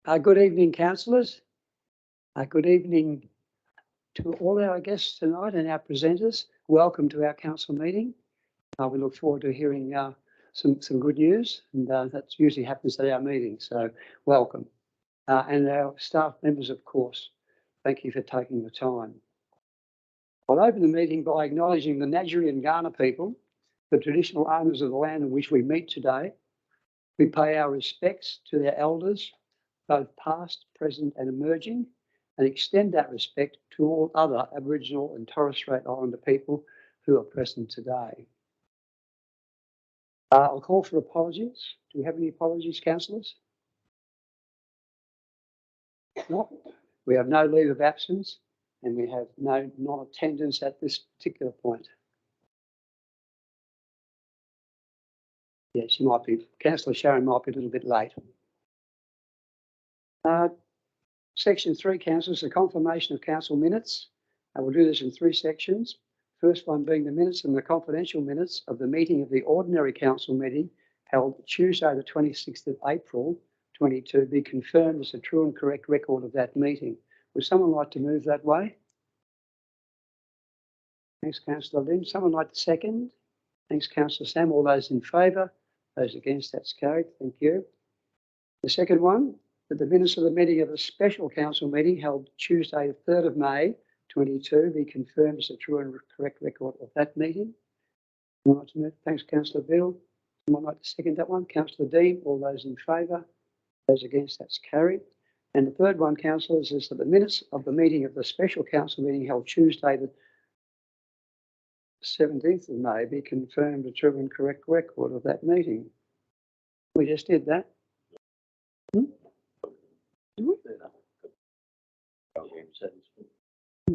Good evening, councillors. Good evening to all our guests tonight and our presenters. Welcome to our council meeting. We look forward to hearing some good news, and that usually happens at our meetings, so welcome. And our staff members, of course, thank you for taking the time. I'll open the meeting by acknowledging the Ngadjuri and Kaurna people, the traditional owners of the land in which we meet today. We pay our respects to their elders, both past, present and emerging, and extend that respect to all other Aboriginal and Torres Strait Islander people who are present today. I'll call for apologies. Do we have any apologies, councillors? No. We have no leave of absence and we have no non-attendance at this particular point. Yes, Councillor Sharon might be a little bit late. Section 3, councillors, the confirmation of council minutes. We'll do this in 3 sections. First one being the minutes and the confidential minutes of the meeting of the ordinary council meeting held Tuesday the 26th of April 22 be confirmed as a true and correct record of that meeting. Would someone like to move that way? Thanks, Councillor Lynn. Someone like to second? Thanks, Councillor Sam. All those in favour? Those against? That's carried. Thank you. The second one, that the minutes of the meeting of the special council meeting held Tuesday the 3rd of May 22 be confirmed as a true and correct record of that meeting. Someone like to move? Thanks, Councillor Bill. Someone like to second that one? Councillor Dean. All those in favour? Those against? That's carried. And the third one, councillors, is that the minutes of the meeting of the special council meeting held Tuesday the 17th of May be confirmed a true and correct record of that meeting. We just did that.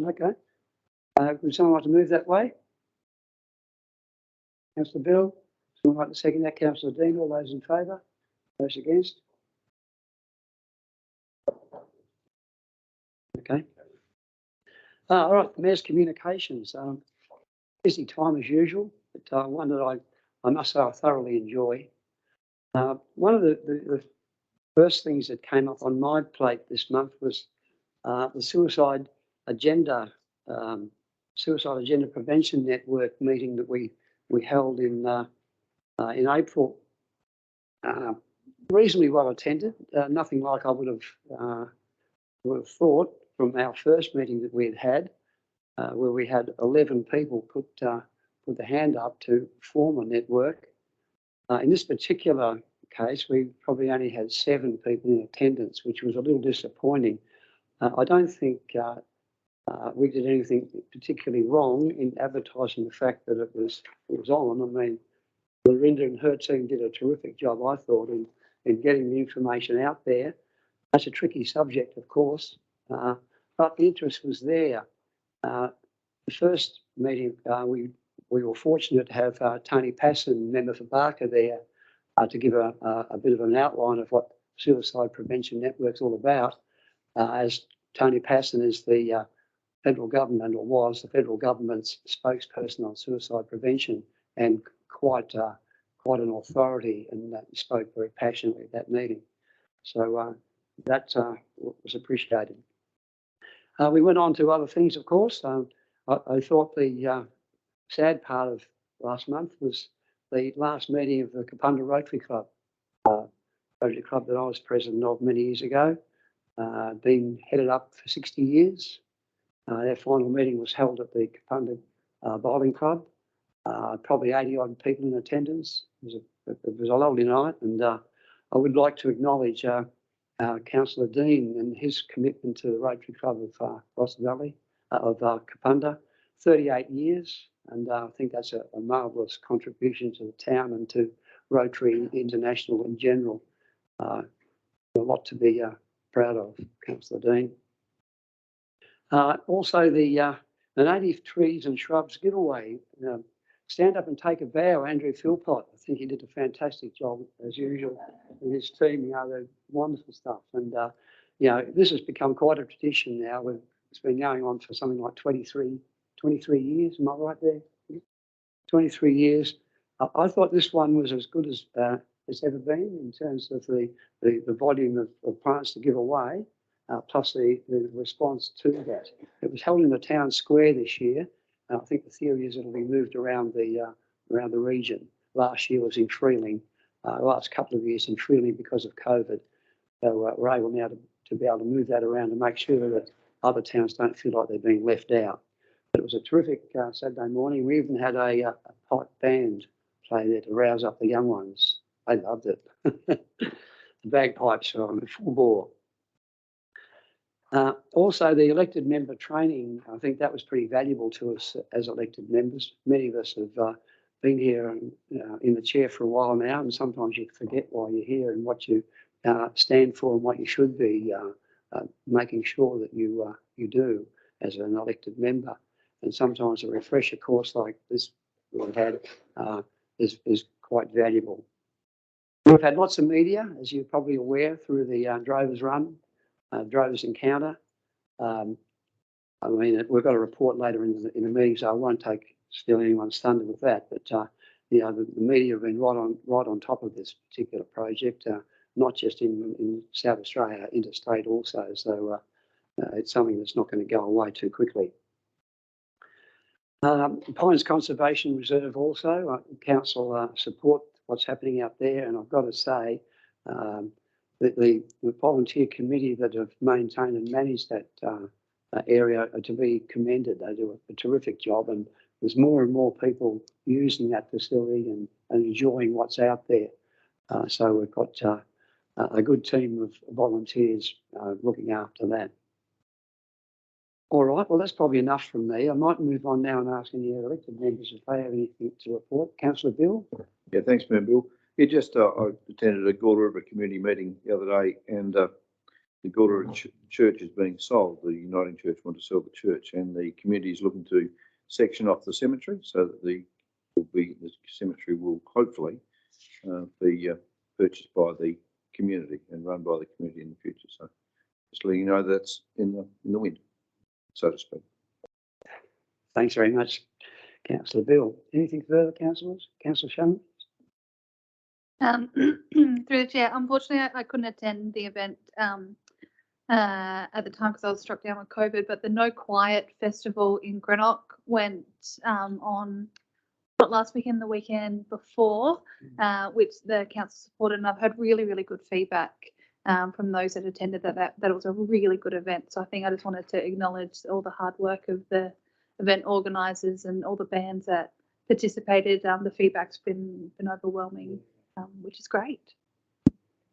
Okay. Would someone like to move that way? Councillor Bill. Someone like to second that? Councillor Dean. All those in favour? Those against? Okay. All right, Mayor's communications. Busy time as usual, but one that I must say I thoroughly enjoy. One of the first things that came up on my plate this month was the Suicide Agenda Prevention Network meeting that we held in April. Reasonably well attended, nothing like I would have thought from our first meeting that we had, where we had 11 people put the hand up to form a network. In this particular case, we probably only had 7 people in attendance, which was a little disappointing. I don't think we did anything particularly wrong in advertising the fact that it was on. I mean, Lorinda and her team did a terrific job, I thought, in getting the information out there. That's a tricky subject, of course, but the interest was there. The first meeting, we were fortunate to have Tony Passon, member for Barker, there to give a bit of an outline of what Suicide Prevention Network's all about, as Tony Passon is the federal government, or was the federal government's spokesperson on suicide prevention, and quite an authority, and spoke very passionately at that meeting. So that was appreciated. We went on to other things, of course. I thought the sad part of last month was the last meeting of the Kapunda Rotary Club, Rotary Club that I was president of many years ago, been headed up for 60 years. Their final meeting was held at the Kapunda Bowling Club, probably 80 odd people in attendance. It was a lovely night, and I would like to acknowledge Councillor Dean and his commitment to the Rotary Club of Ross Valley, of Kapunda, 38 years, and I think that's a marvellous contribution to the town and to Rotary International in general. A lot to be proud of, Councillor Dean. Also, the Native Trees and Shrubs giveaway. Stand up and take a bow, Andrew Philpott. I think he did a fantastic job, as usual, with his team. They're wonderful stuff. And, this has become quite a tradition now. It's been going on for something like 23 years. Am I right there? 23 years. I thought this one was as good as it's ever been in terms of the volume of plants to give away, plus the response to that. It was held in the town square this year. I think the theory is it'll be moved around the region. Last year was in Freeling. Last couple of years in Freeling because of COVID. So we're able now to be able to move that around and make sure that other towns don't feel like they're being left out. But it was a terrific Saturday morning. We even had a pipe band play there to rouse up the young ones. They loved it. The bagpipes were on full bore. Also, the elected member training, I think that was pretty valuable to us as elected members. Many of us have been here in the chair for a while now, and sometimes you forget why you're here and what you stand for and what you should be making sure that you do as an elected member. And sometimes a refresher course like this we've had is quite valuable. We've had lots of media, as you're probably aware, through the Drovers Run, Drovers Encounter. I mean, we've got a report later in the meeting, so I won't steal anyone's thunder with that. But you know, the media have been right on top of this particular project, not just in South Australia, interstate also. So it's something that's not going to go away too quickly. Pines Conservation Reserve also, council support what's happening out there, and I've got to say the volunteer committee that have maintained and managed that area are to be commended. They do a terrific job, and there's more and more people using that facility and enjoying what's out there. So we've got a good team of volunteers looking after that. All right, well, that's probably enough from me. I might move on now and ask any elected members if they have anything to report. Councillor Bill? Yeah, thanks, Member Bill. Yeah, just I attended a Gawler River community meeting the other day, and the Gawler River church is being sold. The Uniting Church want to sell the church, and the community is looking to section off the cemetery so that the cemetery will hopefully be purchased by the community and run by the community in the future. So just letting you know that's in the wind, so to speak. Thanks very much, Councillor Bill. Anything further, councillors? Councillor Shannon? Through the chair, unfortunately, I couldn't attend the event at the time because I was struck down with COVID, but the No Quiet Festival in Greenock went on not last weekend, the weekend before, which the council supported, and I've heard really, really good feedback from those that attended that it was a really good event. So I think I just wanted to acknowledge all the hard work of the event organisers and all the bands that participated. The feedback's been overwhelming, which is great.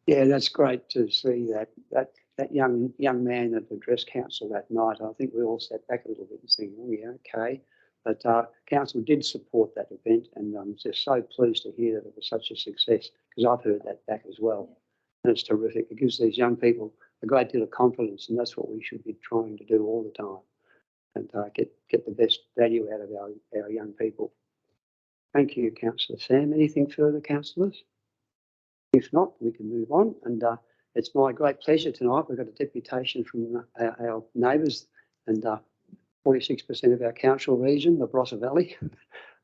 Yeah, that's great to see that young man that addressed council that night. I think we all sat back a little bit and thinking, oh yeah, okay. But council did support that event, and I'm just so pleased to hear that it was such a success, because I've heard that back as well. And it's terrific. It gives these young people a great deal of confidence, and that's what we should be trying to do all the time, and get the best value out of our young people. Thank you, Councillor Sam. Anything further, councillors? If not, we can move on. And it's my great pleasure tonight. We've got a deputation from our neighbours and 46% of our council region, the Barossa Valley,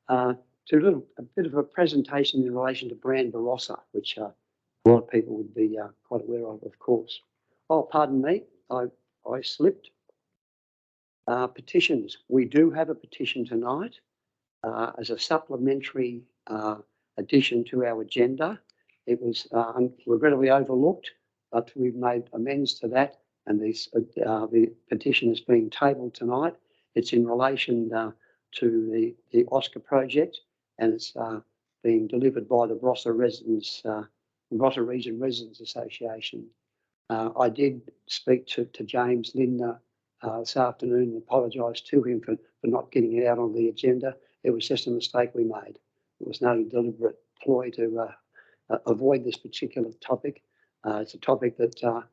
to do a bit of a presentation in relation to brand Barossa, which a lot of people would be quite aware of course. Oh, pardon me, I slipped. Petitions. We do have a petition tonight as a supplementary addition to our agenda. It was regrettably overlooked, but we've made amends to that, and the petition is being tabled tonight. It's in relation to the Oscar project, and it's being delivered by the Barossa Region Residents Association. I did speak to James Lindner this afternoon and apologise to him for not getting it out on the agenda. It was just a mistake we made. It was no deliberate ploy to avoid this particular topic. It's a topic that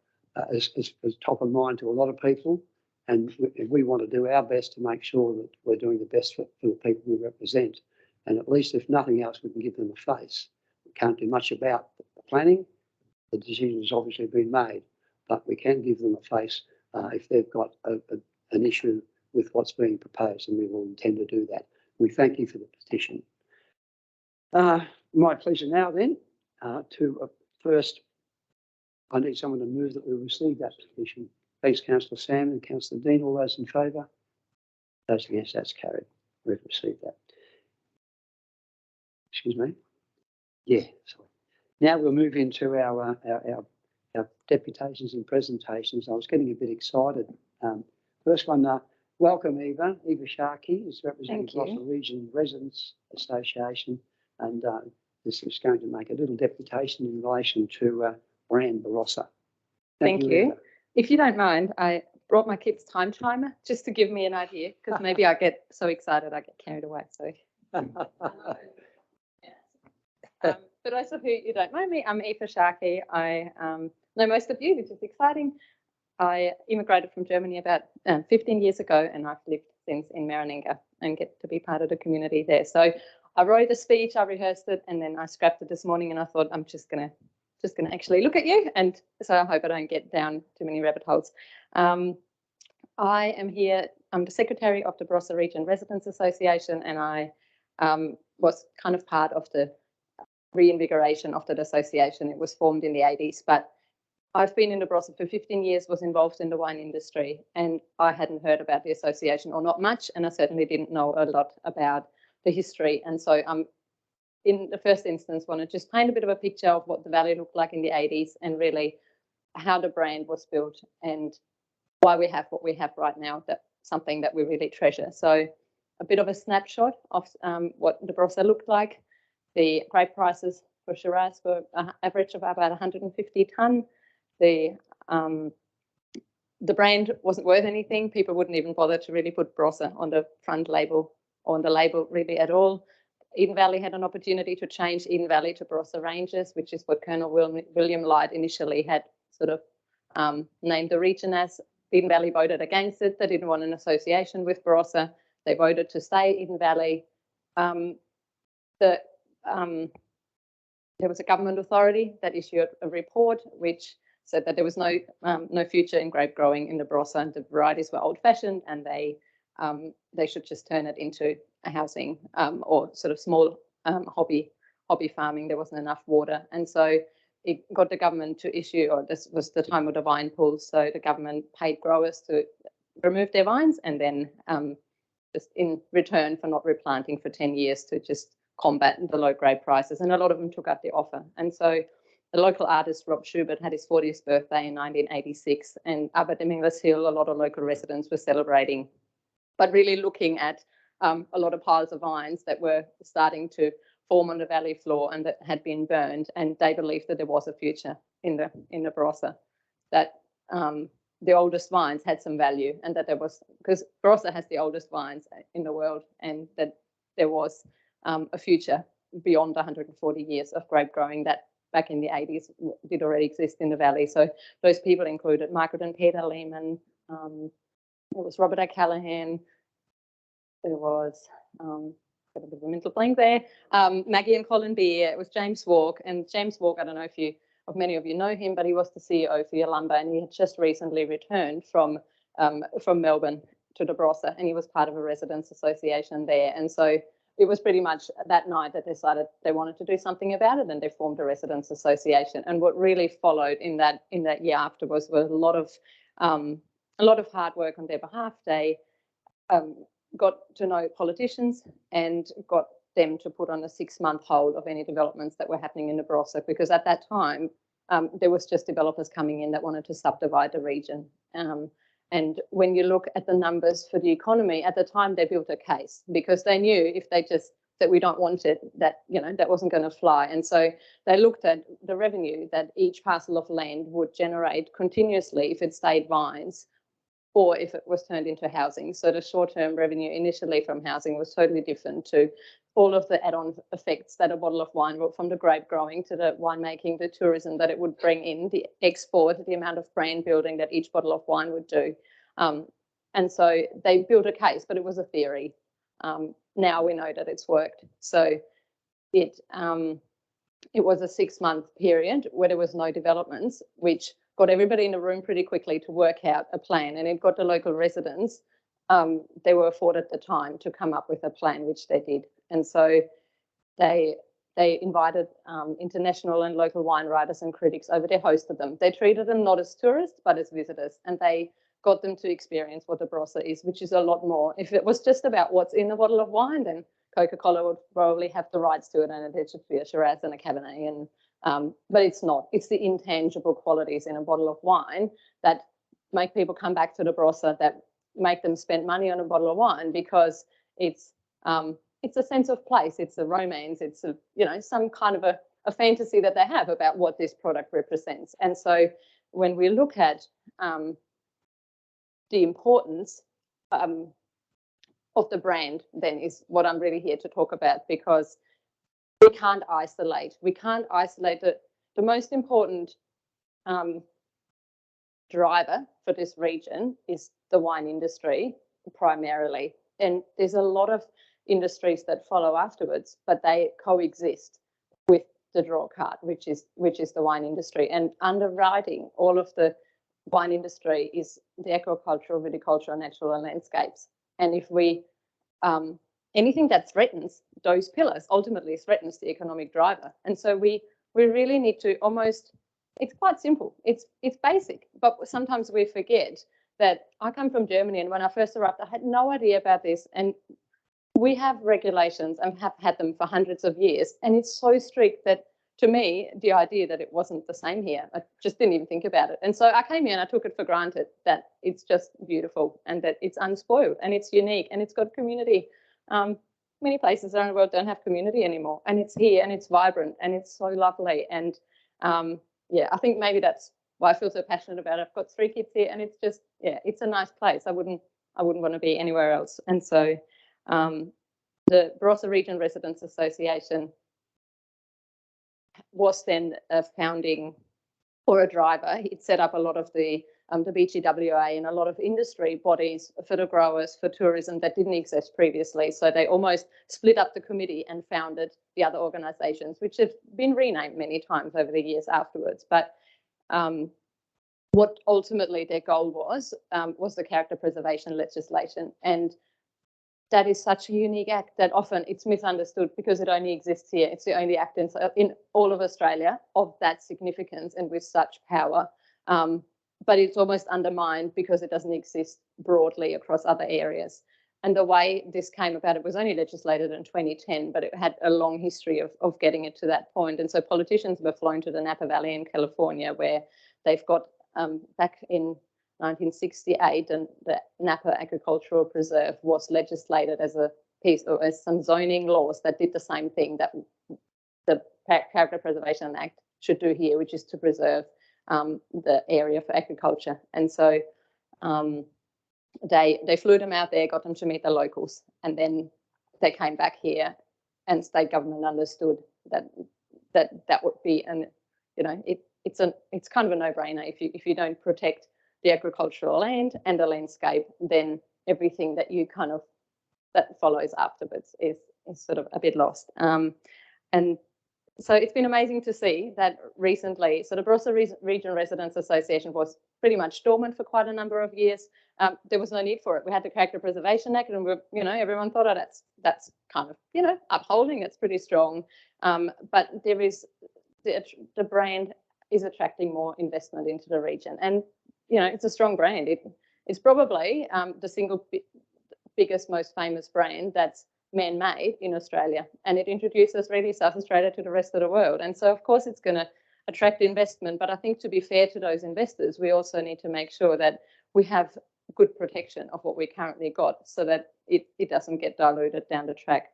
is top of mind to a lot of people, and we want to do our best to make sure that we're doing the best for the people we represent. And at least, if nothing else, we can give them a face. We can't do much about the planning. The decision has obviously been made, but we can give them a face if they've got an issue with what's being proposed, and we will intend to do that. We thank you for the petition. My pleasure now then First, I need someone to move that we receive that petition. Thanks, Councillor Sam and Councillor Dean. All those in favour? Those against, that's carried. We've received that. Excuse me. Yeah, sorry. Now we'll move into our deputations and presentations. I was getting a bit excited. First one, welcome Eva Sharkey is representing Barossa Region Residents Association, and this is going to make a little deputation in relation to Brand Barossa. Thank you. Eva. If you don't mind, I brought my kids' time timer just to give me an idea, because maybe I get so excited I get carried away. So. For those of you who don't know me, I'm Eva Sharkey. I know most of you, which is exciting. I immigrated from Germany about 15 years ago, and I've lived since in Maraninga and get to be part of the community there. So I wrote a speech, I rehearsed it, and then I scrapped it this morning, and I thought I'm just gonna actually look at you, and so I hope I don't get down too many rabbit holes. I am here. I'm the secretary of the Barossa Region Residents Association, and I was kind of part of the reinvigoration of that association. It was formed in the 80s, but I've been in the Barossa for 15 years, was involved in the wine industry, and I hadn't heard about the association, or not much, and I certainly didn't know a lot about the history. And so in the first instance, want to just paint a bit of a picture of what the valley looked like in the 80s, and really how the brand was built and why we have what we have right now. That's something that we really treasure. So a bit of a snapshot of what the Barossa looked like. The grape prices for Shiraz were an average of about 150 tonne. The brand wasn't worth anything. People wouldn't even bother to really put Barossa on the front label or on the label really at all. Eden Valley had an opportunity to change Eden Valley to Barossa Ranges, which is what Colonel William Light initially had sort of named the region as. Eden Valley voted against it. They didn't want an association with Barossa. They voted to stay Eden Valley. There was a government authority that issued a report which said that there was no future in grape growing in the Barossa. The varieties were old-fashioned, and they should just turn it into a housing or sort of small hobby farming. There wasn't enough water, and so it got the government to issue, or this was the time of the vine pools, so the government paid growers to remove their vines, and then just in return for not replanting for 10 years to just combat the low grape prices, and a lot of them took up the offer. And so the local artist Rob Schubert had his 40th birthday in 1986, and up at Dominguez Hill, a lot of local residents were celebrating, but really looking at a lot of piles of vines that were starting to form on the valley floor and that had been burned, and they believed that there was a future in the Barossa, that the oldest vines had some value, and that there was, because Barossa has the oldest vines in the world, and that there was a future beyond 140 years of grape growing that back in the 80s did already exist in the valley. So those people included Margaret and Peter Lehman, there was Robert O'Callaghan, there was got a bit of a mental blank there, Maggie and Colin Beer, it was James Walk, and James Walk, I don't know if many of you know him, but he was the CEO for Yalumba, and he had just recently returned from Melbourne to the Barossa, and he was part of a residents association there. And so it was pretty much that night that they decided they wanted to do something about it, and they formed a residents association. And what really followed in that year after was a lot of hard work on their behalf. They got to know politicians and got them to put on a 6-month hold of any developments that were happening in the Barossa, because at that time there was just developers coming in that wanted to subdivide the region. And when you look at the numbers for the economy, at the time they built a case, because they knew if they just that we don't want it, that that wasn't going to fly. And so they looked at the revenue that each parcel of land would generate continuously if it stayed vines, or if it was turned into housing. So the short-term revenue initially from housing was totally different to all of the add-on effects that a bottle of wine brought, from the grape growing to the winemaking, the tourism that it would bring in, the export, the amount of brand building that each bottle of wine would do. And so they built a case, but it was a theory. Now we know that it's worked. So it was a 6-month period where there was no developments, which got everybody in the room pretty quickly to work out a plan, and it got the local residents, they were afforded the time to come up with a plan, which they did. And so they They invited international and local wine writers and critics over. They hosted them. They treated them not as tourists, but as visitors. And they got them to experience what the Barossa is, which is a lot more. If it was just about what's in a bottle of wine, then Coca-Cola would probably have the rights to it, and it should be a Shiraz and a Cabernet. And but it's not. It's the intangible qualities in a bottle of wine that make people come back to the Barossa, that make them spend money on a bottle of wine, because it's a sense of place, it's a romance, it's a, you know, some kind of a fantasy that they have about what this product represents. And so when we look at the importance of the brand, then is what I'm really here to talk about, because we can't isolate. We can't isolate the most important driver for this region is the wine industry primarily. And there's a lot of industries that follow afterwards, but they coexist with the draw card, which is the wine industry. And underwriting all of the wine industry is the agricultural, viticultural, natural landscapes. And if we anything that threatens those pillars ultimately threatens the economic driver. And so we really need to almost, it's quite simple, it's basic, but sometimes we forget that I come from Germany, and when I first arrived, I had no idea about this. And we have regulations and have had them for hundreds of years, and it's so strict that, to me, the idea that it wasn't the same here, I just didn't even think about it. And so I came here and I took it for granted that it's just beautiful and that it's unspoiled and it's unique and it's got community. Many places around the world don't have community anymore, and it's here and it's vibrant and it's so lovely. And yeah, I think maybe that's why I feel so passionate about it. I've got 3 kids here, and it's just, yeah, it's a nice place. I wouldn't want to be anywhere else. And so the Barossa Region Residents Association was then a founding or a driver. It set up a lot of the BGWA and a lot of industry bodies for the growers, for tourism, that didn't exist previously. So they almost split up the committee and founded the other organisations, which have been renamed many times over the years afterwards. But what ultimately their goal was the character preservation legislation. And that is such a unique act that often it's misunderstood because it only exists here. It's the only act in all of Australia of that significance and with such power. But it's almost undermined because it doesn't exist broadly across other areas. And the way this came about, it was only legislated in 2010, but it had a long history of getting it to that point. And so politicians were flown to the Napa Valley in California, where they've got back in 1968, and the Napa Agricultural Preserve was legislated as a piece, or as some zoning laws that did the same thing that the Character Preservation Act should do here, which is to preserve the area for agriculture. And so they flew them out there, got them to meet the locals, and then they came back here, and state government understood that would be, and you know, it's kind of a no-brainer. If you don't protect the agricultural land and the landscape, then everything that you kind of that follows afterwards is sort of a bit lost. And so it's been amazing to see that recently. So the Barossa Region Residents Association was pretty much dormant for quite a number of years. There was no need for it. We had the Character Preservation Act, and everyone thought, oh, that's kind of, upholding. It's pretty strong. But there is the brand is attracting more investment into the region, and it's a strong brand. It's probably the single biggest, most famous brand that's man-made in Australia, and it introduces really South Australia to the rest of the world. And so, of course, it's going to attract investment. But I think, to be fair to those investors, we also need to make sure that we have good protection of what we currently got, so that it doesn't get diluted down the track.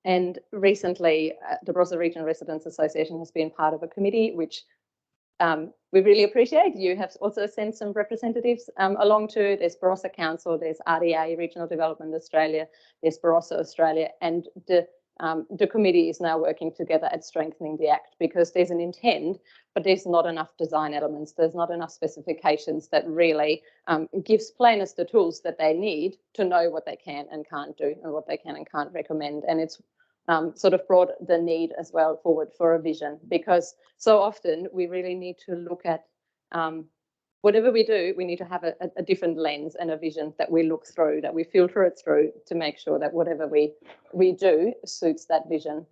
And recently, the Barossa Region Residents Association has been part of a committee, which we really appreciate. You have also sent some representatives along to. There's Barossa Council, there's RDA, Regional Development Australia, there's Barossa Australia, and the committee is now working together at strengthening the Act, because there's an intent, but there's not enough design elements, there's not enough specifications that really gives planners the tools that they need to know what they can and can't do, and what they can and can't recommend. And it's sort of brought the need as well forward for a vision, because so often we really need to look at whatever we do, we need to have a different lens and a vision that we look through, that we filter it through to make sure that whatever we do suits that vision.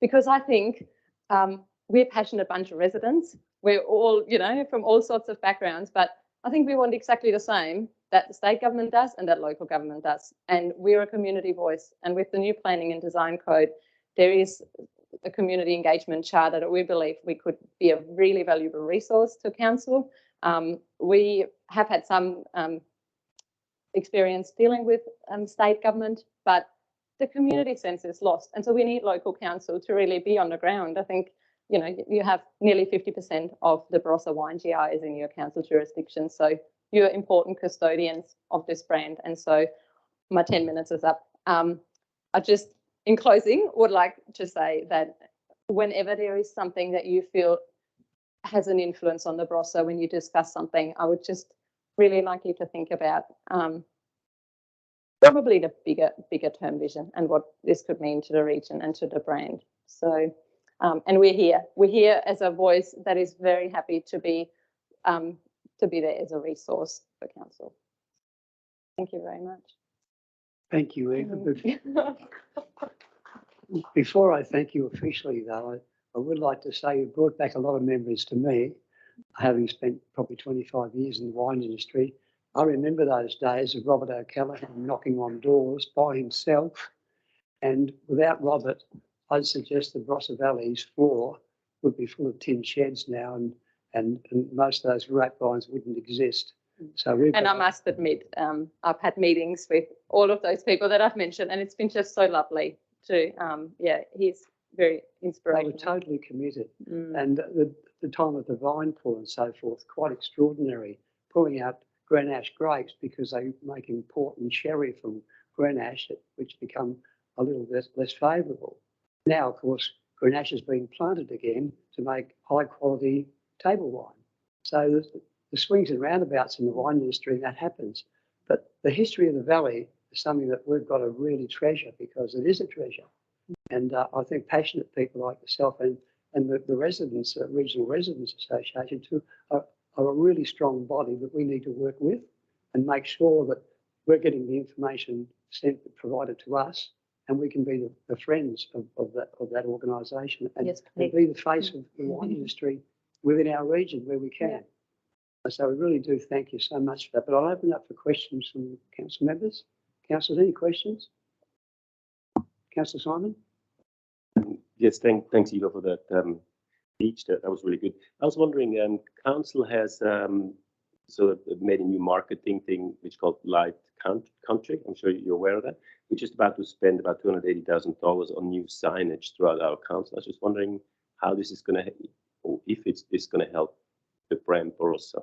Because I think we're a passionate bunch of residents. We're all, from all sorts of backgrounds, but I think we want exactly the same that the state government does and that local government does. And we're a community voice. And with the new planning and design code, there is a community engagement charter that we believe we could be a really valuable resource to council. We have had some experience dealing with state government, but the community sense is lost. And so we need local council to really be on the ground. I think, you have nearly 50% of the Barossa wine GI is in your council jurisdiction. So you're important custodians of this brand. And so my 10 minutes is up. I just, in closing, would like to say that whenever there is something that you feel has an influence on the Barossa, when you discuss something, I would just really like you to think about probably the bigger term vision and what this could mean to the region and to the brand. So, and we're here as a voice that is very happy to be there as a resource for council. Thank you very much. Thank you, Eva. Before I thank you officially, though, I would like to say you brought back a lot of memories to me, having spent probably 25 years in the wine industry. I remember those days of Robert O'Callaghan knocking on doors by himself. And without Robert, I'd suggest the Barossa Valley's floor would be full of tin sheds now, and most of those grapevines wouldn't exist. So and I must admit, I've had meetings with all of those people that I've mentioned, and it's been just so lovely to, he's very inspirational. They were totally committed. And the time of the vine pull and so forth, quite extraordinary, pulling out Grenache grapes because they make important sherry from Grenache, which become a little bit less favourable. Now, of course, Grenache is being planted again to make high quality table wine. So the swings and roundabouts in the wine industry, that happens. But the history of the valley is something that we've got to really treasure because it is a treasure. And I think passionate people like yourself and the residents, Regional Residents Association too, are a really strong body that we need to work with and make sure that we're getting the information provided to us, and we can be the friends of that organisation and, yes, and be the face of the wine industry within our region where we can. Yeah. So we really do thank you so much for that. But I'll open up for questions from council members. Councillors, any questions? Councillor Simon? Yes, thanks, Eva, for that speech. That was really good. I was wondering, council has sort of made a new marketing thing, which is called Light Country. I'm sure you're aware of that. We're just about to spend about $280,000 on new signage throughout our council. I was just wondering how this is going to, or if it's going to help the brand Barossa.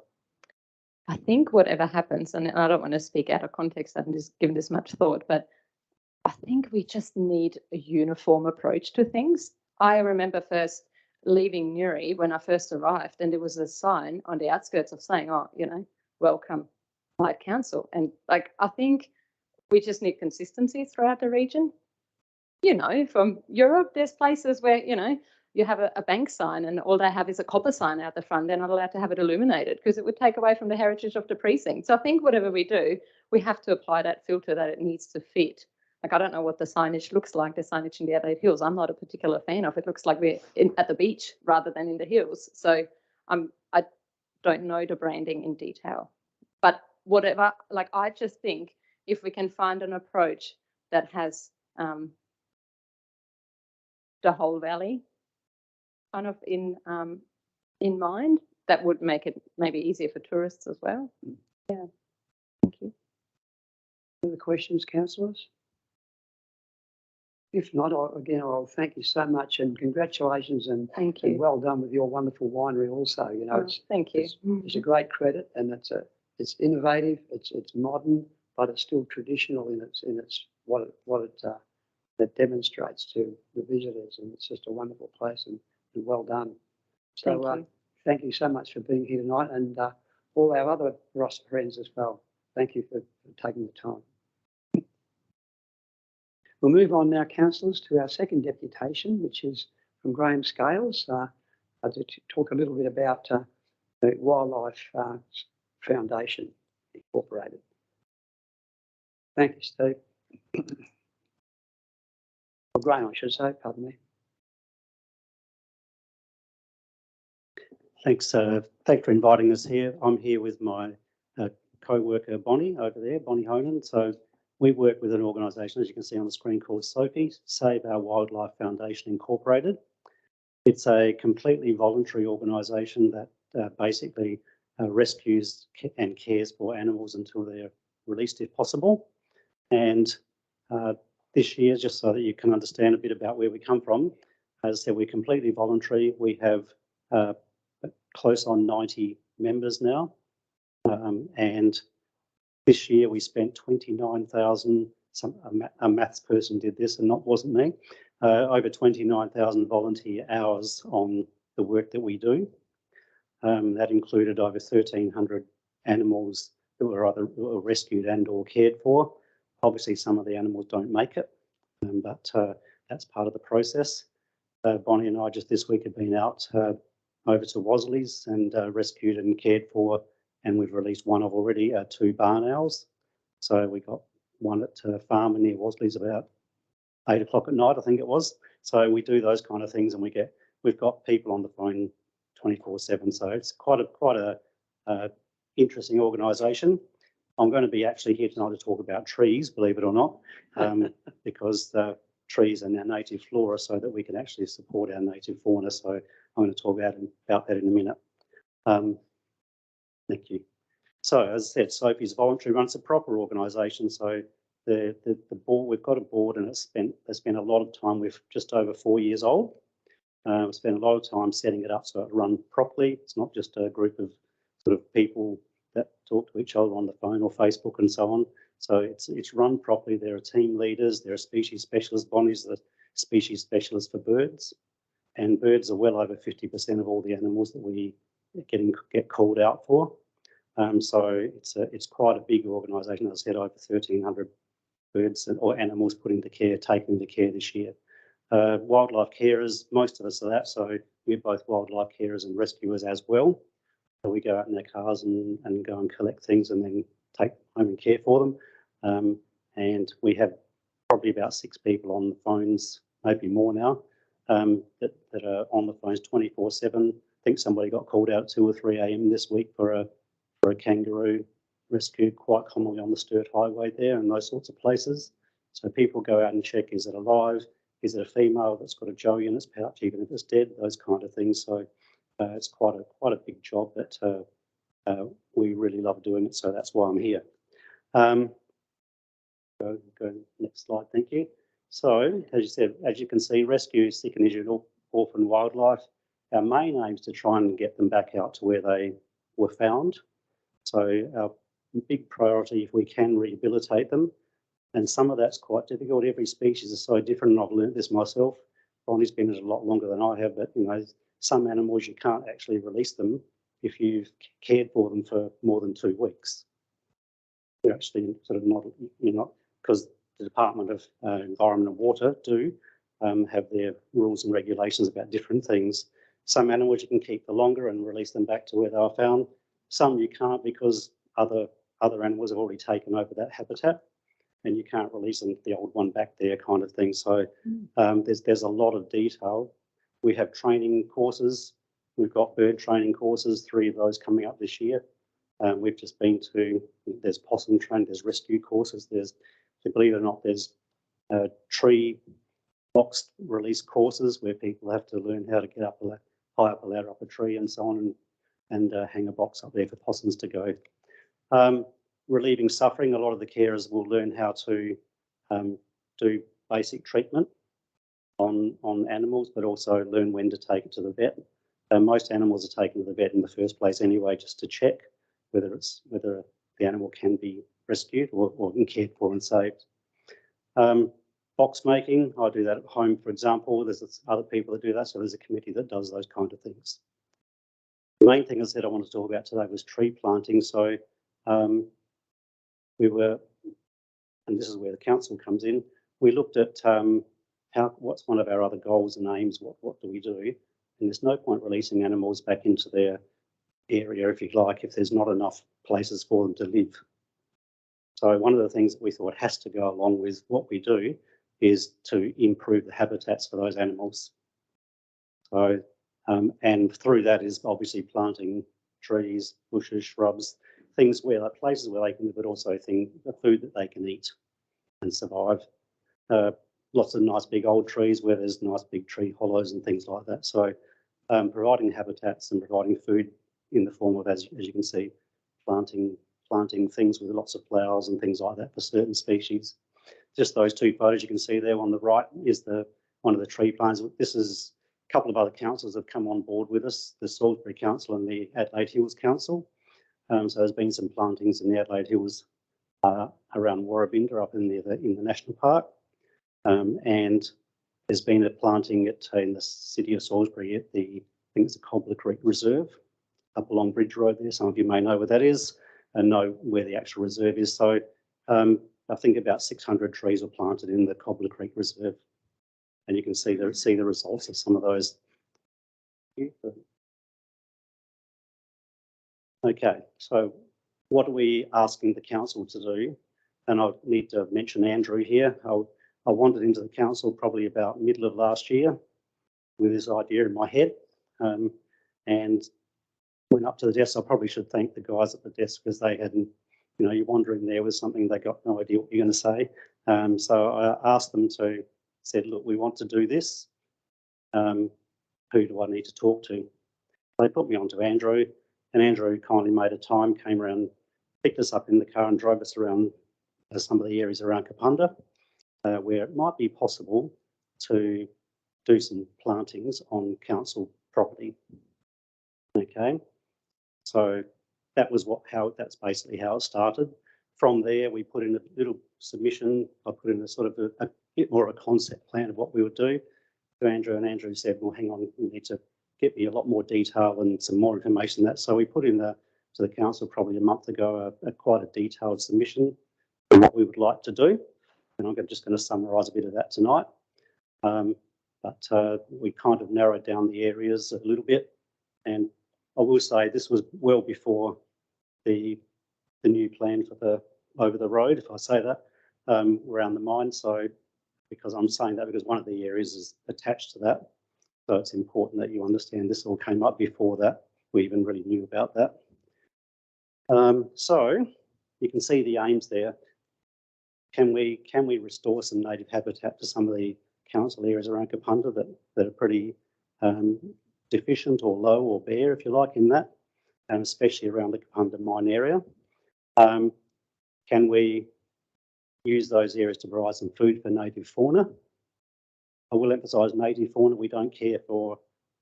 I think whatever happens, and I don't want to speak out of context, I haven't just given this much thought, but I think we just need a uniform approach to things. I remember first leaving Newry when I first arrived, and there was a sign on the outskirts of saying, welcome Light Council. And I think we just need consistency throughout the region. From Europe, there's places where, you have a bank sign and all they have is a copper sign out the front. They're not allowed to have it illuminated because it would take away from the heritage of the precinct. So I think whatever we do, we have to apply that filter that it needs to fit. I don't know what the signage looks like, the signage in the Adelaide Hills. I'm not a particular fan of. It looks like we're at the beach rather than in the hills. So I don't know the branding in detail. But whatever, I just think if we can find an approach that has the whole valley kind of in mind, that would make it maybe easier for tourists as well. Yeah. Thank you. Other questions, councillors? If not, I'll thank you so much and congratulations and thank you. And well done with your wonderful winery also. Thank you. It's a great credit and it's innovative, it's modern, but it's still traditional in its what it demonstrates to the visitors, and it's just a wonderful place and well done. So thank you so much for being here tonight, and all our other Barossa friends as well. Thank you for taking the time. We'll move on now, councillors, to our second deputation, which is from Graham Scales. I'd like to talk a little bit about the Wildlife Foundation Incorporated. Thank you, Steve. Or Graham, I should say, pardon me. Thanks, thanks for inviting us here. I'm here with my co-worker Bonnie over there, Bonnie Honan. So we work with an organisation, as you can see on the screen, called SOFI, Save Our Wildlife Foundation Incorporated. It's a completely voluntary organisation that basically rescues and cares for animals until they're released if possible. And this year, just so that you can understand a bit about where we come from, as I said, we're completely voluntary. We have close on 90 members now. And this year we spent 29,000, a maths person did this and wasn't me, over 29,000 volunteer hours on the work that we do. That included over 1,300 animals that were either rescued and or cared for. Obviously some of the animals don't make it, but that's part of the process. Bonnie and I just this week have been out over to Wasleys and rescued and cared for, and we've released one of already, 2 barn owls. So we got one at a farm near Wasleys about 8 o'clock at night, I think it was. So we do those kind of things, and we've got people on the phone 24/7. So it's quite a interesting organisation. I'm going to be actually here tonight to talk about trees, believe it or not, because trees are our native flora, so that we can actually support our native fauna. So I'm going to talk about that in a minute. Thank you. So as I said, SOFI's voluntary, runs a proper organisation. So the board, we've got a board, and it's spent a lot of time. We're just over 4 years old. We've spent a lot of time setting it up so it run properly. It's not just a group of sort of people that talk to each other on the phone or Facebook and so on. So it's run properly. There are team leaders, there are species specialists. Bonnie's the species specialist for birds, and birds are well over 50% of all the animals that we get called out for. So it's quite a big organisation. As I said, over 1,300 birds or animals put into care, taken into care this year. Wildlife carers, most of us are that. So we're both wildlife carers and rescuers as well. So we go out in their cars and go and collect things and then take them home and care for them. And we have probably about 6 people on the phones, maybe more now, that are on the phones 24/7. I think somebody got called out at 2 or 3 a.m. this week for a kangaroo rescued quite commonly on the Sturt Highway there and those sorts of places. So people go out and check, is it alive? Is it a female that's got a joey in its pouch, even if it's dead? Those kind of things. So it's quite a big job that we really love doing it. So that's why I'm here. Go next slide, thank you. So as you said, as you can see, rescue sick and injured orphan wildlife. Our main aim is to try and get them back out to where they were found. So our big priority, if we can, rehabilitate them. And some of that's quite difficult. Every species is so different, and I've learned this myself. Bonnie's been in it a lot longer than I have, but some animals you can't actually release them if you've cared for them for more than 2 weeks. You're actually sort of not, because the Department of Environment and Water do have their rules and regulations about different things. Some animals you can keep for longer and release them back to where they were found. Some you can't, because other animals have already taken over that habitat, and you can't release them, the old one back there kind of thing. So there's a lot of detail. We have training courses. We've got bird training courses, 3 of those coming up this year. We've just been to, there's possum training, there's rescue courses, there's, believe it or not, there's tree box release courses where people have to learn how to get up high up a ladder up a tree and so on, and hang a box up there for possums to go. Relieving suffering, a lot of the carers will learn how to do basic treatment on animals, but also learn when to take it to the vet. Most animals are taken to the vet in the first place anyway, just to check whether the animal can be rescued or cared for and saved. Box making, I do that at home, for example. There's other people that do that, so there's a committee that does those kind of things. The main thing I said I wanted to talk about today was tree planting. So we were, and this is where the council comes in, we looked at what's one of our other goals and aims, what do we do? And there's no point releasing animals back into their area, if you like, if there's not enough places for them to live. So one of the things that we thought has to go along with what we do is to improve the habitats for those animals. So, and through that is obviously planting trees, bushes, shrubs, things where places where they can live, but also the food that they can eat and survive. Lots of nice big old trees where there's nice big tree hollows and things like that. So providing habitats and providing food in the form of, as you can see, planting things with lots of flowers and things like that for certain species. Just those two photos you can see there on the right is one of the tree plants. This is a couple of other councils have come on board with us, the Salisbury Council and the Adelaide Hills Council. So there's been some plantings in the Adelaide Hills around Warrabinda up in the National Park. And there's been a planting in the city of Salisbury at I think it's the Cobbler Creek Reserve up along Bridge Road there. Some of you may know where that is and know where the actual reserve is. So I think about 600 trees were planted in the Cobbler Creek Reserve. And you can see the results of some of those. Okay, so what are we asking the council to do? And I need to mention Andrew here. I wandered into the council probably about middle of last year with this idea in my head, and went up to the desk. I probably should thank the guys at the desk because they hadn't, you wander in there with something, they got no idea what you're going to say. So I asked them said, look, we want to do this. Who do I need to talk to? They put me on to Andrew, and Andrew kindly made a time, came around, picked us up in the car and drove us around some of the areas around Kapunda, where it might be possible to do some plantings on council property. Okay, so that's basically how it started. From there, we put in a little submission. I put in a sort of a bit more of a concept plan of what we would do to Andrew, and Andrew said, well, hang on, you need to get me a lot more detail and some more information than that. So we put in to the council probably a month ago a quite a detailed submission on what we would like to do. And I'm just going to summarise a bit of that tonight. But we kind of narrowed down the areas a little bit. And I will say this was well before the new plan for over the road, if I say that, around the mine. So because I'm saying that because one of the areas is attached to that. So it's important that you understand this all came up before that. We even really knew about that. So you can see the aims there. Can we restore some native habitat to some of the council areas around Kapunda that are pretty deficient or low or bare, if you like, in that, and especially around the Kapunda mine area? Can we use those areas to provide some food for native fauna? I will emphasise native fauna. We don't care for,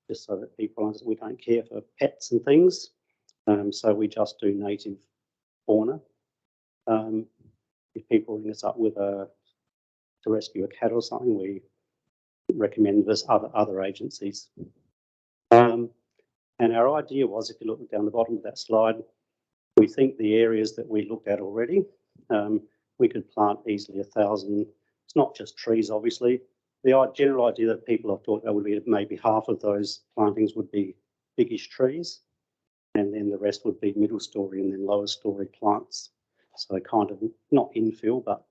just so that people understand, we don't care for pets and things. So we just do native fauna. If people ring us up with to rescue a cat or something, we recommend this other agencies. And our idea was, if you look down the bottom of that slide, we think the areas that we looked at already, we could plant easily 1,000. It's not just trees, obviously. The general idea that people have talked about would be maybe half of those plantings would be biggish trees, and then the rest would be middle story and then lower story plants. So kind of not infill, but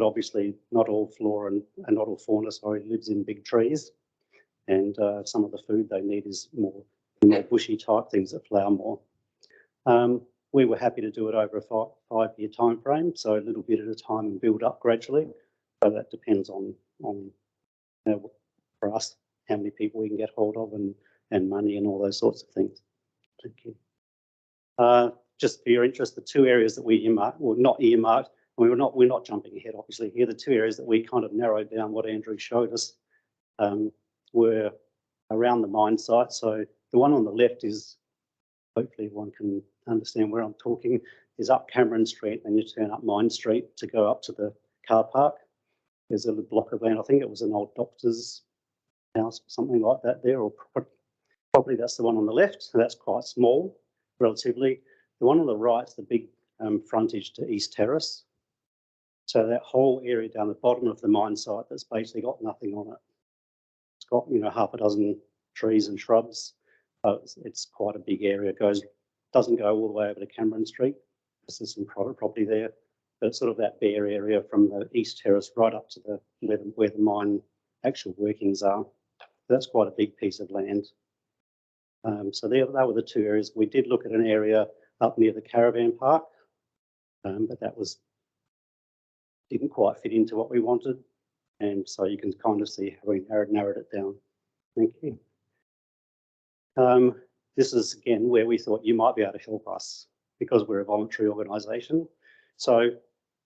obviously not all flora and not all fauna, lives in big trees. And some of the food they need is more bushy type things that flower more. We were happy to do it over a 5-year time frame, so a little bit at a time and build up gradually. So that depends on for us how many people we can get hold of and money and all those sorts of things. Thank you. Just for your interest, the two areas that we earmarked, well, not earmarked, and we're not jumping ahead, obviously. Here, the two areas that we kind of narrowed down what Andrew showed us were around the mine site. So the one on the left is, hopefully one can understand where I'm talking, is up Cameron Street, and you turn up Mine Street to go up to the car park. There's a little block of land. I think it was an old doctor's house or something like that there, or probably that's the one on the left. So that's quite small, relatively. The one on the right is the big frontage to East Terrace. So that whole area down the bottom of the mine site that's basically got nothing on it. It's got half a dozen trees and shrubs. It's quite a big area. It goes doesn't go all the way over to Cameron Street. There's some private property there, but it's sort of that bare area from the East Terrace right up to the where the mine actual workings are. That's quite a big piece of land. So they were the two areas. We did look at an area up near the caravan park, but that didn't quite fit into what we wanted. And so you can kind of see how we narrowed it down. Thank you. This is again where we thought you might be able to help us because we're a voluntary organisation. So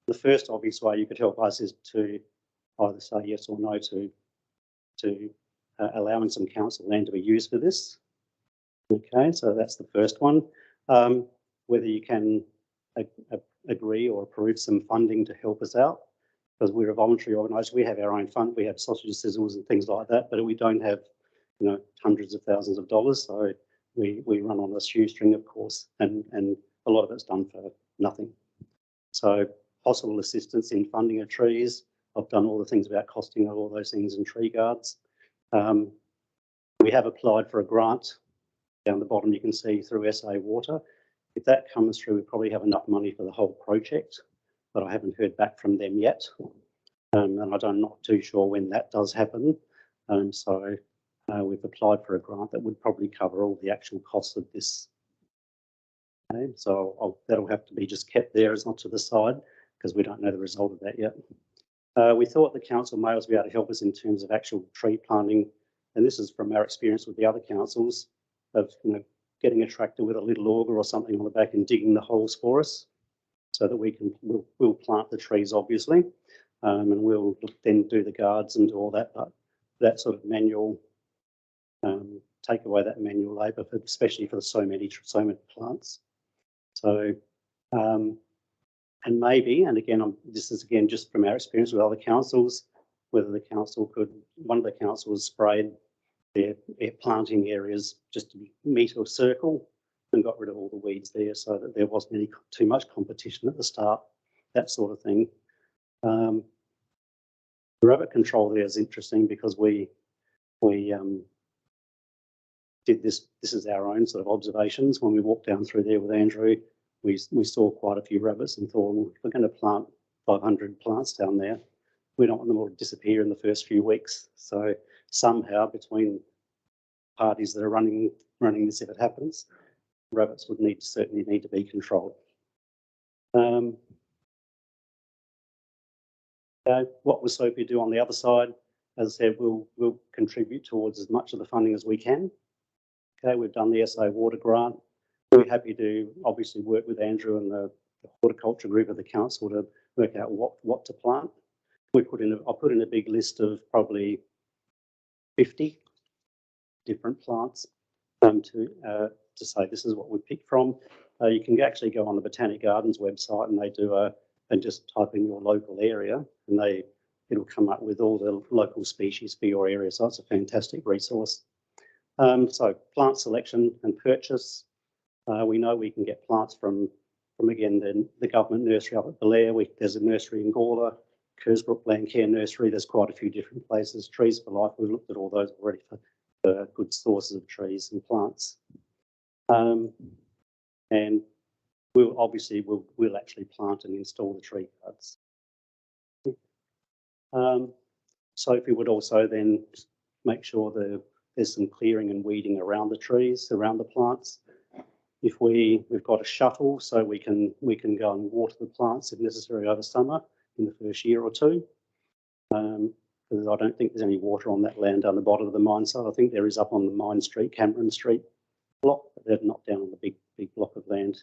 the first obvious way you could help us is to either say yes or no to allowing some council land to be used for this. Okay, so that's the first one. Whether you can agree or approve some funding to help us out, because we're a voluntary organisation, we have our own fund, we have sausage sizzles and things like that, but we don't have, you know, hundreds of thousands of dollars. So we run on a shoestring, of course, and a lot of it's done for nothing. So possible assistance in funding of trees. I've done all the things about costing of all those things in tree guards. We have applied for a grant. Down the bottom, you can see through SA Water. If that comes through, we probably have enough money for the whole project, but I haven't heard back from them yet. And I'm not too sure when that does happen. So we've applied for a grant that would probably cover all the actual costs of this. Okay, so that'll have to be just kept there as not to the side because we don't know the result of that yet. We thought the council may also be able to help us in terms of actual tree planting. And this is from our experience with the other councils of, you know, getting a tractor with a little auger or something on the back and digging the holes for us so that we'll plant the trees, obviously, and we'll then do the guards and do all that, but that sort of manual, take away that manual labour, especially for so many plants. So, and maybe, and again, this is again just from our experience with other councils, whether the council could, one of the councils sprayed their planting areas just to meet a circle and got rid of all the weeds there so that there wasn't too much competition at the start, that sort of thing. The rabbit control there is interesting because we did this is our own sort of observations. When we walked down through there with Andrew, we saw quite a few rabbits and thought, well, if we're going to plant 500 plants down there, we don't want them all to disappear in the first few weeks. So somehow between parties that are running this, if it happens, rabbits would certainly need to be controlled. What will Sophie do on the other side? As I said, we'll contribute towards as much of the funding as we can. Okay, we've done the SA Water grant. We're happy to obviously work with Andrew and the horticulture group of the council to work out what to plant. I put in a big list of probably 50 different plants to say this is what we picked from. You can actually go on the Botanic Gardens website and they do and just type in your local area and it'll come up with all the local species for your area. So it's a fantastic resource. So plant selection and purchase. We know we can get plants from again the government nursery up at Belair. There's a nursery in Gawler, Kersbrook Landcare Nursery. There's quite a few different places. Trees for Life. We've looked at all those already for good sources of trees and plants. And we'll actually plant and install the tree guards. Sophie would also then make sure there's some clearing and weeding around the trees, around the plants. If we've got a shuttle, so we can go and water the plants if necessary over summer in the first year or two. Because I don't think there's any water on that land down the bottom of the mine site. I think there is up on the Mine Street, Cameron Street block, but they're not down on the big block of land.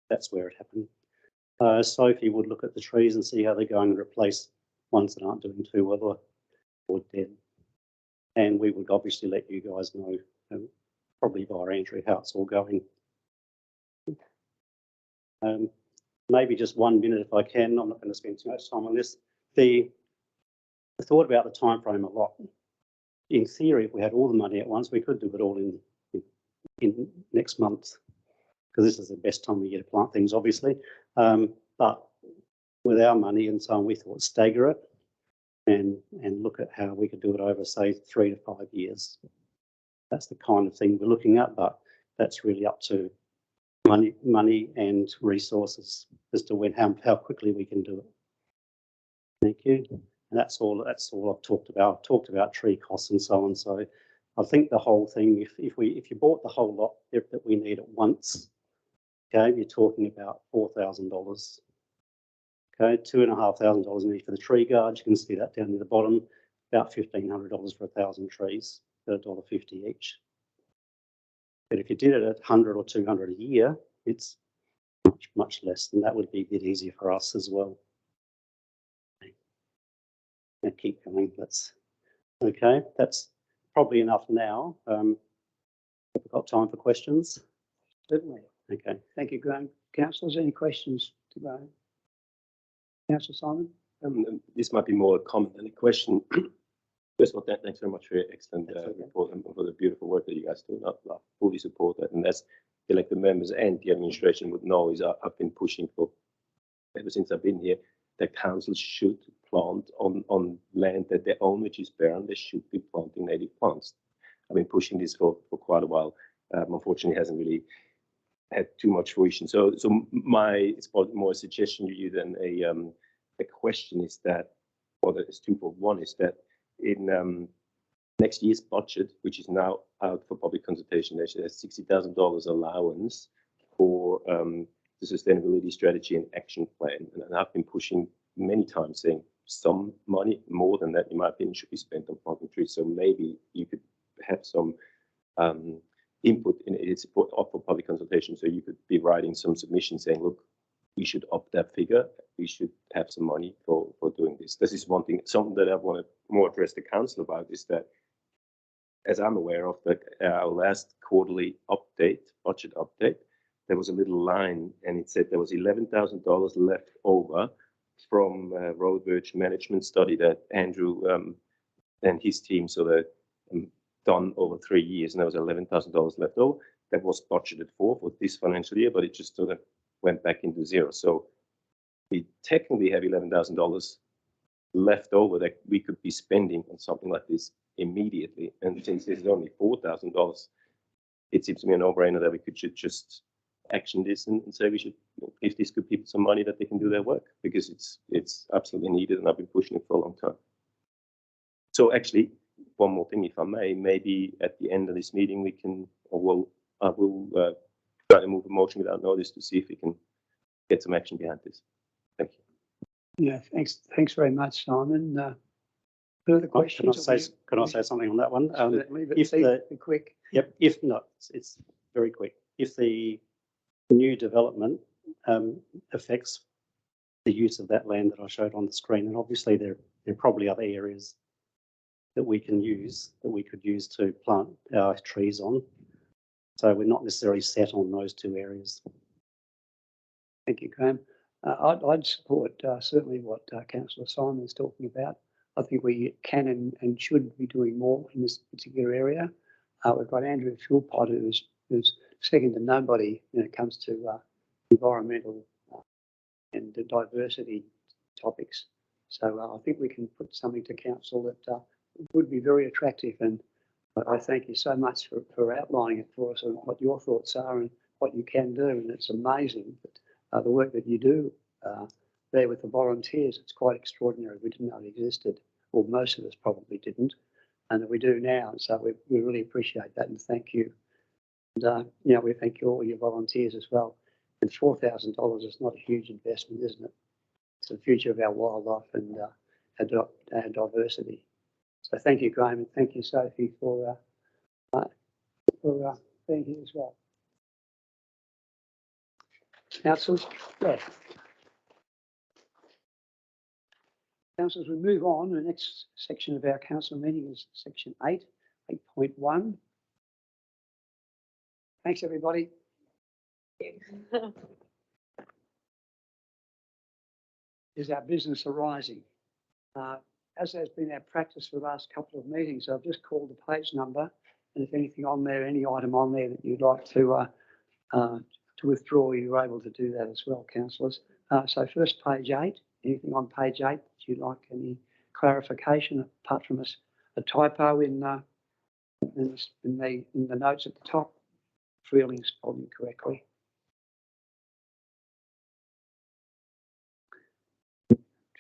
That's where it happened. Sophie would look at the trees and see how they're going and replace ones that aren't doing too well or dead. And we would obviously let you guys know, probably via Andrew, how it's all going. Maybe just 1 minute if I can. I'm not going to spend too much time on this. I thought about the time frame a lot. In theory, if we had all the money at once, we could do it all in next month, because this is the best time of year to plant things, obviously. But with our money and so on, we thought stagger it and look at how we could do it over, say, 3 to 5 years. That's the kind of thing we're looking at, but that's really up to money and resources as to how quickly we can do it. Thank you. And that's all I've talked about. I've talked about tree costs and so on. So I think the whole thing, if you bought the whole lot that we need at once, okay, you're talking about $4,000. Okay, $2,500 need for the tree guard. You can see that down near the bottom. About $1,500 for 1,000 trees at $1.50 each. But if you did it at 100 or 200 a year, it's much less, and that would be a bit easier for us as well. Now keep going. That's okay. That's probably enough now. Have we got time for questions? Certainly. Okay. Thank you, Graham. Councillors, any questions to Graham? Councillor Simon? This might be more a comment than a question. First of all, thanks very much for your excellent That's okay. report and for the beautiful work that you guys do. I fully support that. And as the elected members and the administration would know, is I've been pushing for, ever since I've been here, that councils should plant on land that they own, which is barren. They should be planting native plants. I've been pushing this for quite a while. Unfortunately, it hasn't really had too much fruition. So it's probably more a suggestion to you than a question is that, or there's twofold. One is that in next year's budget, which is now out for public consultation, there's $60,000 allowance for the sustainability strategy and action plan. And I've been pushing many times saying some money more than that, in my opinion, should be spent on planting trees. So maybe you could have some input in it up for public consultation. So you could be writing some submission saying, look, we should up that figure. We should have some money for doing this. This is one thing. Something that I want to more address the council about is that, as I'm aware of, our last quarterly update, budget update, there was a little line and it said there was $11,000 left over from road verge management study that Andrew and his team done over 3 years, and there was $11,000 left over that was budgeted for this financial year, but it just sort of went back into zero. So we technically have $11,000 left over that we could be spending on something like this immediately. And since this is only $4,000, it seems to me a no-brainer that we should just action this and say we should give these good people some money that they can do their work, because it's absolutely needed, and I've been pushing it for a long time. So actually, one more thing, if I may, maybe at the end of this meeting we can, I will try to move a motion without notice to see if we can get some action behind this. Thank you. Yeah, thanks very much, Simon. Further questions? Can I say something on that one? Certainly, but if be quick. Yep. If not, it's very quick. If the new development affects the use of that land that I showed on the screen, and obviously there are probably other areas that we could use to plant our trees on. So we're not necessarily set on those two areas. Thank you, Graham. I'd support certainly what Councillor Simon is talking about. I think we can and should be doing more in this particular area. We've got Andrew Philpott, who's second to nobody when it comes to environmental and diversity topics. So I think we can put something to council that would be very attractive, and I thank you so much for outlining it for us and what your thoughts are and what you can do. And it's amazing that the work that you do there with the volunteers, it's quite extraordinary. We didn't know it existed, or most of us probably didn't, and that we do now. And so we really appreciate that and thank you. And we thank you all your volunteers as well. And $4,000 is not a huge investment, isn't it? It's the future of our wildlife and our diversity. So thank you, Graham, and thank you, Sophie, for being here as well. Councillors, yeah. Councillors, we move on. The next section of our council meeting is section 8.1. Thanks, everybody. Is our business arising? As has been our practice for the last couple of meetings, I've just called the page number, and if anything on there, any item on there that you'd like to withdraw, you're able to do that as well, councillors. So first, page 8. Anything on page 8 that you'd like any clarification, apart from a typo in the notes at the top? Freeling spelled incorrectly.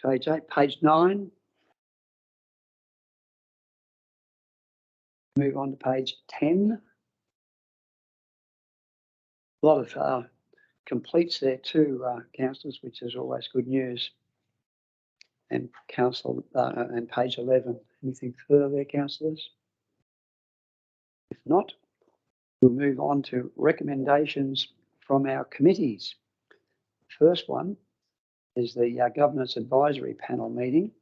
page 8, page 9. Move on to page 10. A lot of completes there too, councillors, which is always good news. And council, and page 11, anything further there, councillors? If not, we'll move on to recommendations from our committees. First one is the Governance Advisory Panel meeting.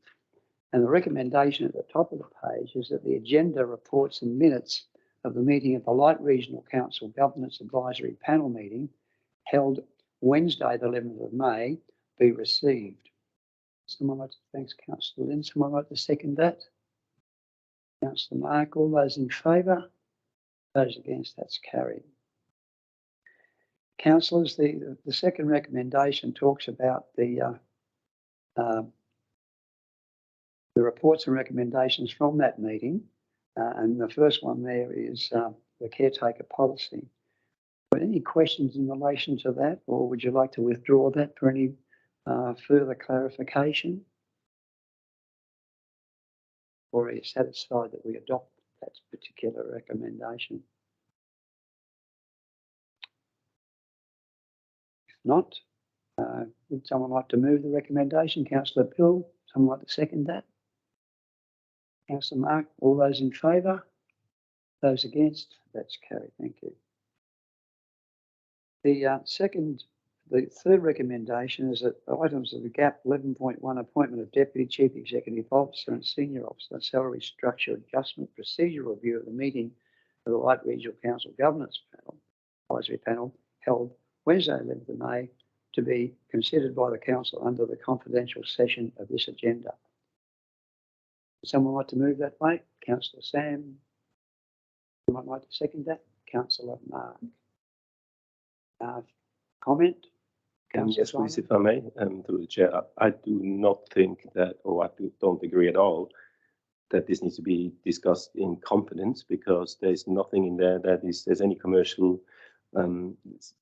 And the recommendation at the top of the page is that the agenda, reports and minutes of the meeting of the Light Regional Council Governance Advisory Panel meeting held Wednesday, the 11th of May, be received. Someone like to, thanks, Councillor Lynn. Someone like to second that? Councillor Mark, all those in favour? Those against, that's carried. Councillors, the second recommendation talks about the reports and recommendations from that meeting. And the first one there is the caretaker policy. But any questions in relation to that, or would you like to withdraw that for any further clarification? Or are you satisfied that we adopt that particular recommendation? If not, would someone like to move the recommendation? Councillor Pill, someone like to second that? Councillor Mark, all those in favour? Those against? That's carried. Thank you. The third recommendation is that items of the GAP 11.1 appointment of Deputy Chief Executive Officer and Senior Officer salary structure adjustment procedure review of the meeting of the Light Regional Council Governance Panel, Advisory Panel, held Wednesday 11th of May, to be considered by the Council under the confidential session of this agenda. Would someone like to move that, mate? Councillor Sam. Someone like to second that? Councillor Mark. Comment? Councillor Yes, please, Simon? if I may, through the chair. I do not think that, or don't agree at all, that this needs to be discussed in confidence, because there's nothing in there that there's any commercial,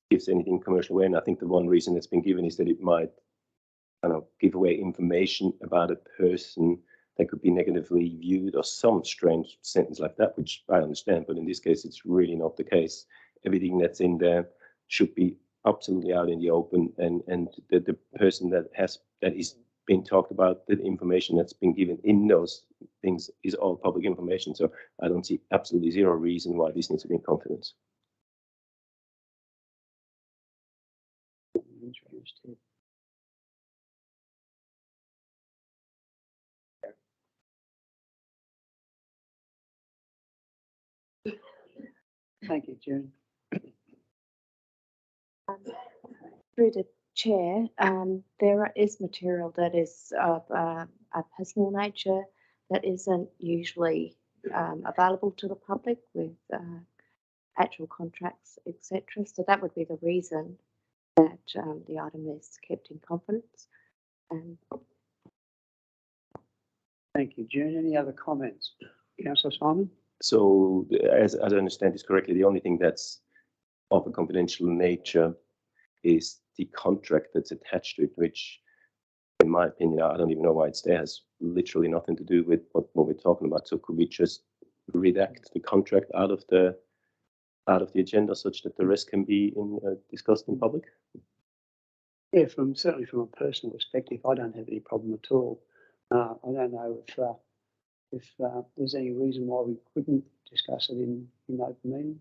gives anything commercial away. And I think the one reason that's been given is that it might give away information about a person that could be negatively viewed, or some strange sentence like that, which I understand, but in this case, it's really not the case. Everything that's in there should be absolutely out in the open, and the person that is being talked about, the information that's been given in those things is all public information. So I don't see absolutely zero reason why this needs to be in confidence. Thank you, June. Through the chair, there is material that is of a personal nature that isn't usually available to the public, with actual contracts, etc. So that would be the reason that the item is kept in confidence. Thank you, June. Any other comments? Councillor Simon? So as I understand this correctly, the only thing that's of a confidential nature is the contract that's attached to it, which, in my opinion, I don't even know why it's there, has literally nothing to do with what we're talking about. So could we just redact the contract out of the agenda such that the rest can be discussed in public? Yeah, certainly from a personal perspective, I don't have any problem at all. I don't know if there's any reason why we couldn't discuss it in open meeting.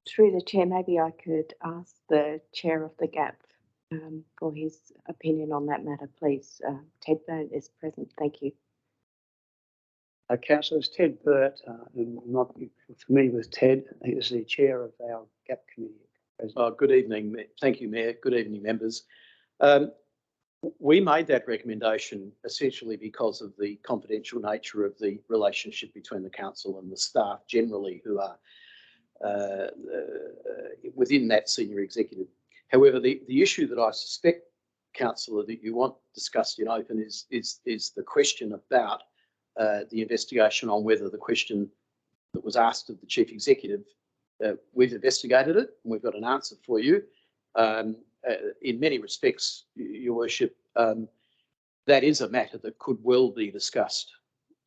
Through the chair, maybe I could ask the chair of the GAP for his opinion on that matter, please. Ted Burt is present. Thank you. Councillors, Ted Burt, I'm not familiar with Ted. He is the chair of our GAP committee. Good evening. Thank you, Mayor. Good evening, members. We made that recommendation essentially because of the confidential nature of the relationship between the council and the staff generally, who are within that senior executive. However, the issue that I suspect, Councillor, that you want discussed in open is the question about the investigation on whether the question that was asked of the Chief Executive, we've investigated it and we've got an answer for you. In many respects, Your Worship, that is a matter that could well be discussed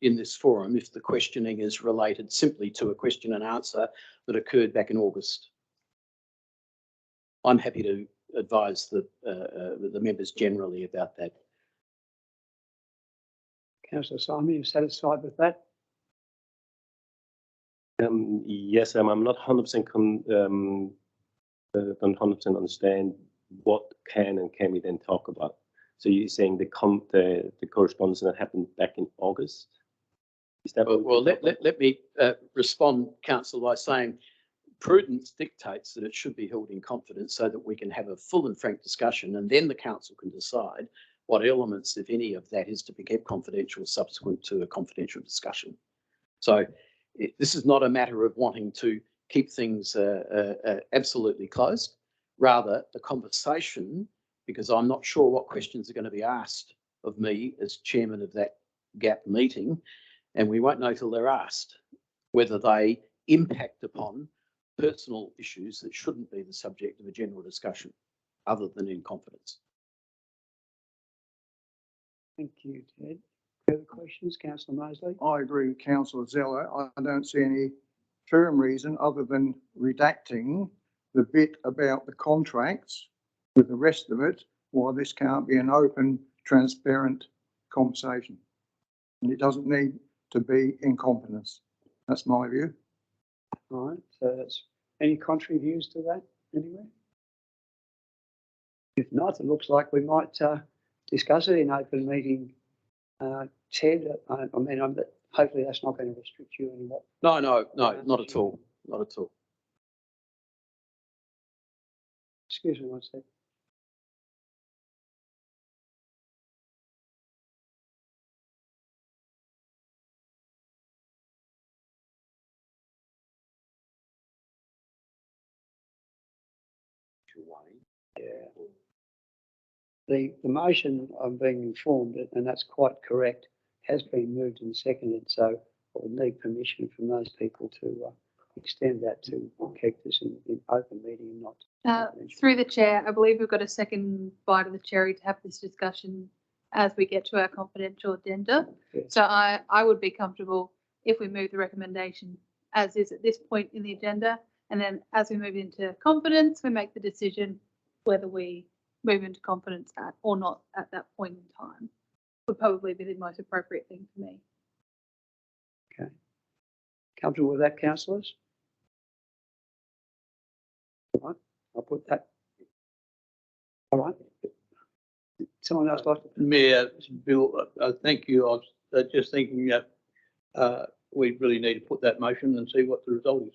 in this forum if the questioning is related simply to a question and answer that occurred back in August. I'm happy to advise the members generally about that. Councillor Simon, you satisfied with that? Yes, I'm not 100% don't 100% understand what can and can we then talk about. So you're saying the correspondence that happened back in August? Is that Well, let me respond, Councillor, by saying prudence dictates that it should be held in confidence so that we can have a full and frank discussion, and then the council can decide what elements, if any, of that is to be kept confidential subsequent to a confidential discussion. So this is not a matter of wanting to keep things absolutely closed. Rather, the conversation, because I'm not sure what questions are going to be asked of me as chairman of that GAP meeting, and we won't know till they're asked whether they impact upon personal issues that shouldn't be the subject of a general discussion other than in confidence. Thank you, Ted. Further questions, Councillor Mosley? I agree with Councillor Zeller. I don't see any firm reason other than redacting the bit about the contracts with the rest of it, why this can't be an open, transparent conversation. And it doesn't need to be in confidence. That's my view. All right, so that's any contrary views to that anyway? If not, it looks like we might discuss it in open meeting. Ted, hopefully that's not going to restrict you anymore. No, not at all. Not at all. Excuse me one second. Yeah. The motion, I'm being informed, and that's quite correct, has been moved and seconded, so I would need permission from those people to extend that to keep this in open meeting and not. confidential. Through the chair, I believe we've got a second bite of the cherry to have this discussion as we get to our confidential addenda. Yes. So I would be comfortable if we move the recommendation as is at this point in the agenda, and then as we move into confidence, we make the decision whether we move into confidence or not at that point in time. Would probably be the most appropriate thing for me. Okay. Comfortable with that, councillors? All right, I'll put that. All right. Someone else like to? Mayor, Bill, thank you. I was just thinking that we really need to put that motion and see what the result is.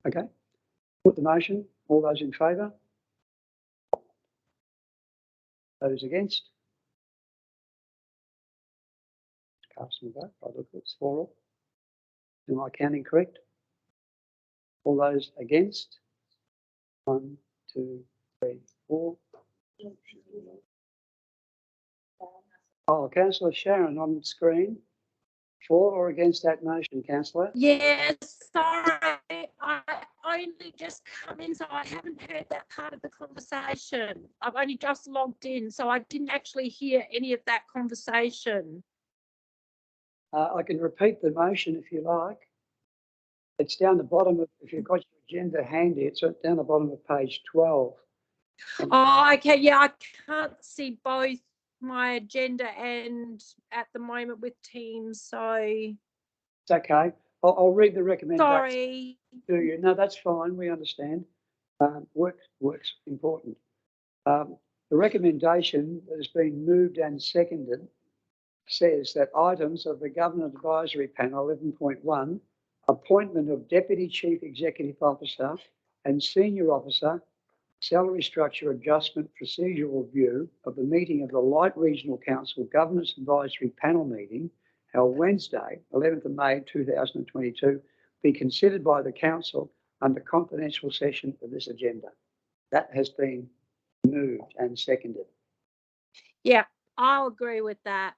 Okay. Put the motion. All those in favour? Those against? Casting a vote. I look, it's 4 all. Am I counting correct? All those against? 1, 2, 3, 4. Oh, Councillor Sharon on screen. For or against that motion, Councillor? Yes, sorry, I only just come in, so I haven't heard that part of the conversation. I've only just logged in, so I didn't actually hear any of that conversation. I can repeat the motion if you like. It's down the bottom of, if you've got your agenda handy, it's down the bottom of page 12. Oh, okay, yeah, I can't see both my agenda and at the moment with Teams, so It's okay. I'll read the recommendation sorry. to you. No, that's fine. We understand. Work's important. The recommendation that has been moved and seconded says that items of the Government Advisory Panel 11.1, appointment of Deputy Chief Executive Officer and Senior Officer, salary structure adjustment procedural review of the meeting of the Light Regional Council Governance Advisory Panel meeting held Wednesday, 11th of May 2022, be considered by the Council under confidential session of this agenda. That has been moved and seconded. Yeah, I'll agree with that.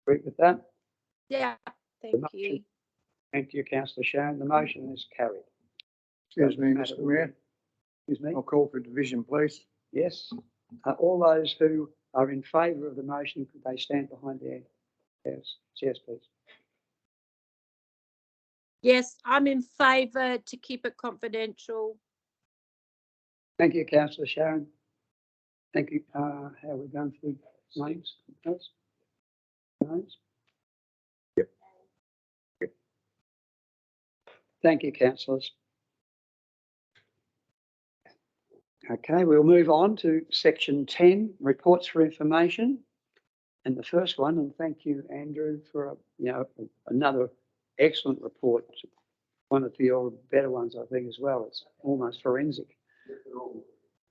Agree with that? Yeah, thank motion. you. Thank you, Councillor Sharon. The motion is carried. Excuse me, Mr. Mayor. Excuse me? I'll call for division, please. Yes. All those who are in favour of the motion, could they stand behind their chairs, please? Yes, I'm in favour to keep it confidential. Thank you, councillor Sharon. Thank you. How are we going through names? Names? Yep. Thank you, councillors. Okay, we'll move on to section 10, reports for information. And the first one, and thank you, Andrew, for another excellent report. One of your better ones, I think, as well. It's almost forensic.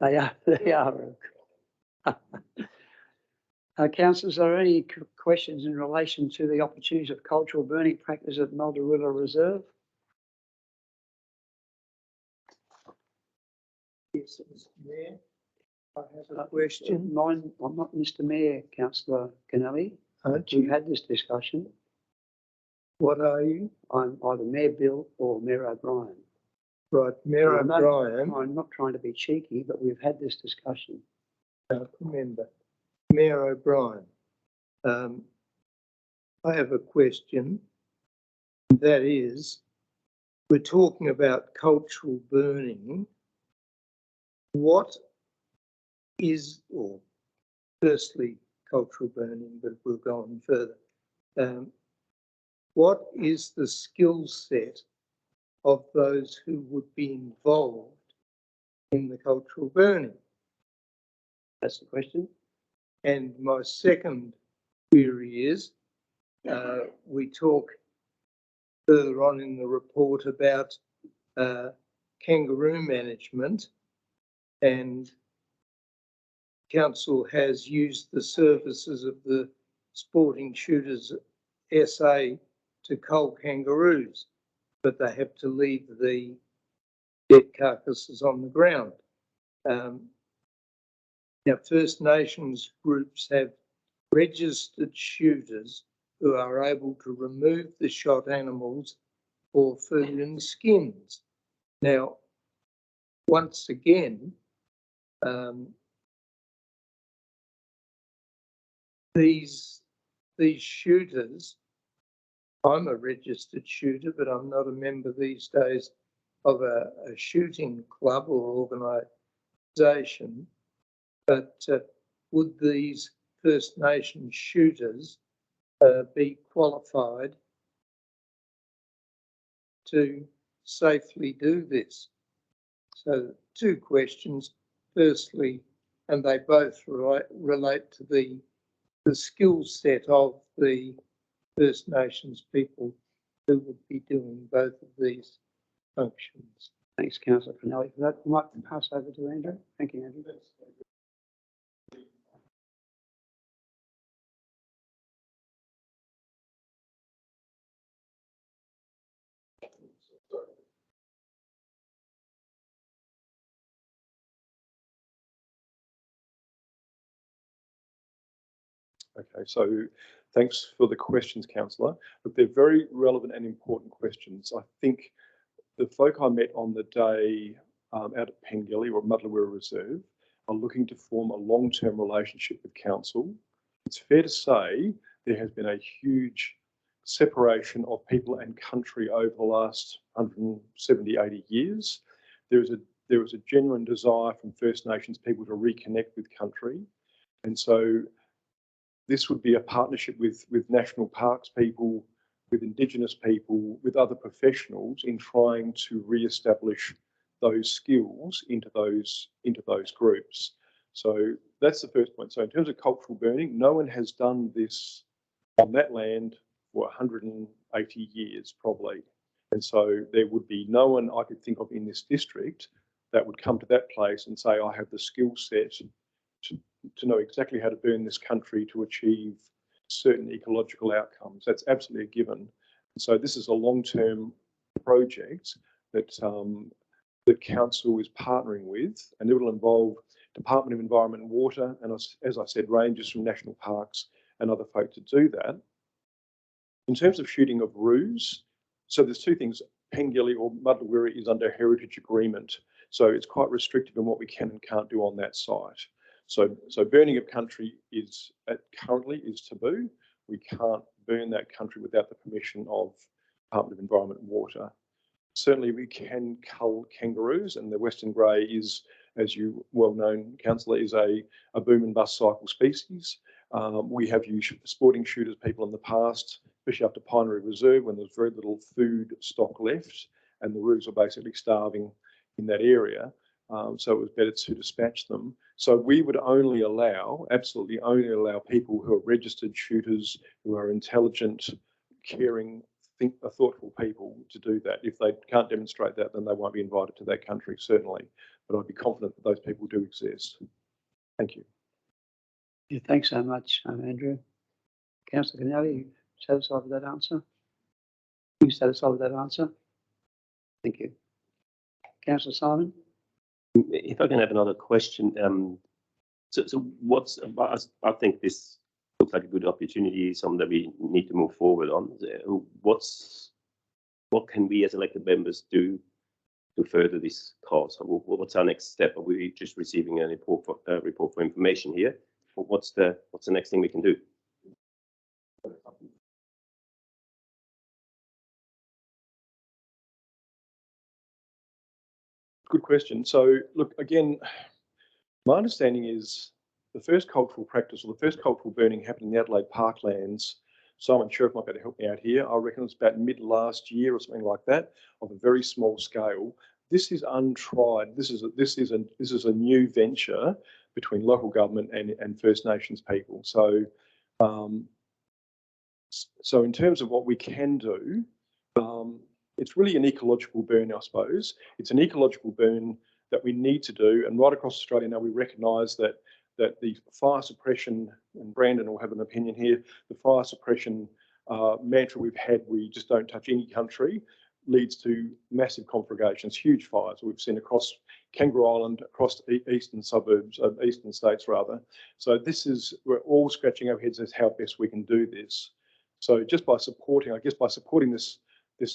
They are. They are. Councillors, are there any questions in relation to the opportunities of cultural burning practice at Muldarilla Reserve? Yes, Mr. Mayor. I have a question. I'm not Mr. Mayor, Councillor Kennelly. Aren't We've you? had this discussion. What are you? I'm either Mayor Bill or Mayor O'Brien. Right, Mayor I'm not- O'Brien, I'm not trying to be cheeky, but we've had this discussion. I remember. Mayor O'Brien, I have a question. That is, we're talking about cultural burning. What is, or firstly, cultural burning, but we'll go on further. What is the skill set of those who would be involved in the cultural burning? That's the question. And my second query is, we talk further on in the report about kangaroo management, and council has used the services of the Sporting Shooters SA to cull kangaroos, but they have to leave the dead carcasses on the ground. Now, First Nations groups have registered shooters who are able to remove the shot animals for food and skins. Now, once again, these shooters, I'm a registered shooter, but I'm not a member these days of a shooting club or organisation. But would these First Nations shooters be qualified to safely do this? So 2 questions. Firstly, and they both relate to the skill set of the First Nations people who would be doing both of these functions. Thanks, Councillor Kennelly, for that. I might pass over to Andrew. Thank you, Andrew. Okay, so thanks for the questions, Councillor. But they're very relevant and important questions. I think the folk I met on the day out at Pengelly or Muldarilla Reserve are looking to form a long-term relationship with council. It's fair to say there has been a huge separation of people and country over the last 170, 80 years. There was a genuine desire from First Nations people to reconnect with country. And so this would be a partnership with national parks people, with Indigenous people, with other professionals in trying to re-establish those skills into those groups. So that's the first point. So in terms of cultural burning, no one has done this on that land for 180 years probably. And so there would be no one I could think of in this district that would come to that place and say, I have the skill set to know exactly how to burn this country to achieve certain ecological outcomes. That's absolutely a given. And so this is a long-term project that the council is partnering with, and it will involve Department of Environment and Water, and as I said, rangers from national parks and other folk to do that. In terms of shooting of roos, so there's 2 things. Pengelly or Muldarilla is under a heritage agreement, so it's quite restrictive in what we can and can't do on that site. So burning of country is currently is taboo. We can't burn that country without the permission of Department of Environment and Water. Certainly we can cull kangaroos, and the Western grey is, as you well known, Councillor, is a boom and bust cycle species. We have used sporting shooters people in the past, especially after Pinery Reserve when there was very little food stock left and the roos were basically starving in that area. So it was better to dispatch them. So we would only allow, absolutely only allow people who are registered shooters, who are intelligent, caring, thoughtful people to do that. If they can't demonstrate that, then they won't be invited to that country, certainly. But I'd be confident that those people do exist. Thank you. Yeah, thanks so much, Andrew. Councillor Canelli, you satisfied with that answer? Are you satisfied with that answer? Thank you. Councillor Simon? If I can have another question, so what's, I think this looks like a good opportunity, something that we need to move forward on. What can we as elected members do to further this cause? What's our next step? Are we just receiving a report for information here? What's the next thing we can do? Good question. So look, again, my understanding is the first cultural practice or the first cultural burning happened in the Adelaide Parklands. Simon Sheriff might be able to help me out here. I reckon it's about mid last year or something like that, of a very small scale. This is untried. This is a new venture between local government and First Nations people. So, so in terms of what we can do, it's really an ecological burn, I suppose. It's an ecological burn that we need to do, and right across Australia now we recognise that the fire suppression, and Brandon will have an opinion here, the fire suppression mantra we've had, we just don't touch any country, leads to massive conflagrations, huge fires we've seen across Kangaroo Island, across eastern suburbs, eastern states rather. So this is, we're all scratching our heads as how best we can do this. So just by supporting, I guess by supporting this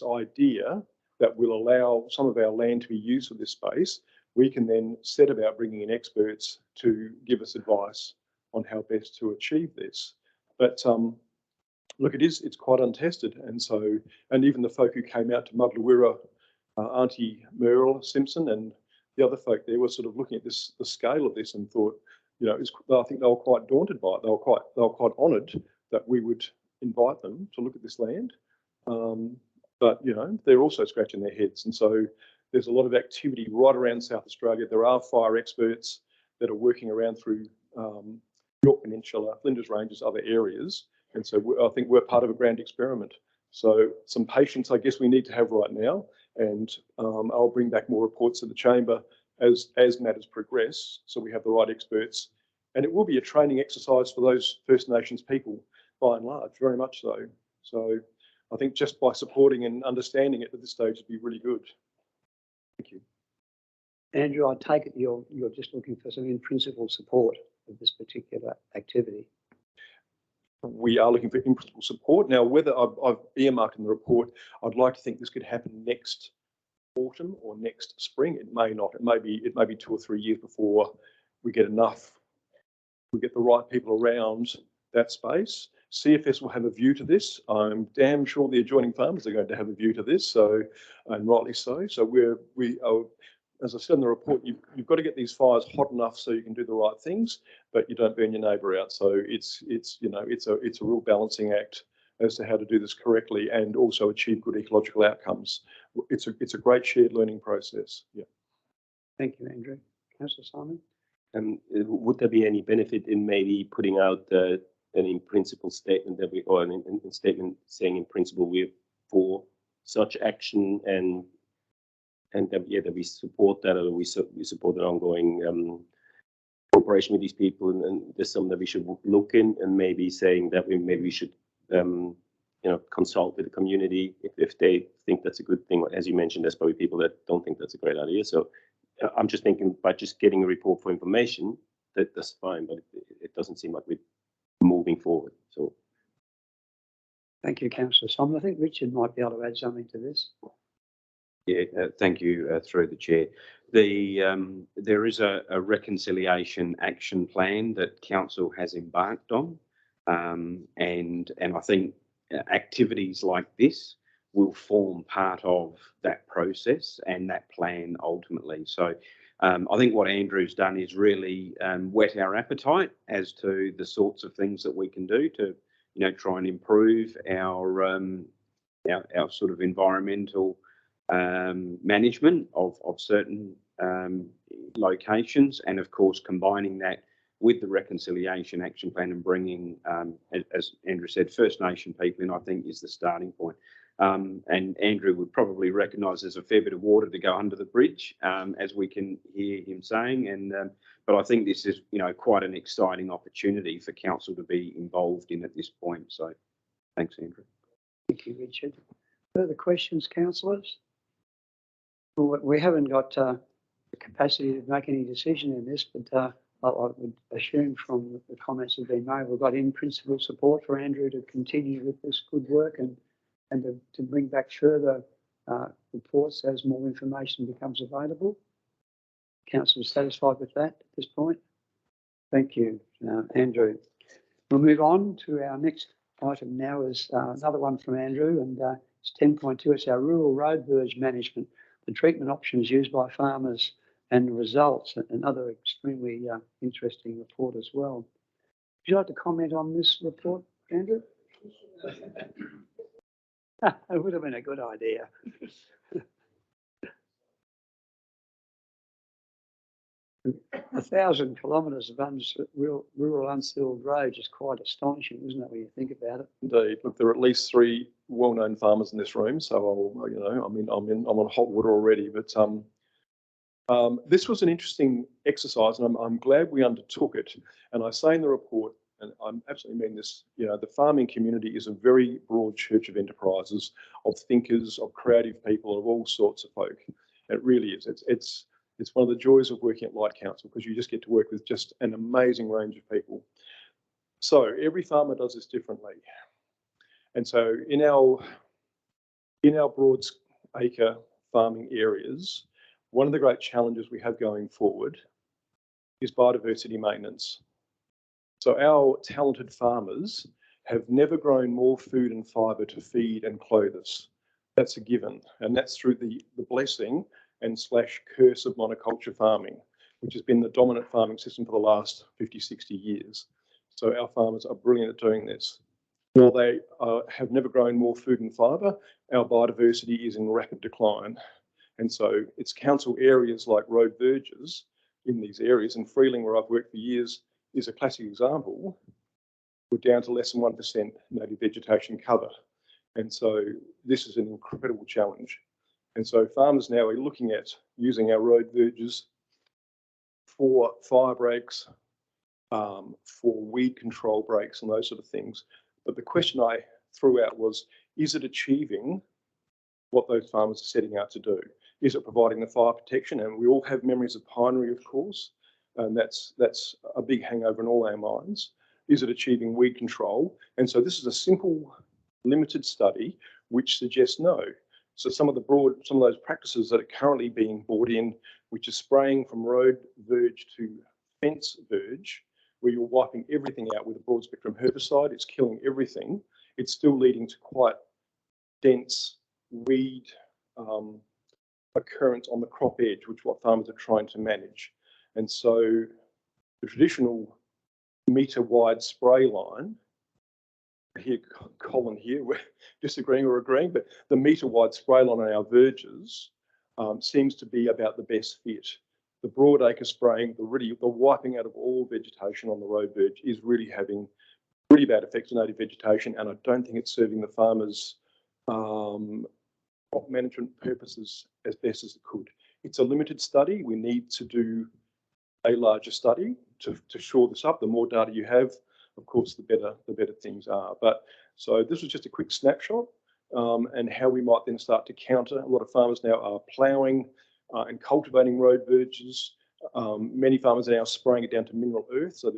idea that will allow some of our land to be used for this space, we can then set about bringing in experts to give us advice on how best to achieve this. But look, it's quite untested, and even the folk who came out to Muddlewirra, Auntie Merle Simpson and the other folk there were sort of looking at the scale of this and thought, you know, I think they were quite daunted by it. They were quite honoured that we would invite them to look at this land. But, you know, they're also scratching their heads. And so there's a lot of activity right around South Australia. There are fire experts that are working around through York Peninsula, Flinders Ranges, other areas. And so I think we're part of a grand experiment. So some patience, I guess, we need to have right now. And I'll bring back more reports to the chamber as matters progress, so we have the right experts. And it will be a training exercise for those First Nations people, by and large, very much so. So I think just by supporting and understanding it at this stage would be really good. Thank you. Andrew, I take it you're just looking for some in-principle support of this particular activity. We are looking for in-principle support. Now, whether I've earmarked in the report, I'd like to think this could happen next autumn or next spring. It may not. It may be 2 or 3 years before we get the right people around that space. CFS will have a view to this. I'm damn sure the adjoining farmers are going to have a view to this, so, and rightly so. So we are, as I said in the report, you've got to get these fires hot enough so you can do the right things, but you don't burn your neighbour out. So it's a real balancing act as to how to do this correctly and also achieve good ecological outcomes. It's a great shared learning process. Yeah. Thank you, Andrew. Councillor Simon. Would there be any benefit in maybe putting out an in-principle statement that or a statement saying in principle we're for such action and that we support that, or we support an ongoing cooperation with these people, and there's something that we should look in, and maybe saying that we should consult with the community if they think that's a good thing. As you mentioned, there's probably people that don't think that's a great idea. So I'm just thinking by just getting a report for information, that's fine, but it doesn't seem like we're moving forward. So thank you, Councillor Simon. I think Richard might be able to add something to this. Yeah, thank you, through the chair. There is a reconciliation action plan that council has embarked on. And I think activities like this will form part of that process and that plan ultimately. So I think what Andrew's done is really whet our appetite as to the sorts of things that we can do to, try and improve our sort of environmental management of certain locations, and of course combining that with the reconciliation action plan and bringing, as Andrew said, First Nation people in, I think is the starting point. And Andrew would probably recognise there's a fair bit of water to go under the bridge, as we can hear him saying. But I think this is, quite an exciting opportunity for council to be involved in at this point. So, thanks, Andrew. Thank you, Richard. Further questions, councillors? Well, we haven't got the capacity to make any decision in this, but I would assume from the comments that have been made, we've got in principle support for Andrew to continue with this good work and to bring back further reports as more information becomes available. Council is satisfied with that at this point? Thank you, Andrew. We'll move on to our next item now is another one from Andrew, and it's 10.2. It's our rural road verge management, the treatment options used by farmers and the results, another extremely interesting report as well. Would you like to comment on this report, Andrew? It would have been a good idea. 1,000 kilometres of rural unsealed roads is quite astonishing, isn't it, when you think about it? Indeed. Look, there are at least 3 well-known farmers in this room, so I'm on hot water already. But this was an interesting exercise, and I'm glad we undertook it. And I say in the report, and I'm absolutely mean this, the farming community is a very broad church of enterprises, of thinkers, of creative people, of all sorts of folk. It really is. It's one of the joys of working at Light Council, because you just get to work with just an amazing range of people. So every farmer does this differently. And so in our broad acre farming areas, one of the great challenges we have going forward is biodiversity maintenance. So our talented farmers have never grown more food and fibre to feed and clothe us. That's a given. And that's through the blessing and / curse of monoculture farming, which has been the dominant farming system for the last 50, 60 years. So our farmers are brilliant at doing this. While they have never grown more food and fibre, our biodiversity is in rapid decline. And so it's council areas like road verges in these areas, and Freeling, where I've worked for years, is a classic example. We're down to less than 1% native vegetation cover. And so this is an incredible challenge. And so farmers now are looking at using our road verges for fire breaks, for weed control breaks and those sort of things. But the question I threw out was, is it achieving what those farmers are setting out to do? Is it providing the fire protection? And we all have memories of Pinery, of course, and that's a big hangover in all our minds. Is it achieving weed control? And so this is a simple, limited study which suggests no. So some of those practices that are currently being brought in, which is spraying from road verge to fence verge, where you're wiping everything out with a broad spectrum herbicide, it's killing everything. It's still leading to quite dense weed occurrence on the crop edge, which is what farmers are trying to manage. And so the traditional metre-wide spray line, here, Colin here, we're disagreeing or agreeing, but the metre-wide spray line on our verges seems to be about the best fit. The broad acre spraying, the wiping out of all vegetation on the road verge is really having really bad effects on native vegetation, and I don't think it's serving the farmers' crop management purposes as best as it could. It's a limited study. We need to do a larger study to shore this up. The more data you have, of course, the better things are. But so this was just a quick snapshot and how we might then start to counter. A lot of farmers now are ploughing and cultivating road verges. Many farmers are now spraying it down to mineral earth, so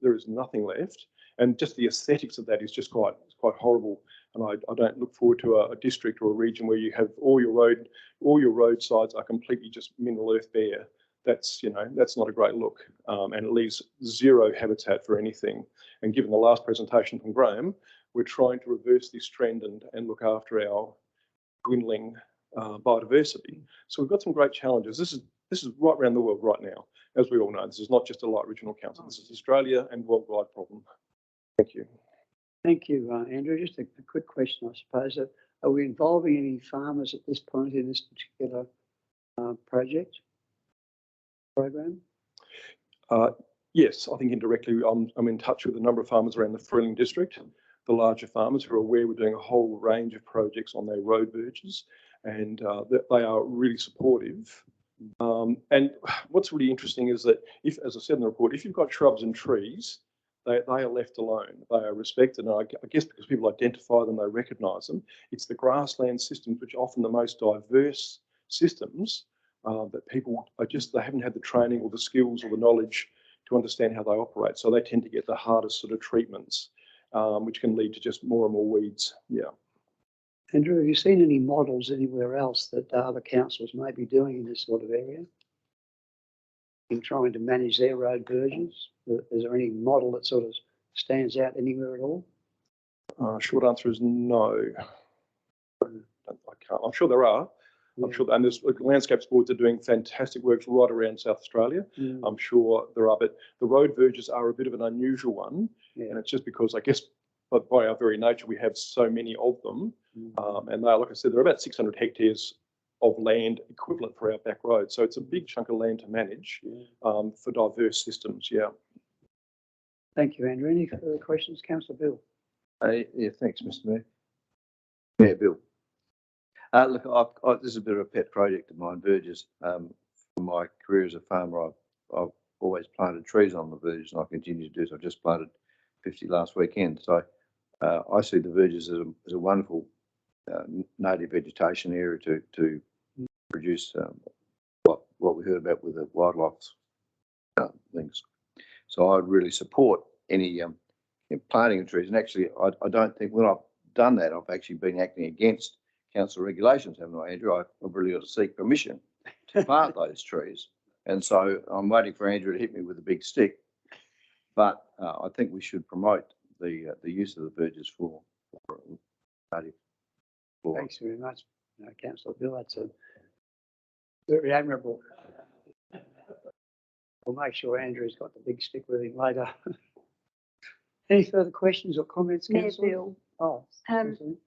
there is nothing left. And just the aesthetics of that is just quite horrible. And I don't look forward to a district or a region where you have all your roadsides are completely just mineral earth bare. That's, you know, that's not a great look, and it leaves zero habitat for anything. And given the last presentation from Graham, we're trying to reverse this trend and look after our dwindling biodiversity. So we've got some great challenges. This is right around the world right now, as we all know. This is not just a Light Regional Council. This is Australia and worldwide problem. Thank you. Thank you, Andrew. Just a quick question, I suppose. Are we involving any farmers at this point in this particular program? Yes, I think indirectly I'm in touch with a number of farmers around the Freeling district, the larger farmers who are aware we're doing a whole range of projects on their road verges, and they are really supportive. And what's really interesting is that if, as I said in the report, if you've got shrubs and trees, they are left alone. They are respected, and I guess because people identify them, they recognise them. It's the grassland systems, which are often the most diverse systems, that people are just, they haven't had the training or the skills or the knowledge to understand how they operate. So they tend to get the hardest sort of treatments, which can lead to just more and more weeds. Yeah. Andrew, have you seen any models anywhere else that other councils may be doing in this sort of area in trying to manage their road versions? Is there any model that sort of stands out anywhere at all? Short answer is no. I can't. I'm sure there are. Yeah. I'm sure, and there's landscapes boards are doing fantastic work right around South Australia. I'm sure there are, but the road verges are a bit of an unusual one, and it's just because I guess by our very nature we have so many of them, and they are, like I said, they're about 600 hectares of land equivalent for our back road, so it's a big chunk of land to manage for diverse systems. Yeah. Thank you, Andrew. Any further questions, Councillor Bill? Yeah, thanks, Mr. Mayor. Yeah, Bill. Look, this is a bit of a pet project of mine, verges. For my career as a farmer, I've always planted trees on the verges, and I continue to do so. I just planted 50 last weekend. So I see the verges as a wonderful native vegetation area to produce what we heard about with the wildlife things. So I'd really support any planting of trees. And actually, I don't think when I've done that, I've actually been acting against council regulations, haven't I, Andrew? I've really got to seek permission to plant those trees. And so I'm waiting for Andrew to hit me with a big stick. But I think we should promote the use of the verges for native flora. Thanks very much, Councillor Bill. That's very admirable. We'll make sure Andrew's got the big stick with him later. Any further questions or comments, Mayor Councillor? Bill, Oh, I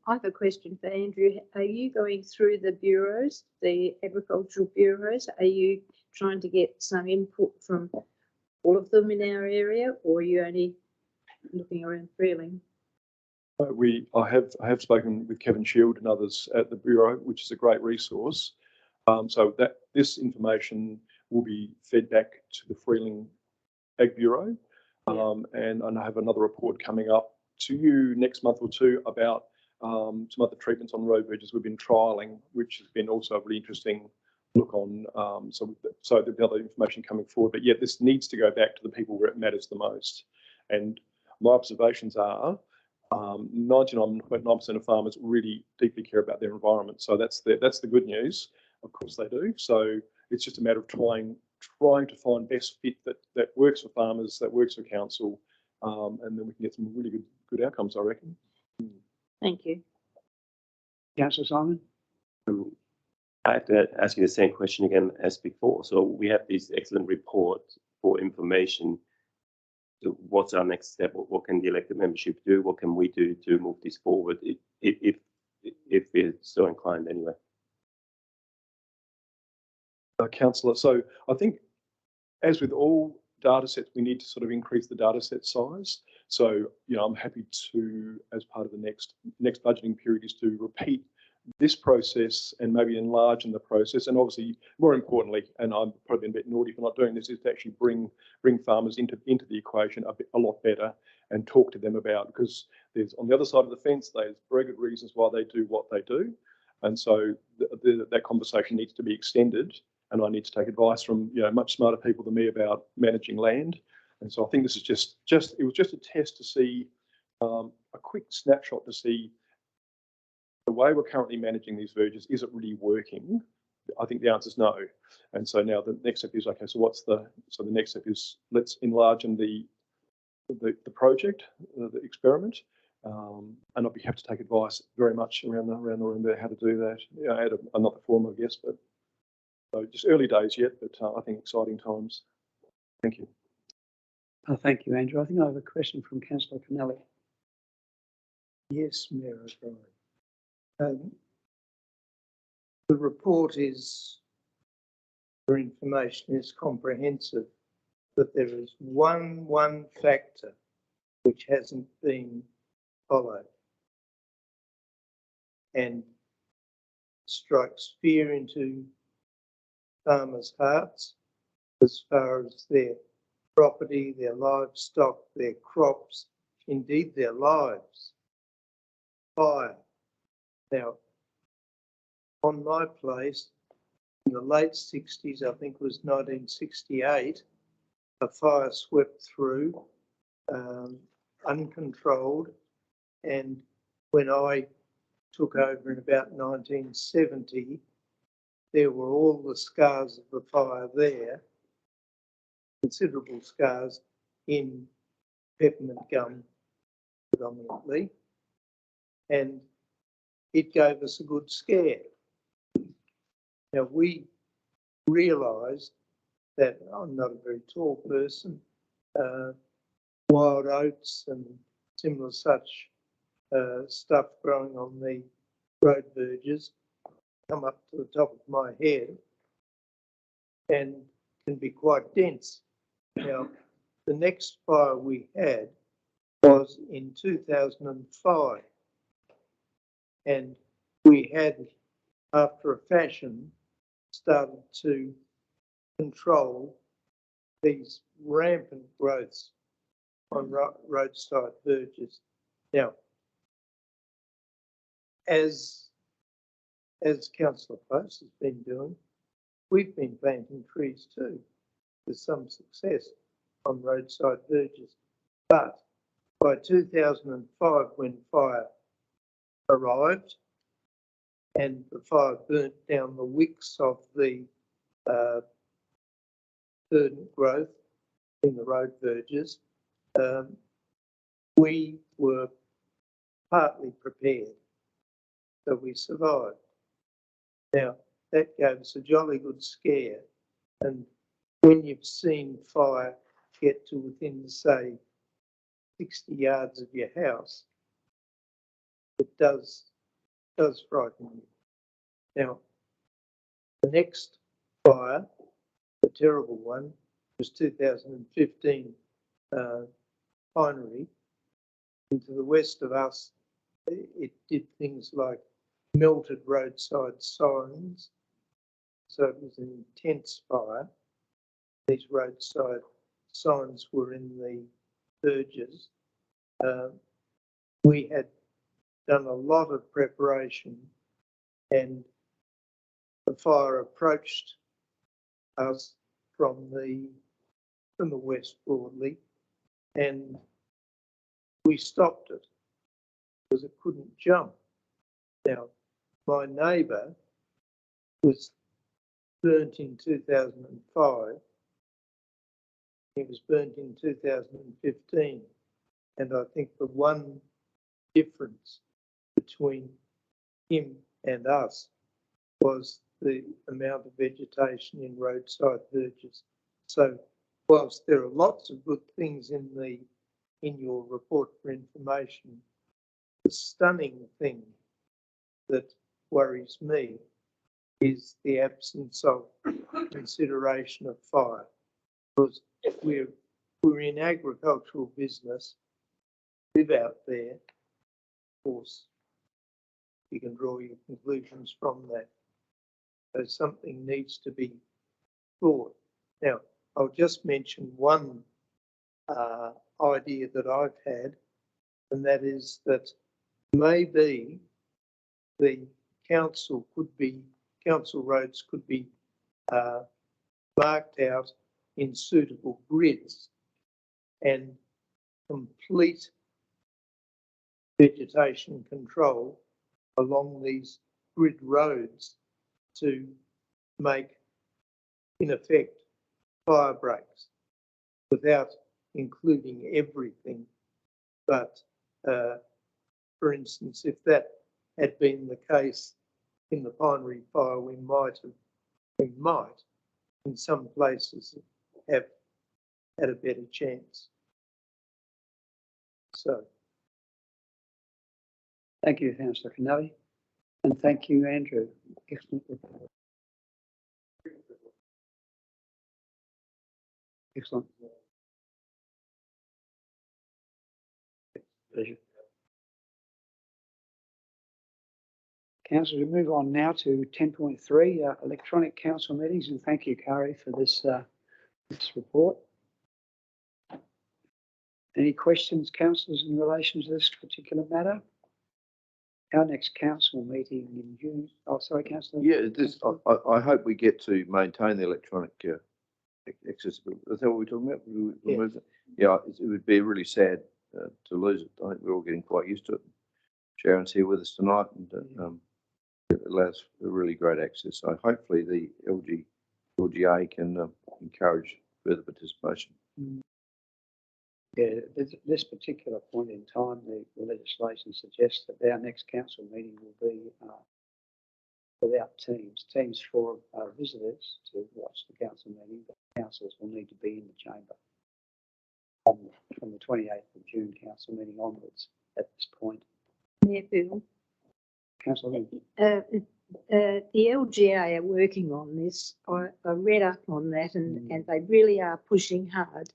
have a question for Andrew. Are you going through the bureaus, the agricultural bureaus? Are you trying to get some input from all of them in our area, or are you only looking around Freeling? I have spoken with Kevin Shield and others at the Bureau, which is a great resource. So that this information will be fed back to the Freeling Ag Bureau, and I have another report coming up to you next month or two about some other treatments on road verges we've been trialling, which has been also a really interesting look on. So there'll be other information coming forward, but yet this needs to go back to the people where it matters the most. And my observations are 99.9% of farmers really deeply care about their environment. So that's the good news. Of course they do. So it's just a matter of trying to find best fit that works for farmers, that works for council, and then we can get some really good outcomes, I reckon. Thank you. Councillor Simon? I have to ask you the same question again as before. So we have this excellent report for information. So what's our next step? What can the elected membership do? What can we do to move this forward if we're so inclined anyway? Councillor, so I think as with all data sets, we need to sort of increase the data set size. So, I'm happy to, as part of the next budgeting period, is to repeat this process and maybe enlarge in the process. And obviously, more importantly, and I'm probably a bit naughty for not doing this, is to actually bring farmers into the equation a lot better and talk to them about, because there's on the other side of the fence, there's very good reasons why they do what they do. And so that conversation needs to be extended. And I need to take advice from much smarter people than me about managing land. And so I think this is it was just a test to see a quick snapshot to see the way we're currently managing these verges, is it really working? I think the answer is no. And so now the next step is, okay, so the next step is let's enlarge in the project, the experiment. And I'd be happy to take advice very much around the room about how to do that. At another forum, I guess, but so just early days yet, but I think exciting times. Thank you. Thank you, Andrew. I think I have a question from Councillor Connelly. Yes, Mayor O'Brien. The report is, for information, is comprehensive, but there is one factor which hasn't been followed and strikes fear into farmers' hearts as far as their property, their livestock, their crops, indeed their lives. Fire. Now, on my place, in the late 60s, I think it was 1968, a fire swept through, uncontrolled, and when I took over in about 1970, there were all the scars of the fire there, considerable scars in peppermint gum predominantly, and it gave us a good scare. Now, we realised that I'm not a very tall person, wild oats and similar such stuff growing on the road verges come up to the top of my head and can be quite dense. Now, the next fire we had was in 2005, and we had, after a fashion, started to control these rampant growths on roadside verges. Now, as Councillor Close has been doing, we've been planting trees too, with some success on roadside verges. But by 2005, when fire arrived and the fire burnt down the wicks of the verdant growth in the road verges, we were partly prepared, so we survived. Now, that gave us a jolly good scare, and when you've seen fire get to within, say, 60 yards of your house, it does frighten you. Now, the next fire, the terrible one, was 2015 Pinery. And to the west of us, it did things like melted roadside signs. So it was an intense fire. These roadside signs were in the verges. We had done a lot of preparation, and the fire approached us from the west broadly, and we stopped it because it couldn't jump. Now, my neighbour was burnt in 2005. He was burnt in 2015. And I think the one difference between him and us was the amount of vegetation in roadside verges. So whilst there are lots of good things in your report for information, the stunning thing that worries me is the absence of consideration of fire, because we're in agricultural business, live out there. Of course, you can draw your conclusions from that. So something needs to be thought. Now, I'll just mention one idea that I've had, and that is that maybe the council roads could be marked out in suitable grids, and complete vegetation control along these grid roads to make, in effect, fire breaks without including everything. But, for instance, if that had been the case in the Pinery fire, we might, in some places, have had a better chance. So. Thank you, Councillor Kennelly. And thank you, Andrew. Excellent report. Excellent. Pleasure. Council, we move on now to 10.3, electronic council meetings, and thank you, Kari, for this report. Any questions, councillors, in relation to this particular matter? Our next council meeting in June. Oh, sorry, councillor. Yeah, I hope we get to maintain the electronic accessibility. Is that what we're talking about? Remove it? Yeah, it would be really sad to lose it. I think we're all getting quite used to it. Sharon's here with us tonight, and it allows for really great access. So hopefully the LGA can encourage further participation. Yeah, this particular point in time, the legislation suggests that our next council meeting will be without teams for visitors to watch the council meeting, but councillors will need to be in the chamber from the 28th of June council meeting onwards at this point. Mayor Bill, Councillor Lynn. the LGA are working on this. I read up on that, and they really are pushing hard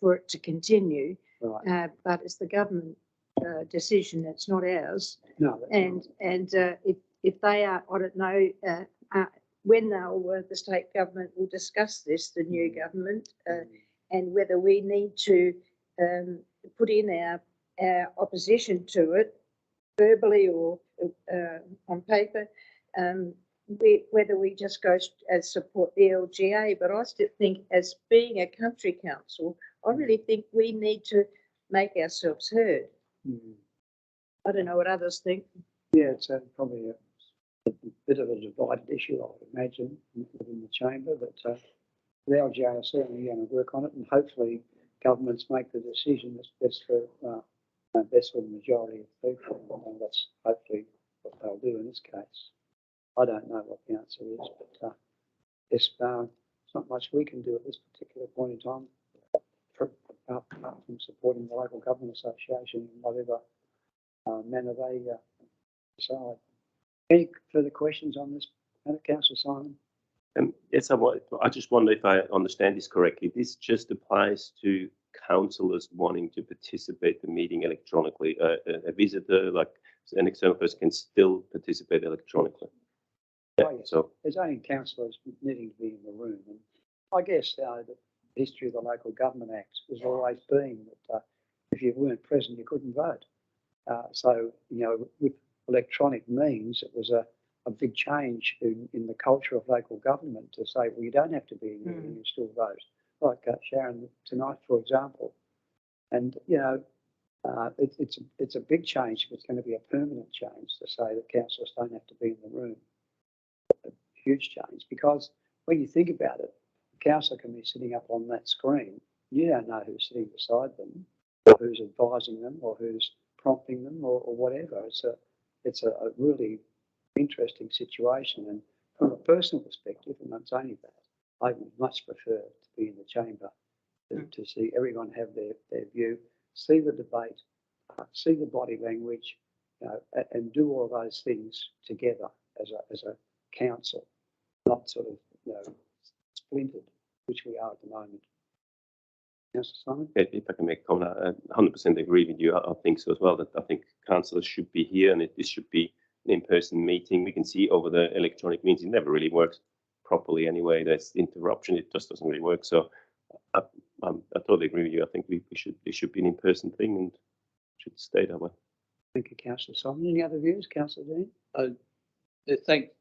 for it to continue. Right. But it's the government decision, it's not ours. No. And if they are, I don't know when the state government will discuss this, the new government, and whether we need to put in our opposition to it, verbally or on paper, whether we just go as support the LGA. But I still think, as being a country council, I really think we need to make ourselves heard. I don't know what others think. Yeah, it's probably a bit of a divided issue, I would imagine, within the chamber, but the LGA are certainly going to work on it, and hopefully governments make the decision that's best for the majority of people, and that's hopefully what they'll do in this case. I don't know what the answer is, but there's not much we can do at this particular point in time, apart from supporting the local government association in whatever manner they decide. Any further questions on this matter, Councillor Simon? Yes, I just wonder if I understand this correctly. This just applies to councillors wanting to participate in the meeting electronically. A visitor, like an external person, can still participate electronically. Yeah, Oh, yes. So there's only councillors needing to be in the room, and I guess the history of the Local Government Act has always been that if you weren't present, you couldn't vote. So, you know, with electronic means, it was a big change in the culture of local government to say, well, you don't have to be in the room, you still vote. Like Sharon tonight, for example. And, you know, it's a big change. It's going to be a permanent change to say that councillors don't have to be in the room. A huge change, because when you think about it, the councillor can be sitting up on that screen. You don't know who's sitting beside them, or who's advising them, or who's prompting them, or whatever. It's a really interesting situation. And from a personal perspective, and it's only that, I would much prefer to be in the chamber to see everyone have their view, see the debate, see the body language, you know, and do all of those things together as a council, not sort of, you know, splintered, which we are at the moment. Councillor Simon? if I can make a comment, I 100% agree with you. I think so as well, that I think councillors should be here, and this should be an in-person meeting. We can see over the electronic means, it never really works properly anyway. There's interruption, it just doesn't really work. So I totally agree with you. I think it should be an in-person thing and should stay that way. Thank you, Councillor Simon. Any other views, Councillor Dean? Thanks,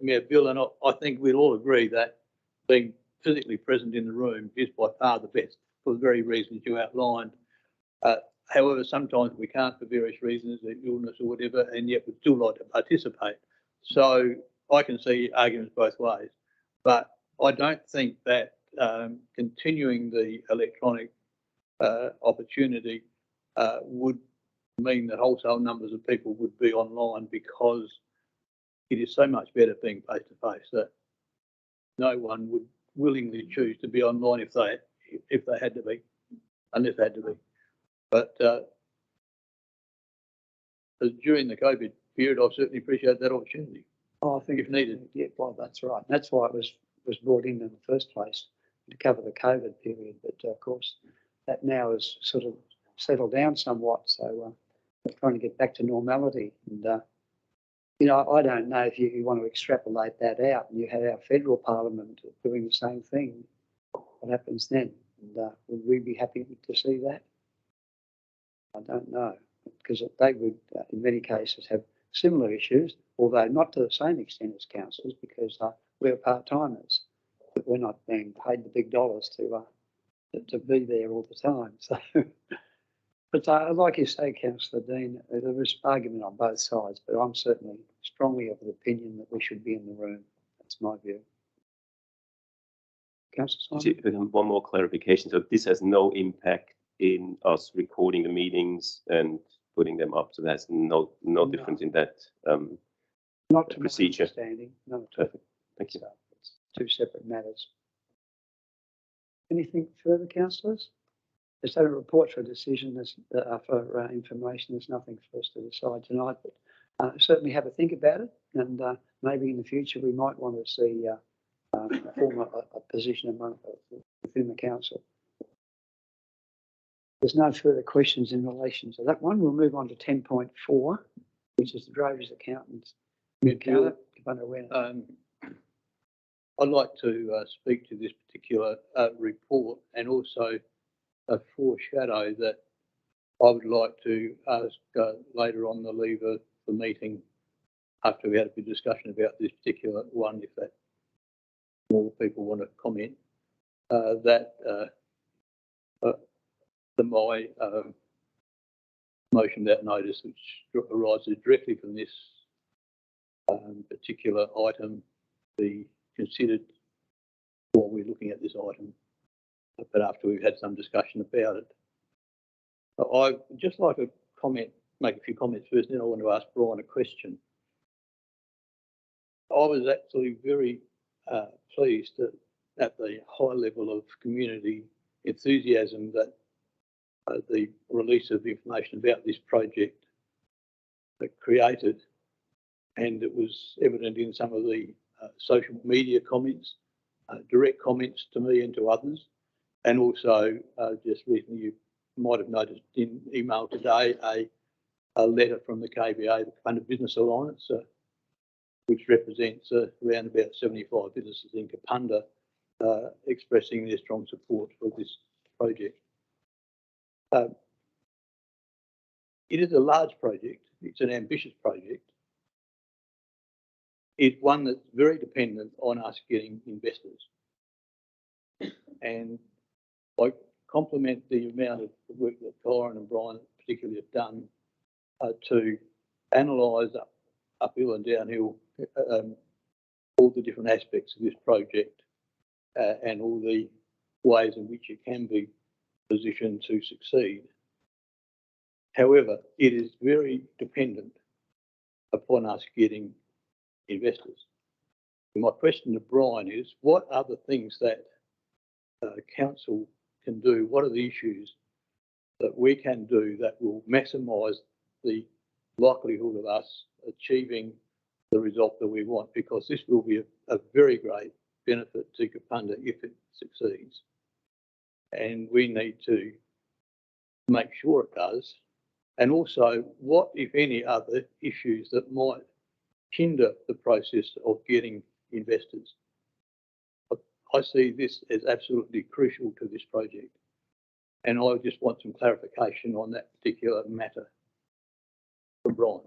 Mayor Bill, and I think we'll all agree that being physically present in the room is by far the best, for the very reasons you outlined. However, sometimes we can't for various reasons, illness or whatever, and yet we'd still like to participate. So I can see arguments both ways, but I don't think that continuing the electronic opportunity would mean that wholesale numbers of people would be online, because it is so much better being face to face that no one would willingly choose to be online if they had to be, unless they had to be. But during the COVID period, I've certainly appreciated that opportunity. Oh, I think if needed. Yeah, well, that's right. That's why it was brought in the first place, to cover the COVID period. But of course, that now has sort of settled down somewhat. So we're trying to get back to normality. And you know, I don't know if you want to extrapolate that out, and you had our federal parliament doing the same thing. What happens then? And would we be happy to see that? I don't know, because they would, in many cases, have similar issues, although not to the same extent as councils, because we're part-timers, but we're not being paid the big dollars to be there all the time. So, but like you say, Councillor Dean, there is argument on both sides, but I'm certainly strongly of the opinion that we should be in the room. That's my view. Councillor Simon? One more clarification. So this has no impact in us recording the meetings and putting them up. So there's no difference in that not to procedure. My understanding. No, Perfect. Thank you. So it's two separate matters. Anything further, councillors? There's no report for decision. There's for information. There's nothing for us to decide tonight. But certainly have a think about it, and maybe in the future we might want to see form a position within the council. There's no further questions in relation to that one. We'll move on to 10.4, which is the Drovers Accountants. I'd like to speak to this particular report, and also foreshadow that I would like to ask later on the lever the meeting, after we had a good discussion about this particular one, if that more people want to comment, my motion that notice, which arises directly from this particular item, be considered while we're looking at this item, but after we've had some discussion about it. I'd just like to make a few comments first, then I want to ask Brian a question. I was actually very pleased at the high level of community enthusiasm that the release of information about this project created, and it was evident in some of the social media comments, direct comments to me and to others, and also just recently you might have noticed in email today a letter from the KBA, the Kapunda Business Alliance, which represents around about 75 businesses in Kapunda, expressing their strong support for this project. It is a large project. It's an ambitious project. It's one that's very dependent on us getting investors. And I compliment the amount of work that Kyron and Brian particularly have done to analyse uphill and downhill all the different aspects of this project and all the ways in which it can be positioned to succeed. However, it is very dependent upon us getting investors. And my question to Brian is, what are the things that council can do? What are the issues that we can do that will maximise the likelihood of us achieving the result that we want? Because this will be a very great benefit to Kapunda if it succeeds. And we need to make sure it does. And also, what, if any, other issues that might hinder the process of getting investors? I see this as absolutely crucial to this project. And I just want some clarification on that particular matter from Brian.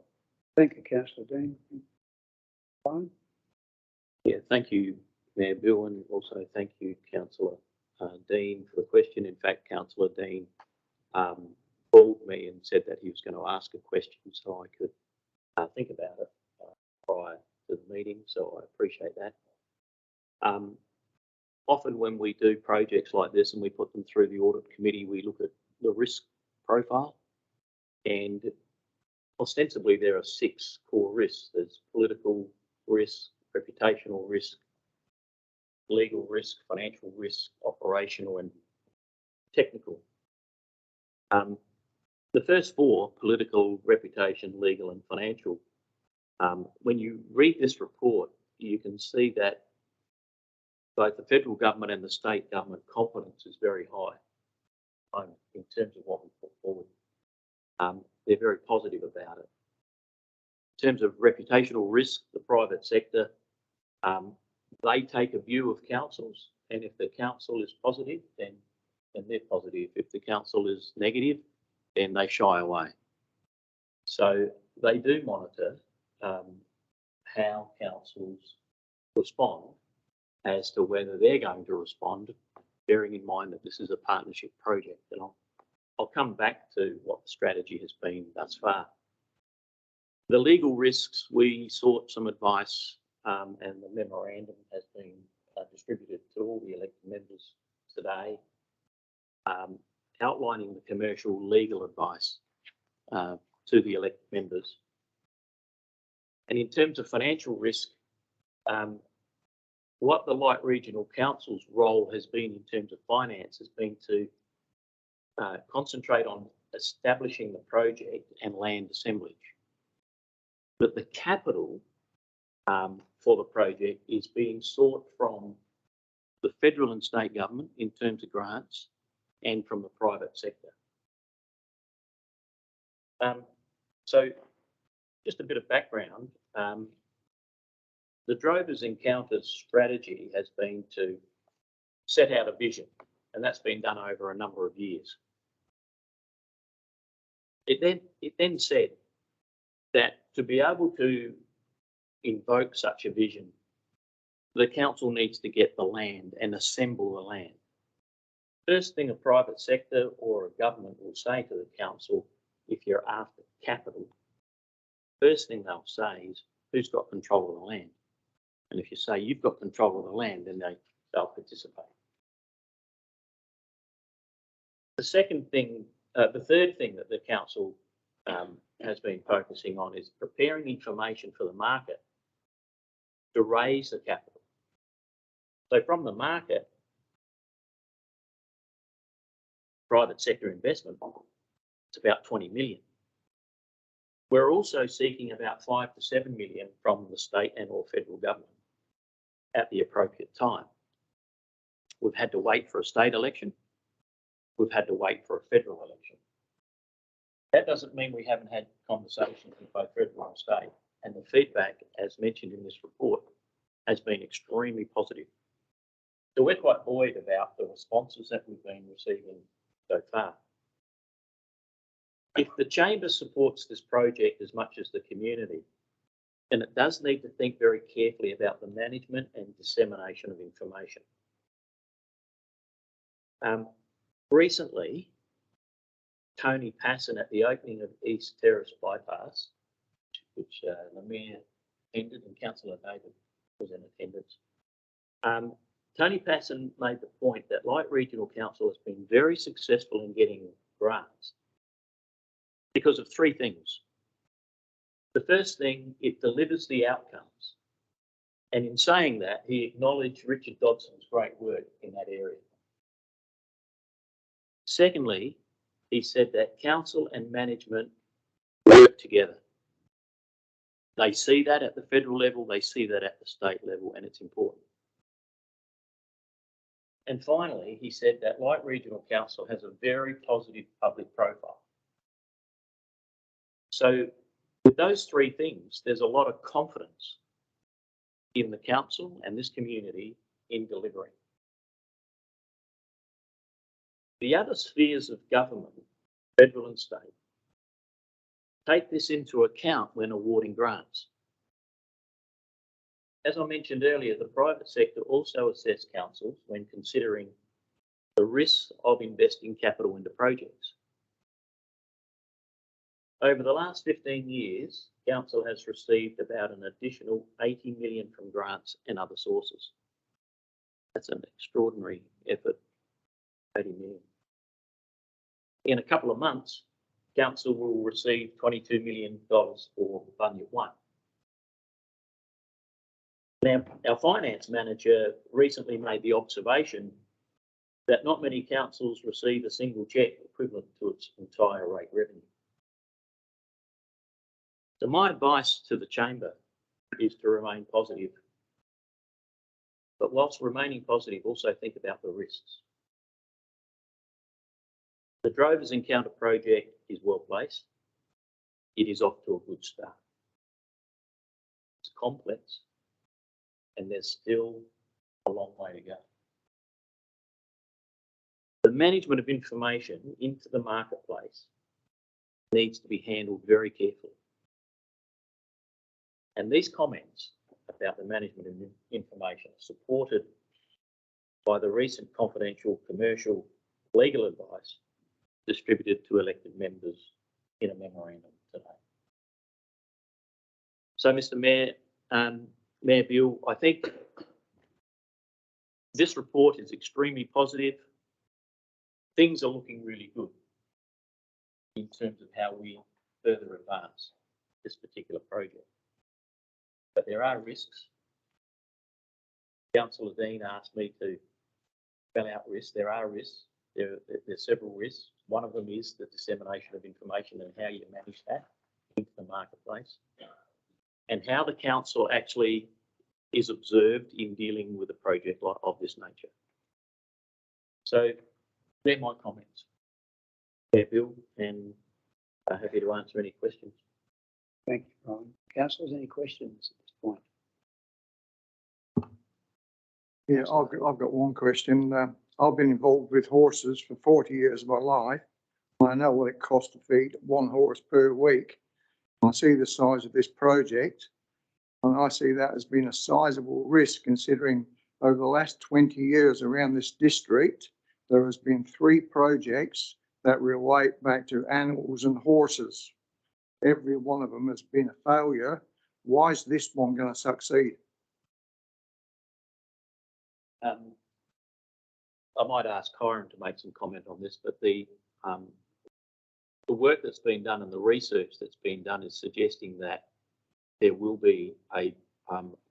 Thank you, Councillor Dean. Brian? Yeah, thank you, Mayor Bill, and also thank you, Councillor Dean, for the question. In fact, Councillor Dean called me and said that he was going to ask a question so I could think about it prior to the meeting. So I appreciate that. Often when we do projects like this and we put them through the audit committee, we look at the risk profile, and ostensibly there are 6 core risks. There's political risk, reputational risk, legal risk, financial risk, operational and technical. The first 4, political, reputation, legal and financial, when you read this report, you can see that both the federal government and the state government confidence is very high in terms of what we put forward. They're very positive about it. In terms of reputational risk, the private sector, they take a view of councils, and if the council is positive, then they're positive. If the council is negative, then they shy away. So they do monitor how councils respond as to whether they're going to respond, bearing in mind that this is a partnership project. And I'll come back to what the strategy has been thus far. The legal risks, we sought some advice, and the memorandum has been distributed to all the elected members today, outlining the commercial legal advice to the elected members. And in terms of financial risk, what the Light Regional Council's role has been in terms of finance has been to concentrate on establishing the project and land assemblage. But the capital for the project is being sought from the federal and state government in terms of grants and from the private sector. So just a bit of background. The Drovers Encounters strategy has been to set out a vision, and that's been done over a number of years. It then said that to be able to invoke such a vision, the council needs to get the land and assemble the land. First thing a private sector or a government will say to the council, if you're after capital, first thing they'll say is, who's got control of the land? And if you say you've got control of the land, then they'll participate. The third thing that the council has been focusing on is preparing information for the market to raise the capital. So from the market, private sector investment, it's about 20 million. We're also seeking about 5 to 7 million from the state and or federal government at the appropriate time. We've had to wait for a state election. We've had to wait for a federal election. That doesn't mean we haven't had conversations with both federal and state, and the feedback, as mentioned in this report, has been extremely positive. So we're quite buoyed about the responses that we've been receiving so far. If the Chamber supports this project as much as the community, then it does need to think very carefully about the management and dissemination of information. Recently, Tony Passon at the opening of East Terrace Bypass, which the Mayor attended and Councillor David was in attendance, Tony Passon made the point that Light Regional Council has been very successful in getting grants because of 3 things. The first thing, it delivers the outcomes. And in saying that, he acknowledged Richard Dodson's great work in that area. Secondly, he said that council and management work together. They see that at the federal level, they see that at the state level, and it's important. And finally, he said that Light Regional Council has a very positive public profile. So with those 3 things, there's a lot of confidence in the council and this community in delivering. The other spheres of government, federal and state, take this into account when awarding grants. As I mentioned earlier, the private sector also assess councils when considering the risks of investing capital into projects. Over the last 15 years, council has received about an additional 80 million from grants and other sources. That's an extraordinary effort, 80 million. In a couple of months, council will receive $22 million for Bunyip 1. Now, our finance manager recently made the observation that not many councils receive a single cheque equivalent to its entire rate revenue. So my advice to the chamber is to remain positive. But whilst remaining positive, also think about the risks. The Drovers Encounter project is well placed. It is off to a good start. It's complex, and there's still a long way to go. The management of information into the marketplace needs to be handled very carefully. And these comments about the management of information are supported by the recent confidential commercial legal advice distributed to elected members in a memorandum today. So, Mr. Mayor, Mayor Beale, I think this report is extremely positive. Things are looking really good in terms of how we further advance this particular project. But there are risks. Councillor Dean asked me to spell out risks. There are risks. There's several risks. One of them is the dissemination of information and how you manage that into the marketplace, and how the council actually is observed in dealing with a project of this nature. So they're my comments. Yeah, Bill, and I'm happy to answer any questions. Thank you, Brian. Councillors, any questions at this point? Yeah, I've got one question. I've been involved with horses for 40 years of my life. I know what it costs to feed one horse per week. I see the size of this project, and I see that as being a sizable risk, considering over the last 20 years around this district, there has been 3 projects that relate back to animals and horses. Every one of them has been a failure. Why is this one going to succeed? I might ask Kyron to make some comment on this, but the work that's been done and the research that's been done is suggesting that there will be a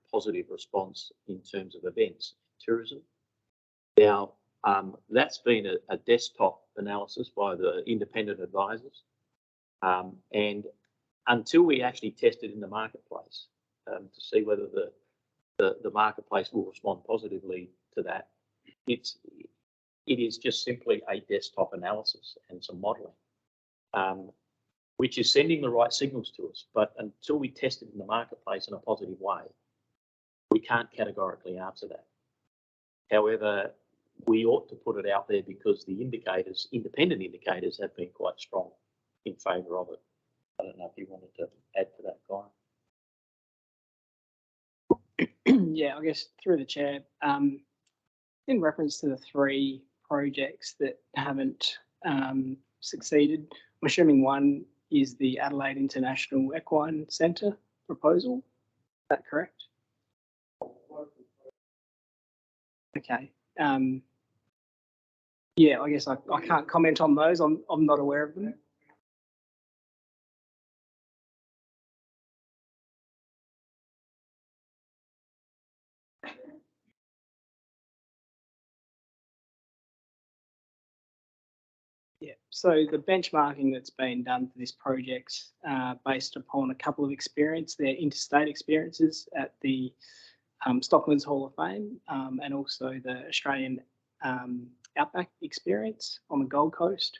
positive response in terms of events, tourism. Now, that's been a desktop analysis by the independent advisors. And until we actually test it in the marketplace to see whether the marketplace will respond positively to that, it is just simply a desktop analysis and some modelling, which is sending the right signals to us. But until we test it in the marketplace in a positive way, we can't categorically answer that. However, we ought to put it out there because the indicators, independent indicators, have been quite strong in favour of it. I don't know if you wanted to add to that, Guy. Yeah, I guess through the chair, in reference to the 3 projects that haven't succeeded, I'm assuming one is the Adelaide International Equine Centre proposal. Is that correct? Okay. Yeah, I guess I can't comment on those. I'm not aware of them. Yeah, so the benchmarking that's been done for this project, based upon a couple of their interstate experiences at the Stockman's Hall of Fame, and also the Australian Outback experience on the Gold Coast,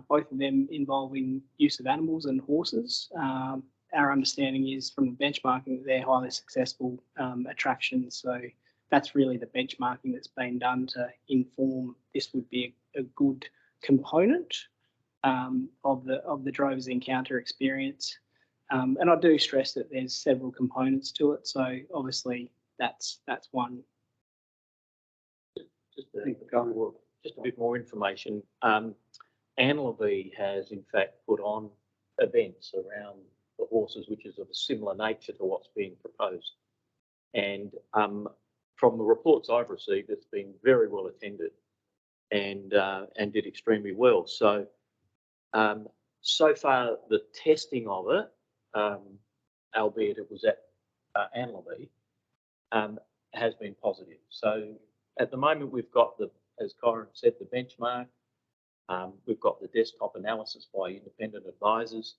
both of them involving use of animals and horses. Our understanding is from the benchmarking that they're highly successful attractions. So that's really the benchmarking that's been done to inform this would be a good component of the Drovers Encounter experience. And I do stress that there's several components to it. So obviously that's one. Just a bit more information. Anne Levy has in fact put on events around the horses, which is of a similar nature to what's being proposed. And from the reports I've received, it's been very well attended and did extremely well. So so far the testing of it, albeit it was at Anlaby, has been positive. So at the moment we've got the, as Kyron said, the benchmark. We've got the desktop analysis by independent advisors.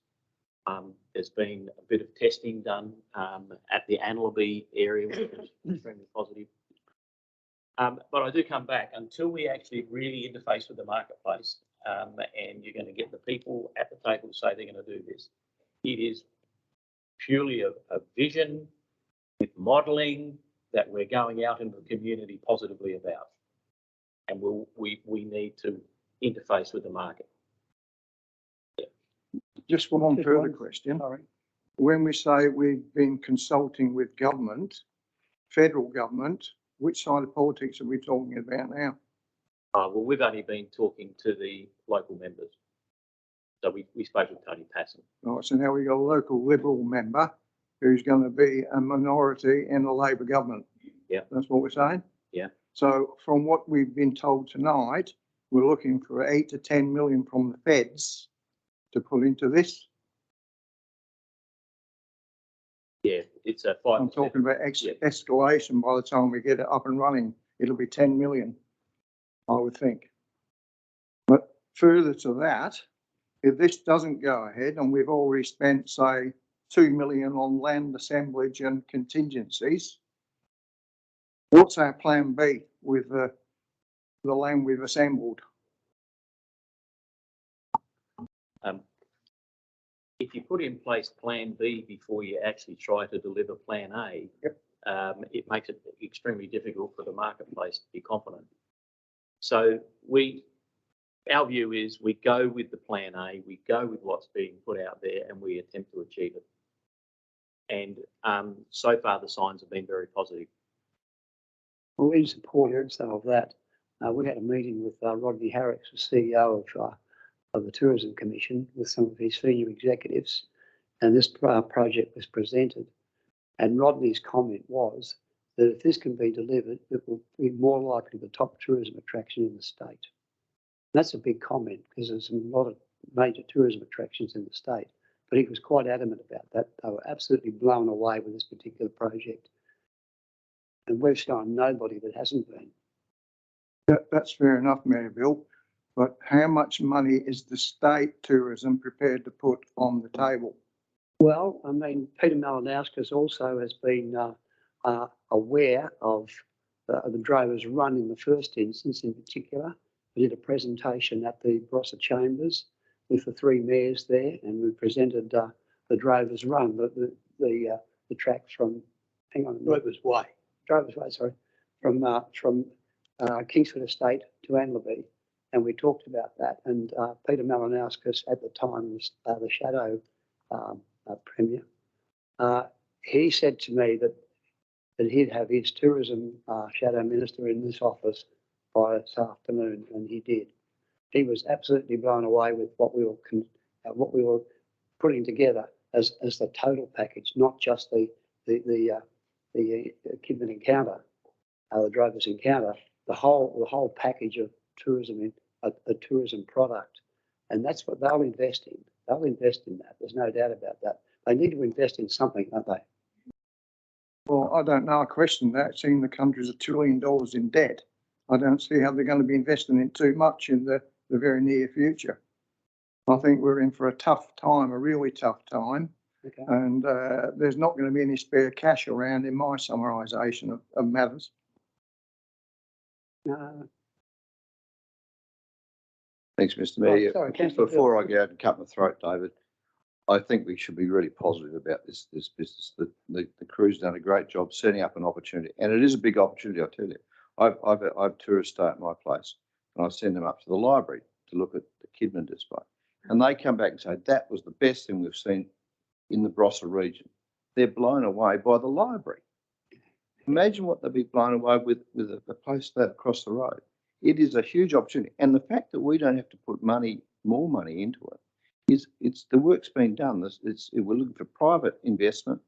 There's been a bit of testing done at the Anlaby area, which is extremely positive. But I do come back, until we actually really interface with the marketplace, and you're going to get the people at the table to say they're going to do this. It is purely a vision with modelling that we're going out into the community positively about, and we need to interface with the market. Just one Just further one. question. Sorry. When we say we've been consulting with government, federal government, which side of politics are we talking about now? Well, we've only been talking to the local members. So we spoke with Tony Passon. Right, so now we've got a local Liberal member who's going to be a minority in the Labor government. Yeah. That's what we're saying? Yeah. So from what we've been told tonight, we're looking for 8 to 10 million from the feds to put into this. Yeah, it's a 5%. I'm talking about escalation. By the time we get it up and running, it'll be 10 million, I would think. But further to that, if this doesn't go ahead and we've already spent, say, 2 million on land assemblage and contingencies, what's our plan B with the land we've assembled? If you put in place plan B before you actually try to deliver plan A, it makes it extremely difficult for the marketplace to be confident. So our view is we go with the plan A, we go with what's being put out there, and we attempt to achieve it. And so far the signs have been very positive. Well, in support also of that, we had a meeting with Rodney Harricks, the CEO of the Tourism Commission, with some of his senior executives, and this project was presented. And Rodney's comment was that if this can be delivered, it will be more likely the top tourism attraction in the state. And that's a big comment because there's a lot of major tourism attractions in the state, but he was quite adamant about that. They were absolutely blown away with this particular project. And we've shown nobody that hasn't been. That's fair enough, Mayor Bill. But how much money is the state tourism prepared to put on the table? Well, I mean, Peter Malinauskas also has been aware of the Drovers Run in the first instance in particular. We did a presentation at the Barossa Chambers with the 3 mayors there, and we presented the Drovers Run, the track from, hang on. Drovers Way. Drovers Way, sorry, from Kingsford Estate to Anlaby. And we talked about that. And Peter Malinauskas at the time was the Shadow Premier. He said to me that he'd have his tourism Shadow Minister in this office by this afternoon, and he did. He was absolutely blown away with what we were putting together as the total package, not just the Kidman Encounter, the Drovers Encounter, the whole package of tourism in a tourism product. And that's what they'll invest in. They'll invest in that. There's no doubt about that. They need to invest in something, don't they? Well, I don't know. I question that, seeing the country's $1 trillion in debt. I don't see how they're going to be investing in too much in the very near future. I think we're in for a tough time, a really tough time. Okay. And there's not going to be any spare cash around in my summarisation of matters. Thanks, Mr. Mayor. sorry, Before I go out and cut my throat, David, I think we should be really positive about this business. The crew's done a great job setting up an opportunity, and it is a big opportunity, I tell you. I've tourists stay at my place, and I send them up to the library to look at the Kidman display, and they come back and say that was the best thing we've seen in the Barossa region. They're blown away by the library. Imagine what they'd be blown away with a place that across the road. It is a huge opportunity, and the fact that we don't have to put more money into it it's the work's been done. We're looking for private investment,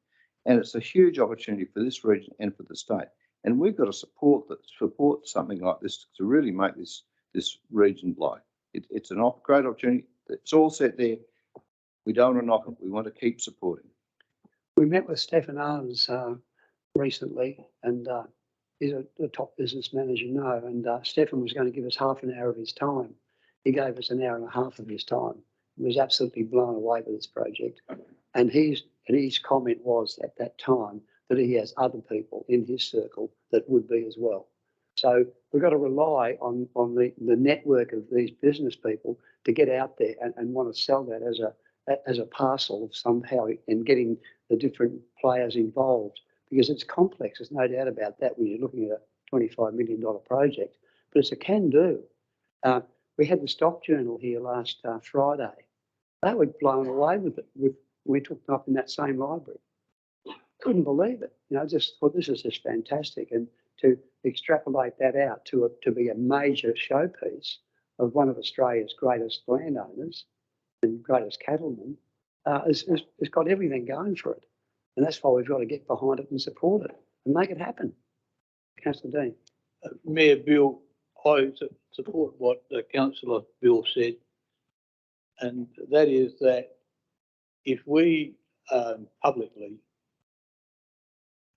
and it's a huge opportunity for this region and for the state. And we've got to support something like this to really make this region blow. It's an great opportunity. It's all set there. We don't want to knock it. We want to keep supporting. We met with Stefan Arns recently, and he's a top businessman, as you know, and Stefan was going to give us half an hour of his time. He gave us an hour and a half of his time. He was absolutely blown away with this project. And his comment was at that time that he has other people in his circle that would be as well. So we've got to rely on the network of these business people to get out there and want to sell that as a parcel of somehow, and getting the different players involved, because it's complex. There's no doubt about that when you're looking at a $25 million project, but it's a can-do. We had the Stock Journal here last Friday. They were blown away with it. We took them up in that same library. Couldn't believe it. Just thought this is just fantastic. And to extrapolate that out to be a major showpiece of one of Australia's greatest landowners and greatest cattlemen, it's got everything going for it. And that's why we've got to get behind it and support it and make it happen. Councillor Dean. Mayor Bill, I support what Councillor Bill said, and that is that if we publicly,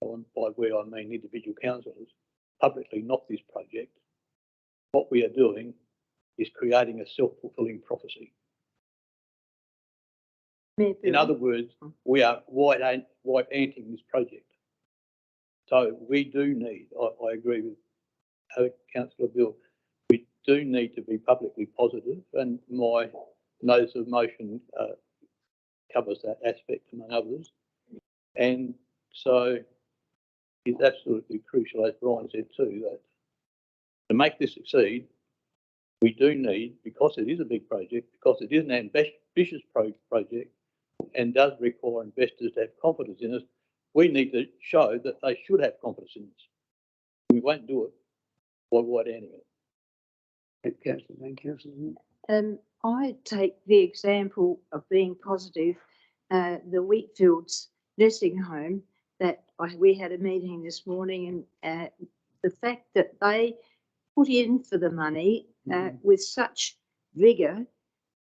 by we I mean individual councillors, publicly knock this project, what we are doing is creating a self-fulfilling prophecy. In other words, we are white anting this project. So we do need, I agree with Councillor Bill, we do need to be publicly positive, and my notice of motion covers that aspect among others. And so it's absolutely crucial, as Brian said too, that to make this succeed, we do need, because it is a big project, because it is an ambitious project and does require investors to have confidence in us, we need to show that they should have confidence in us. We won't do it by white anting it. I take the example of being positive, the Wheatfields nursing home that we had a meeting this morning, and the fact that they put in for the money with such vigour,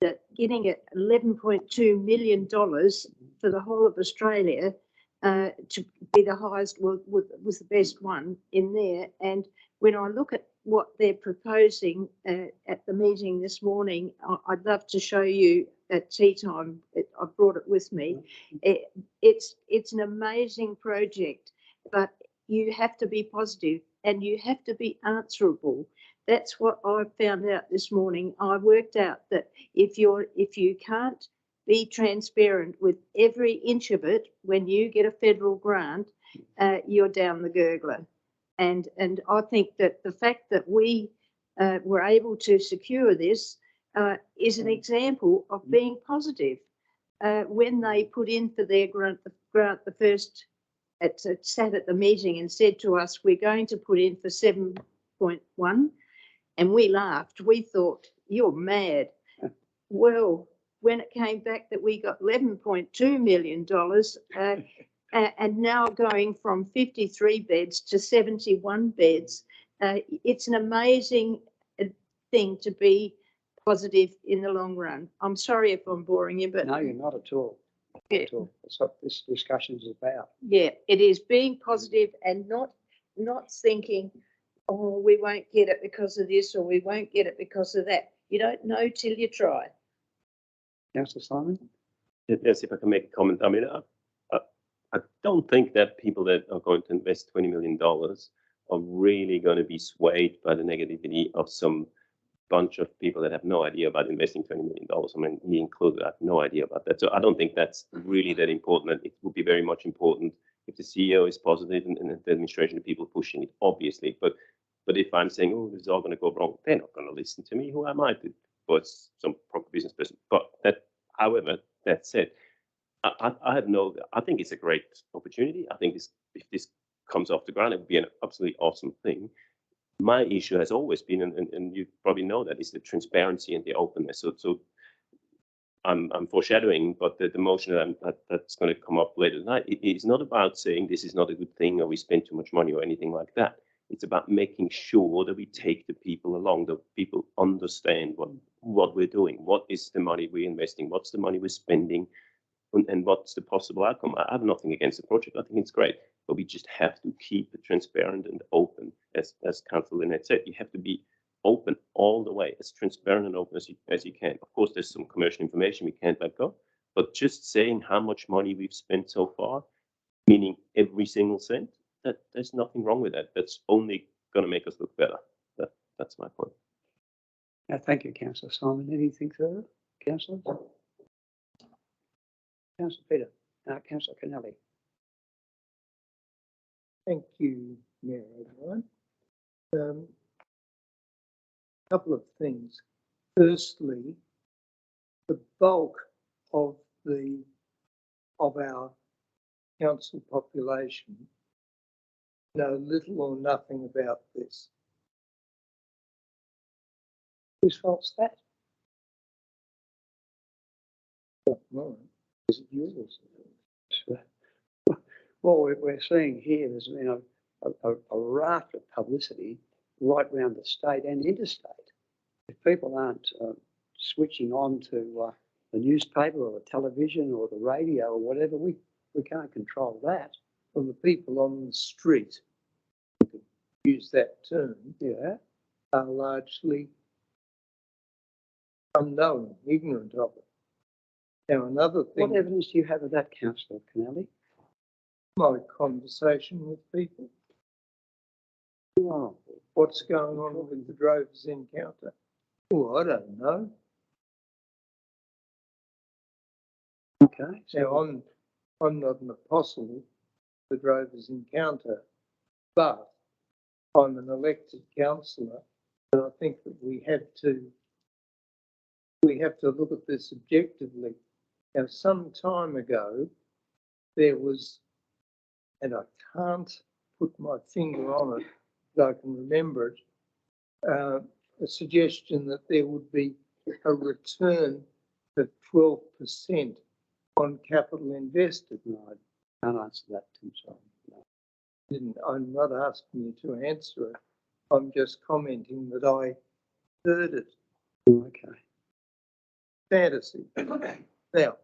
that getting it $11.2 million for the whole of Australia to be the highest, was the best one in there. And when I look at what they're proposing at the meeting this morning, I'd love to show you at tea time. I brought it with me. It's an amazing project, but you have to be positive and you have to be answerable. That's what I found out this morning. I worked out that if you can't be transparent with every inch of it when you get a federal grant, you're down the gurgler. And I think that the fact that we were able to secure this is an example of being positive. When they put in for their grant the first, it sat at the meeting and said to us, we're going to put in for 7.1, and we laughed. We thought, you're mad. Well, when it came back that we got $11.2 million, and now going from 53 beds to 71 beds, it's an amazing thing to be positive in the long run. I'm sorry if I'm boring you, but... No, you're not at all. Yeah. At all. That's what this discussion is about. Yeah, it is being positive and not thinking, oh, we won't get it because of this or we won't get it because of that. You don't know till you try. Councillor Simon? Yes, if I can make a comment. I mean, I don't think that people that are going to invest $20 million are really going to be swayed by the negativity of some bunch of people that have no idea about investing $20 million. I mean, me included, I have no idea about that. So I don't think that's really that important. It would be very much important if the CEO is positive and the administration, the people pushing it, obviously. But if I'm saying, oh, this is all going to go wrong, they're not going to listen to me. Who am I to put some proper business person? But however, that said, I think it's a great opportunity. I think if this comes off the ground, it would be an absolutely awesome thing. My issue has always been, and you probably know that, is the transparency and the openness. So I'm foreshadowing, but the motion that's going to come up later tonight, it's not about saying this is not a good thing or we spend too much money or anything like that. It's about making sure that we take the people along, that people understand what we're doing, what is the money we're investing, what's the money we're spending, and what's the possible outcome. I have nothing against the project. I think it's great, but we just have to keep it transparent and open, as Councillor Lynette said. You have to be open all the way, as transparent and open as you can. Of course, there's some commercial information we can't let go, but just saying how much money we've spent so far, meaning every single cent, that there's nothing wrong with that. That's only going to make us look better. That's my point. Thank you, Councillor Simon. Anything further, councillors? Councillor Peter, Councillor Kennelly. Thank you, Mayor O'Brien. Couple of things. Firstly, the bulk of our council population know little or nothing about this. Whose fault's that? Not mine. Is it yours? What we're seeing here is, a raft of publicity right around the state and interstate. If people aren't switching on to the newspaper or the television or the radio or whatever, we can't control that. Well, the people on the street, we could use that term, are largely unknown, ignorant of it. Now, another thing. What evidence do you have of that, Councillor Kennelly? My conversation with people. Oh, what's going on with the Drovers encounter? Oh, I don't know. Okay. Now, I'm not an apostle of the Drovers encounter, but I'm an elected councillor, and I think that we have to look at this objectively. Now, some time ago, there was, and I can't put my finger on it, but I can remember it, a suggestion that there would be a return of 12% on capital invested. No, I can't answer that, Tim. Sorry. No. I'm not asking you to answer it. I'm just commenting that I heard it. Okay. Fantasy. Now,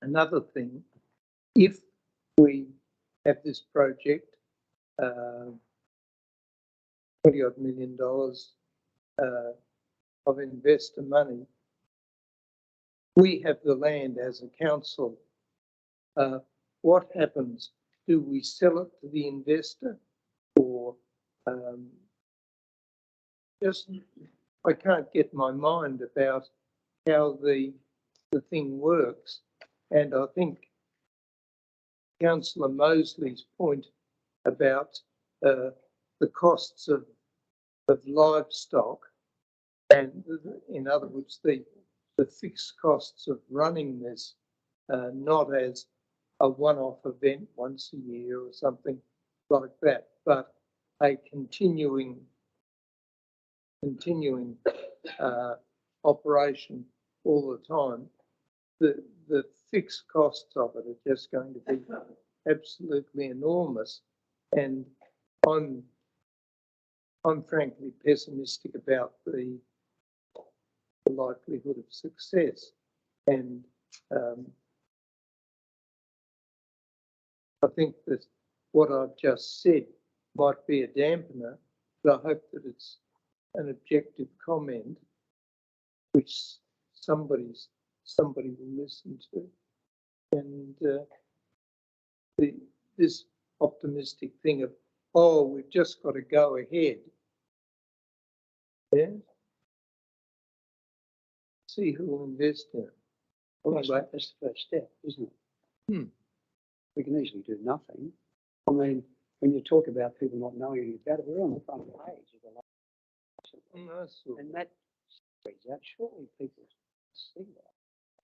another thing, if we have this project, $20 odd million of investor money, we have the land as a council. What happens? Do we sell it to the investor, or I can't get my mind about how the thing works, and I think Councillor Mosley's point about the costs of livestock, and in other words, the fixed costs of running this, not as a one-off event once a year or something like that, but a continuing operation all the time. The fixed costs of it are just going to be absolutely enormous, and I'm frankly pessimistic about the likelihood of success, and I think that what I've just said might be a dampener, but I hope that it's an objective comment which somebody will listen to, and this optimistic thing of, oh, we've just got to go ahead. Yeah. See who will invest in it. Well, that's the first step, isn't it? We can easily do nothing. I mean, when you talk about people not knowing anything about it, we're on the front page of the and that reads out. Surely people see that.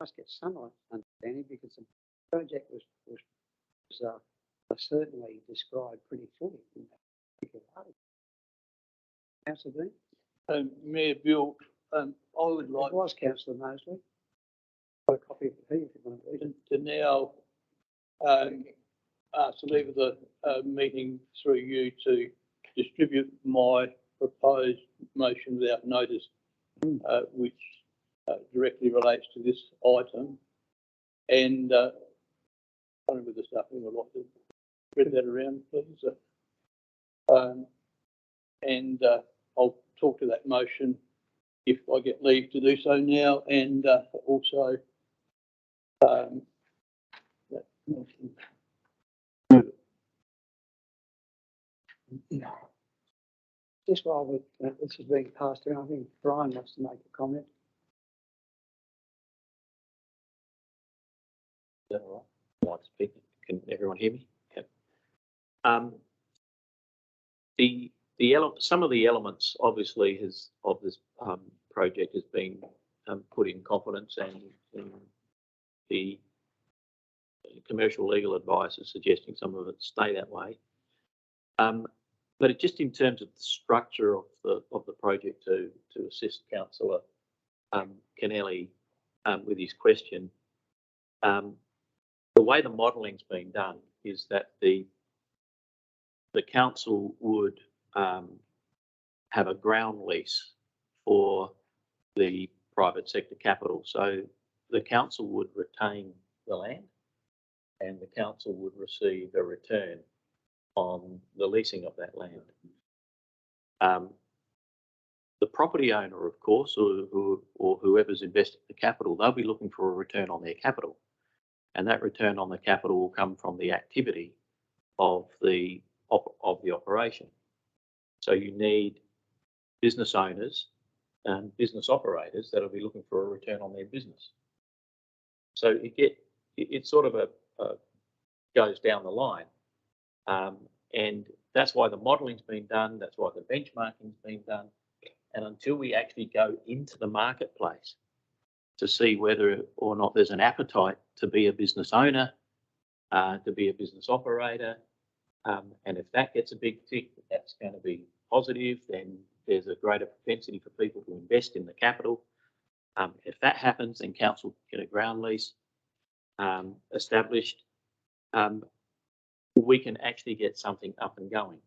Must get some understanding, because the project was certainly described pretty fully in that particular article. Councillor Dean? Mayor Bill, I would like. It was Councillor Mosley. a copy of it here if you want to read it. to now ask the leader of the meeting through you to distribute my proposed motion without notice, which directly relates to this item. And I don't know whether staff would like to spread that around, please. And I'll talk to that motion if I get leave to do so now, and also that motion. Just while this is being passed around, I think Brian wants to make a comment. Is that all right? Like speaking. Can everyone hear me? Okay. Some of the elements, obviously, of this project has been put in confidence, and the commercial legal advice is suggesting some of it stay that way. But it just in terms of the structure of the project to assist Councillor Kennelly with his question, the way the modelling's been done is that the council would have a ground lease for the private sector capital. So the council would retain the land, and the council would receive a return on the leasing of that land. The property owner, of course, or whoever's invested the capital, they'll be looking for a return on their capital, and that return on the capital will come from the activity of the operation. So you need business owners and business operators that'll be looking for a return on their business. So it sort of goes down the line. And that's why the modelling's been done, that's why the benchmarking's been done. And until we actually go into the marketplace to see whether or not there's an appetite to be a business owner, to be a business operator, and if that gets a big tick, that's going to be positive, then there's a greater propensity for people to invest in the capital. If that happens, then council get a ground lease established. We can actually get something up and going,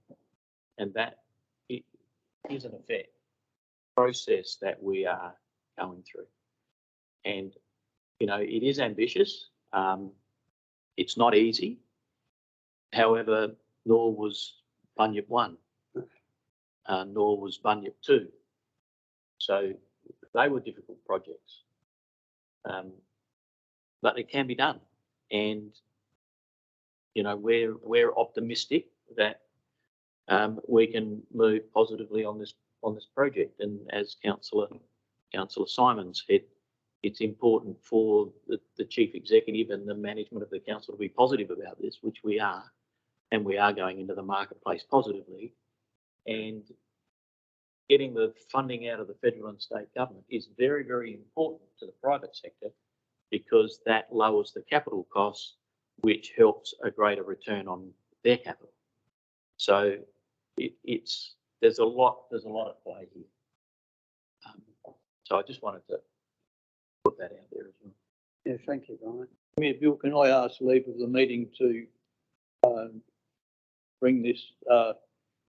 and that is an effect process that we are going through. And you know, it is ambitious. It's not easy. However, nor was Bunyip 1, nor was Bunyip 2. So they were difficult projects, but it can be done. And you know, we're optimistic that we can move positively on this project. And as Councillor Simon said, it's important for the Chief Executive and the management of the council to be positive about this, which we are, and we are going into the marketplace positively. And getting the funding out of the federal and state government is very, very important to the private sector, because that lowers the capital costs, which helps a greater return on their capital. So there's a lot at play here. So I just wanted to put that out there as well. Yeah, thank you, Brian. Mayor Bill, can I ask leave of the meeting to bring this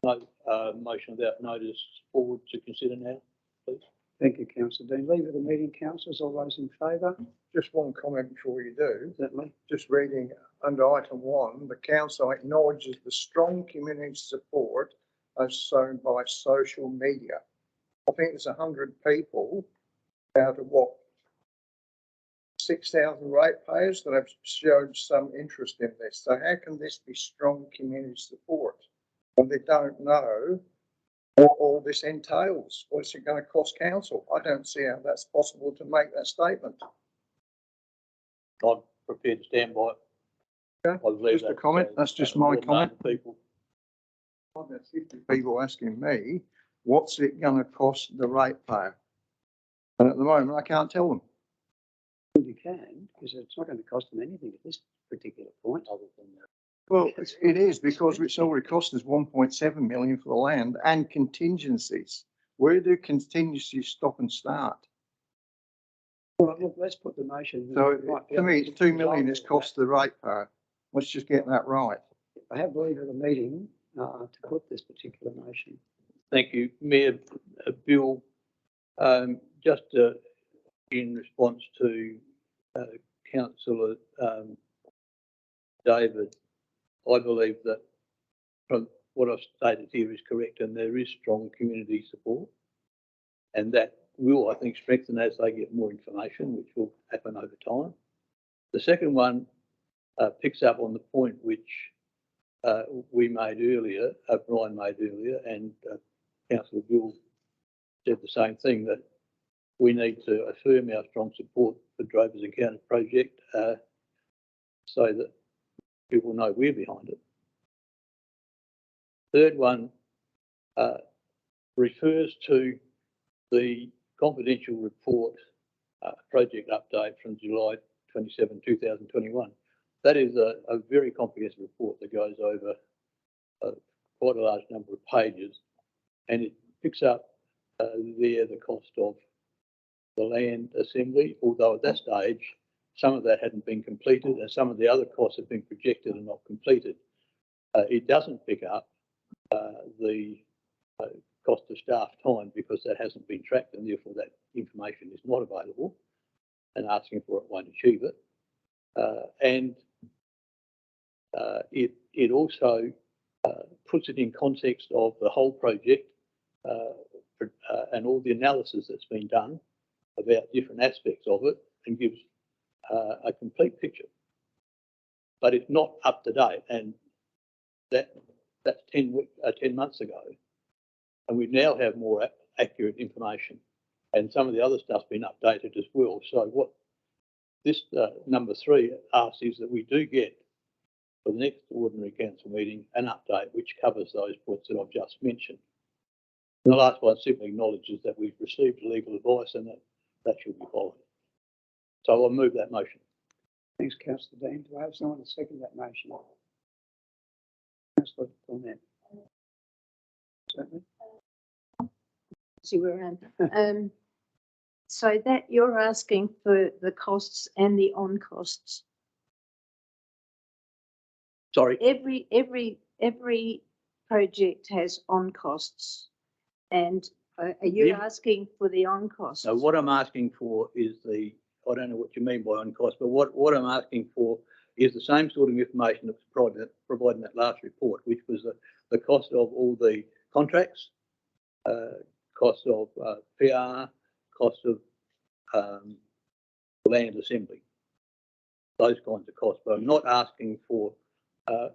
motion without notice forward to consider now, please? Thank you, Councillor Dean. Leave of the meeting, councillors. All those in favour? Just one comment before you do. Certainly. Just reading under item 1, the council acknowledges the strong community support as shown by social media. I think there's 100 people out of what, 6,000 ratepayers that have showed some interest in this. So how can this be strong community support when they don't know what all this entails? What's it going to cost council? I don't see how that's possible to make that statement. I'm prepared to stand by it. Okay. Just a comment. That's just my comment. People. I've had 50 people asking me, what's it going to cost the ratepayer? And at the moment, I can't tell them. You can, because it's not going to cost them anything at this particular point, other than that. Well, it is, because it's already cost us 1.7 million for the land and contingencies. Where do contingencies stop and start? Well, look, let's put the motion. So Might be to me, able it's to 2 million is resolve cost the ratepayer. Let's just get that right. that. I have leave of the meeting to put this particular motion. Thank you, Mayor Bill. Just in response to Councillor David, I believe that from what I've stated here is correct, and there is strong community support, and that will, I think, strengthen as they get more information, which will happen over time. The second one picks up on the point which we made earlier, Brian made earlier, and Councillor Bill said the same thing, that we need to affirm our strong support for Drovers Encounter project so that people know we're behind it. Third one refers to the confidential report project update from July 27, 2021. That is a very comprehensive report that goes over quite a large number of pages, and it picks up there the cost of the land assembly, although at that stage some of that hadn't been completed and some of the other costs have been projected and not completed. It doesn't pick up the cost of staff time, because that hasn't been tracked and therefore that information is not available, and asking for it won't achieve it. It also puts it in context of the whole project and all the analysis that's been done about different aspects of it, and gives a complete picture. But it's not up to date, and that's 10 months ago, and we now have more accurate information, and some of the other stuff's been updated as well. So what this number 3 asks is that we do get, for the next ordinary council meeting, an update which covers those points that I've just mentioned. And the last one simply acknowledges that we've received legal advice and that should be followed. So I'll move that motion. Thanks, Councillor Dean. Do I have someone to second that motion? Councillor Cornett. Certainly. See where I'm. So that you're asking for the costs and the on costs. Sorry. Every project has on costs, and are you asking for the on costs? So what I'm asking for is I don't know what you mean by on cost, but what I'm asking for is the same sort of information that was provided in that last report, which was the cost of all the contracts, cost of PR, cost of land assembly, those kinds of costs. But I'm not asking for a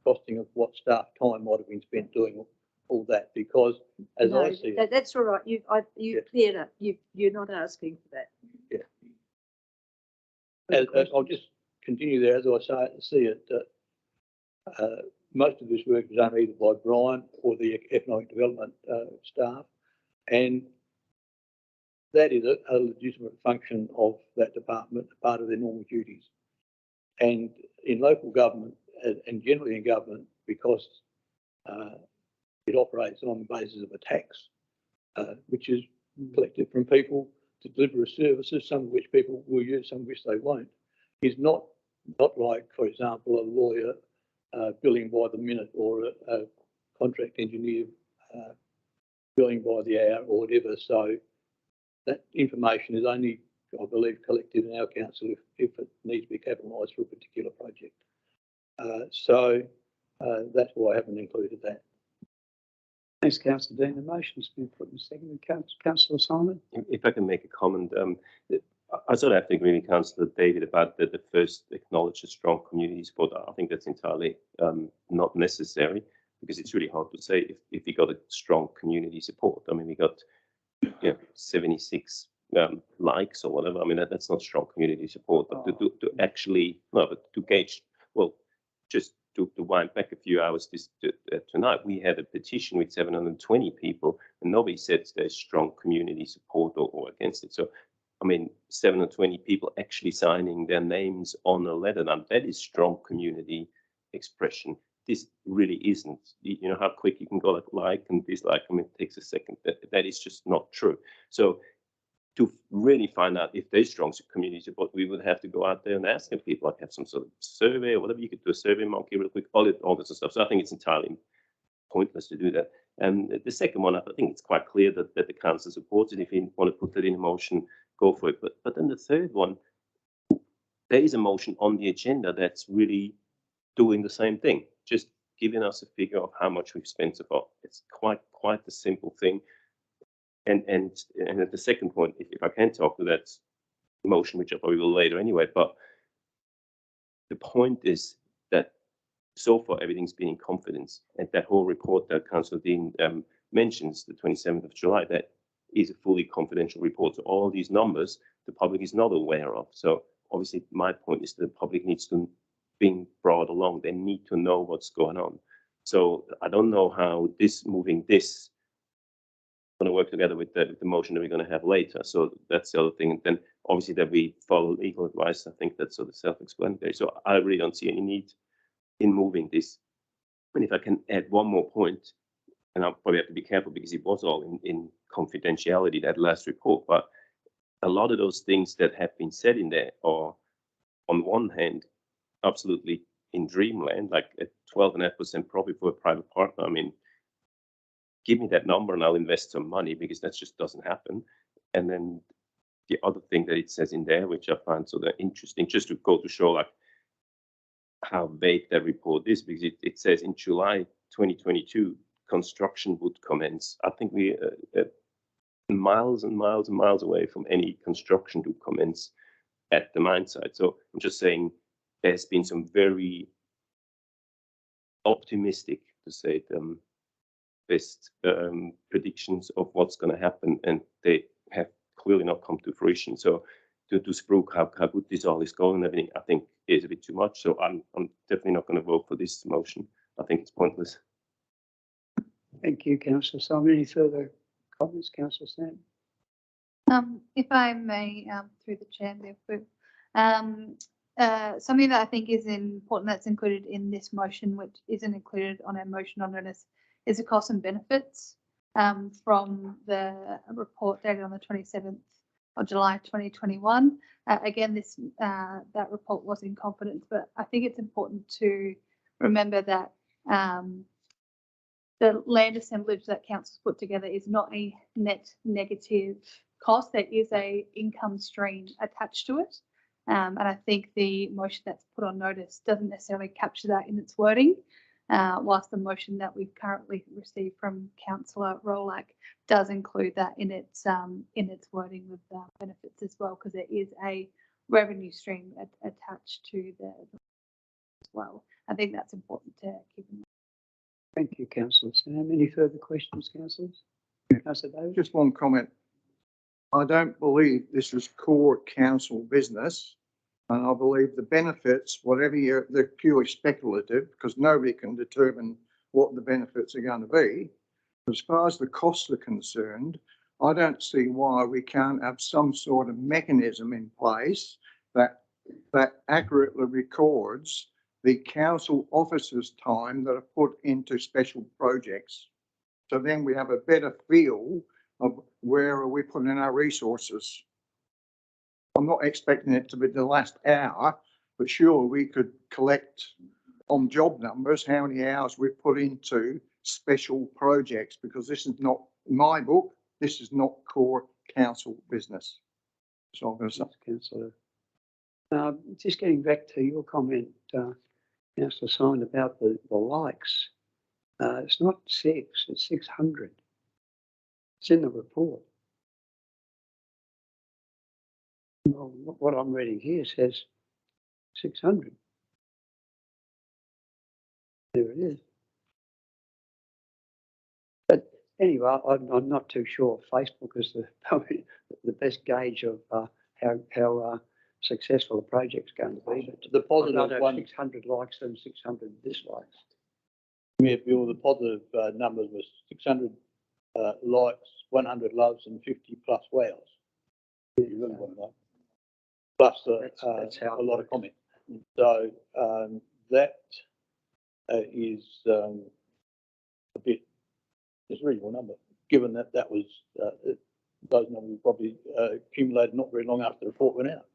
costing of what staff time might have been spent doing all that, because as I see it, that's all right. You cleared up. You're not asking for that. Yeah. I'll just continue there. As I see it, most of this work is done either by Brian or the economic development staff, and that is a legitimate function of that department, part of their normal duties. And in local government and generally in government, because it operates on the basis of a tax, which is collected from people to deliver services, some of which people will use, some of which they won't, is not like, for example, a lawyer billing by the minute, or a contract engineer billing by the hour or whatever. So that information is only, I believe, collected in our council if it needs to be capitalised for a particular project. So that's why I haven't included that. Thanks, Councillor Dean. The motion's been put in second. Councillor Simon. If I can make a comment, I sort of have to agree with Councillor David about the first acknowledge a strong community support. I think that's entirely not necessary, because it's really hard to say if we got a strong community support. I mean, we got 76 likes or whatever. I mean, that's not strong community support. But to actually, no, but to gauge, well, just to wind back a few hours tonight, we had a petition with 720 people, and nobody said there's strong community support or against it. So, I mean, 720 people actually signing their names on a letter. Now, that is strong community expression. This really isn't. You know how quick you can go like and dislike. I mean, it takes a second. That is just not true. So to really find out if there's strong community support, we would have to go out there and ask people, like have some sort of survey or whatever. You could do a survey monkey real quick, all this stuff. So I think it's entirely pointless to do that. And the second one, I think it's quite clear that the council supports it. If you want to put that in a motion, go for it. But then the third one, there is a motion on the agenda that's really doing the same thing, just giving us a figure of how much we've spent so far. It's quite a simple thing. And at the second point, if I can talk to that motion, which I probably will later anyway, but the point is that so far everything's been in confidence, and that whole report that Councillor Dean mentions, the 27th of July, that is a fully confidential report. So all these numbers the public is not aware of. So obviously my point is the public needs to be brought along. They need to know what's going on. So I don't know how moving this going to work together with the motion that we're going to have later. So that's the other thing. And then obviously that we follow legal advice. I think that's sort of self-explanatory. So I really don't see any need in moving this. And if I can add one more point, and I'll probably have to be careful because it was all in confidentiality, that last report, but a lot of those things that have been said in there are, on one hand, absolutely in dreamland, like a 12.5% profit for a private partner. I mean, give me that number and I'll invest some money, because that just doesn't happen. And then the other thing that it says in there, which I find sort of interesting, just to go to show like how vague that report is, because it says in July 2022, construction would commence. I think we miles and miles and miles away from any construction to commence at the mine site. So I'm just saying there's been some very optimistic, to say it, best predictions of what's going to happen, and they have clearly not come to fruition. So to spruik how good this all is going and everything, I think is a bit too much. So I'm definitely not going to vote for this motion. I think it's pointless. Thank you, Councillor Simon. Any further comments, Councillor Sam? If I may, through the chair, therefore, something that I think is important that's included in this motion, which isn't included on our motion on notice, is the costs and benefits from the report dated on the 27th of July 2021. Again, that report was in confidence, but I think it's important to remember that the land assemblage that council's put together is not a net negative cost. There is a income stream attached to it. And I think the motion that's put on notice doesn't necessarily capture that in its wording, whilst the motion that we've currently received from Councillor Rolack does include that in its wording with benefits as well, because there is a revenue stream attached to the as well. I think that's important to keep in mind. Thank you, Councillor Sam. Any further questions, councillors? Councillor David? Just one comment. I don't believe this is core council business, and I believe the benefits, whatever they're purely speculative, because nobody can determine what the benefits are going to be. As far as the costs are concerned, I don't see why we can't have some sort of mechanism in place that accurately records the council officers' time that are put into special projects. So then we have a better feel of where are we putting our resources. I'm not expecting it to be the last hour, but sure, we could collect on job numbers how many hours we've put into special projects, because this is not, in my book, this is not core council business. So I'm going to say, Councillor. Just getting back to your comment, Councillor Simon, about the likes. It's not 6, it's 600. It's in the report. Well, what I'm reading here says 600. There it is. But anyway, I'm not too sure. Facebook is probably the best gauge of how successful a project's going to be. But The positive one, 600 likes and 600 dislikes. Mayor Bill, the positive numbers was 600 likes, 100 loves, and 50 plus wows. You really want that. Plus That's how a lot of comments. So that is a bit, it's a reasonable number, given that that was those numbers probably accumulated not very long after the report went out.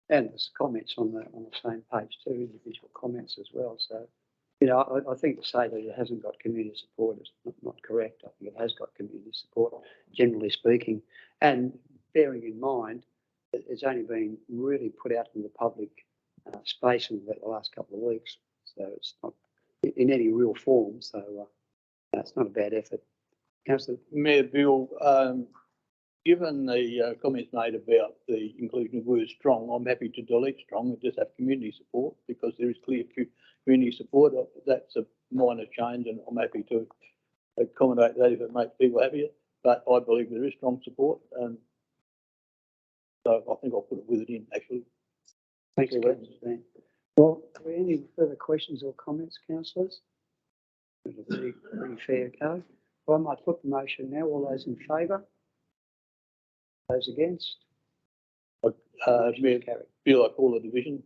And there's comments on the same page too, individual comments as well. So, you know, I think to say that it hasn't got community support is not correct. I think it has got community support, generally speaking. And bearing in mind that it's only been really put out in the public space in the last couple of weeks. So it's not in any real form. So it's not a bad effort. Councillor. Mayor Bill, given the comments made about the inclusion of word strong, I'm happy to delete strong and just have community support because there is clear community support. That's a minor change and I'm happy to accommodate that if it makes people happier. But I believe there is strong support and so I think I'll put it with it in actually. Thanks, Councillor. Well, are there any further questions or comments, councillors? It's a pretty fair go. Well, I might put the motion now. All those in favour? Those against? Mayor Bill, I call the division.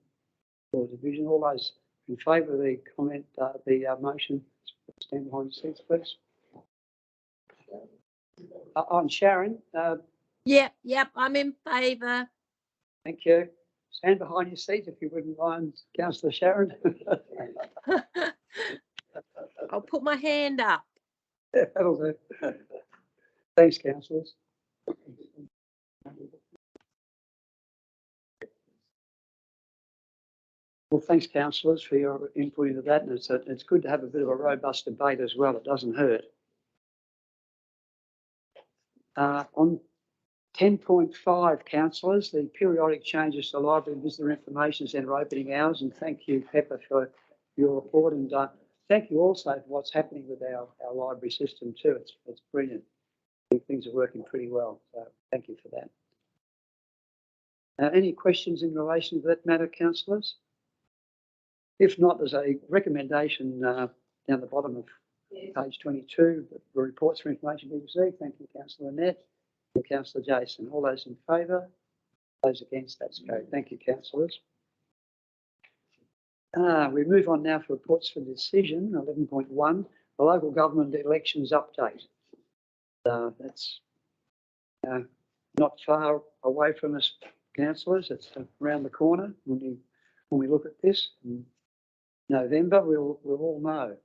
Call the division. All those in favour of the comment, the motion, stand behind the seats, please. I'm Sharon. Yep, I'm in favour. Thank you. Stand behind your seat if you wouldn't mind, Councillor Sharon. I'll put my hand up. Yeah, that'll do. Thanks, councillors. Well, thanks, councillors, for your input into that. And it's good to have a bit of a robust debate as well. It doesn't hurt. On 10.5, councillors, the periodic changes to library and visitor information centre opening hours. And thank you, Pepper, for your report. And thank you also for what's happening with our library system too. It's brilliant. I think things are working pretty well. So thank you for that. Any questions in relation to that matter, councillors? If not, there's a recommendation down the bottom of page 22. The reports for information be received. Thank you, Councillor Annette and Councillor Jason. All those in favour? Those against? That's carried. Thank you, councillors. We move on now for reports for decision, 11.1, the local government elections update. That's not far away from us, councillors. It's around the corner. When we look at this in November, we'll all know. Are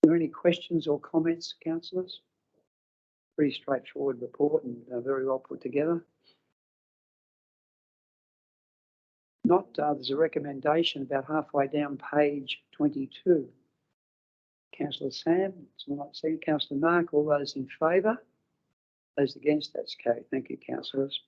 there any questions or comments, councillors? Pretty straightforward report and very well put together. Not, there's a recommendation about halfway down page 22. Councillor Sam, someone like to see Councillor Mark, all those in favour? Those against, that's carried. Thank you, councillors.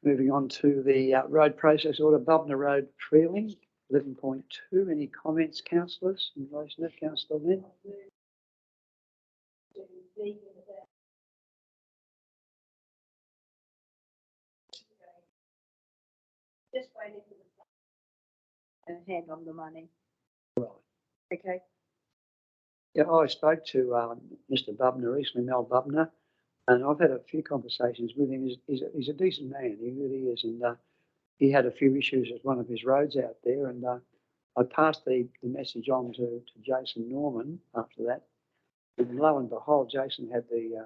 Moving on to the road process order, Bubna Road, Freeling, 11.2. Any comments, councillors, in relation to that? Councillor Lynn? Just waiting for the hand on the money. Right. Okay. Yeah, I spoke to Mr. Bubner recently, Mel Bubner, and I've had a few conversations with him. He's a decent man, he really is, and he had a few issues with one of his roads out there, and I passed the message on to Jason Norman after that, and lo and behold, Jason had the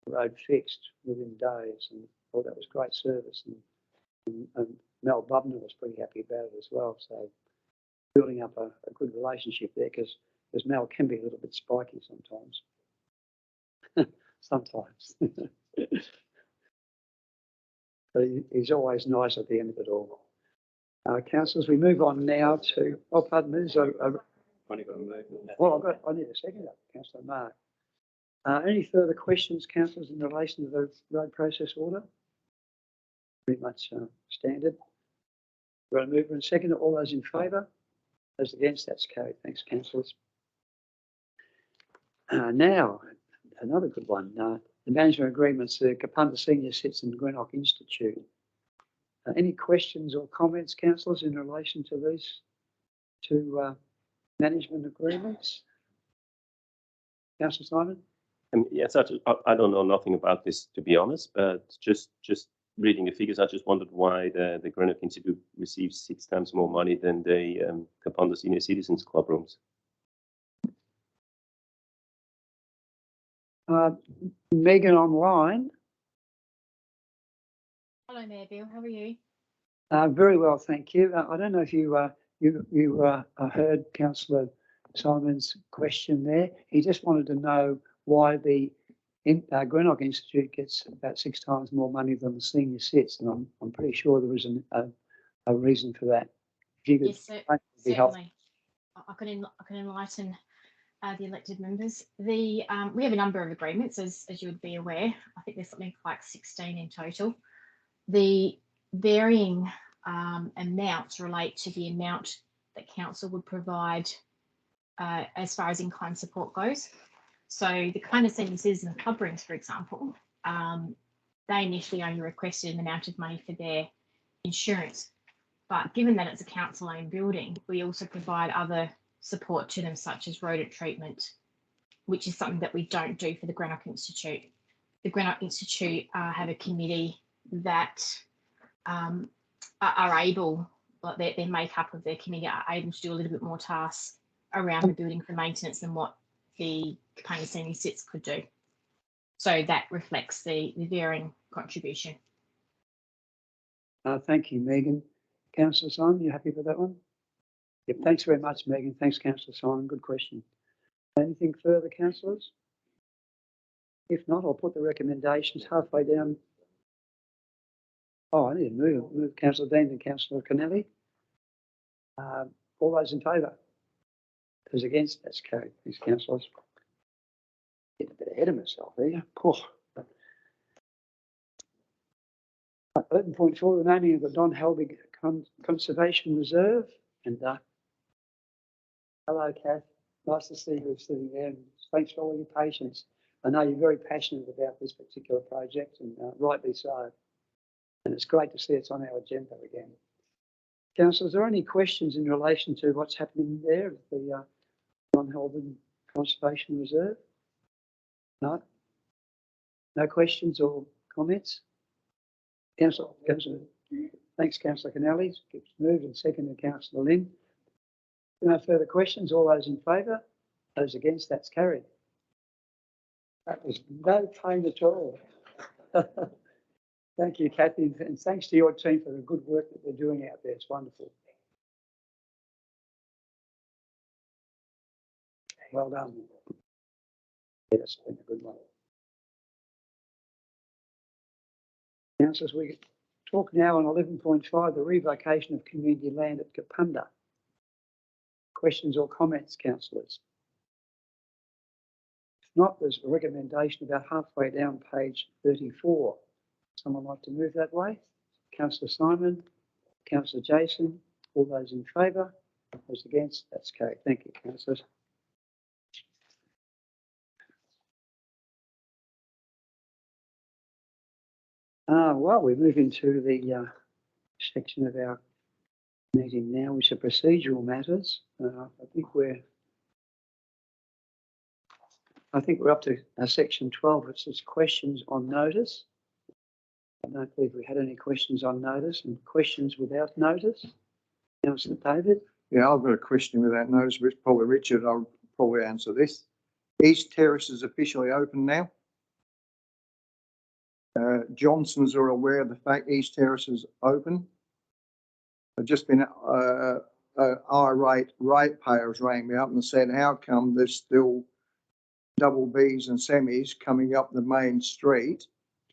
road fixed within days, and I thought that was great service, and Mel Bubner was pretty happy about it as well. So building up a good relationship there, because Mel can be a little bit spiky sometimes. Sometimes. But he's always nice at the end of it all. Councillors, we move on now to, oh, pardon me. Well, I need a second up, Councillor Mark. Any further questions, councillors, in relation to the road process order? Pretty much standard. We're going to move in a second. All those in favour? Those against? That's carried. Thanks, councillors. Now, another good one. The management agreements, the Kapunda Senior Citizen Greenock Institute. Any questions or comments, councillors, in relation to these two management agreements? Councillor Simon? Yes, I don't know nothing about this, to be honest, but just reading the figures, I just wondered why the Greenock Institute receives 6 times more money than the Kapunda Senior Citizens Club rooms. Megan online. Hello, Mayor Bill. How are you? Very well, thank you. I don't know if you heard Councillor Simon's question there. He just wanted to know why the Greenock Institute gets about 6 times more money than the senior sits, and I'm pretty sure there is a reason for that. If you could Yes, be helpful. certainly. I can enlighten the elected members. We have a number of agreements, as you would be aware. I think there's something like 16 in total. The varying amounts relate to the amount that council would provide as far as in-kind support goes. So the kind of senior citizen club rooms, for example, they initially only requested an amount of money for their insurance. But given that it's a council-owned building, we also provide other support to them, such as rodent treatment, which is something that we don't do for the Greenock Institute. The Greenock Institute have a committee that are able, like their makeup of their committee are able to do a little bit more tasks around the building for maintenance than what the Capone Senior Sits could do. So that reflects the varying contribution. Thank you, Megan. Councillor Simon, you happy with that one? Yep, thanks very much, Megan. Thanks, Councillor Simon. Good question. Anything further, councillors? If not, I'll put the recommendations halfway down. Oh, I need to move Councillor Dean and Councillor Kennelly. All those in favour? Those against? That's carried. Thanks, councillors. Getting a bit ahead of myself here. Cool. 11.4, the naming of the Don Helbig Conservation Reserve. And hello, Kath. Nice to see you sitting there. And thanks for all your patience. I know you're very passionate about this particular project, and rightly so. And it's great to see it's on our agenda again. Councillors, are there any questions in relation to what's happening there at the Don Helbig Conservation Reserve? No? No questions or comments? Councillor, thanks, Councillor Kennelly. It's moved and seconded, Councillor Lynn. No further questions. All those in favour? Those against? That's carried. That was no pain at all. Thank you, Kathy, and thanks to your team for the good work that they're doing out there. It's wonderful. Well done. Yeah, it's been a good one. Councillors, we talk now on 11.5, the revocation of community land at Kapunda. Questions or comments, councillors? If not, there's a recommendation about halfway down page 34. Someone like to move that way? Councillor Simon, Councillor Jason, all those in favour? Those against? That's carried. Thank you, councillors. Well, we move into the section of our meeting now, which are procedural matters. I think we're up to section 12, which is questions on notice. I don't believe we had any questions on notice and questions without notice. Councillor David? Yeah, I've got a question without notice, but it's probably Richard. I'll probably answer this. East Terrace is officially open now. Johnsons are aware of the fact East Terrace is open. I've just been irate ratepayers rang me up and said, how come there's still double Bs and semis coming up the main street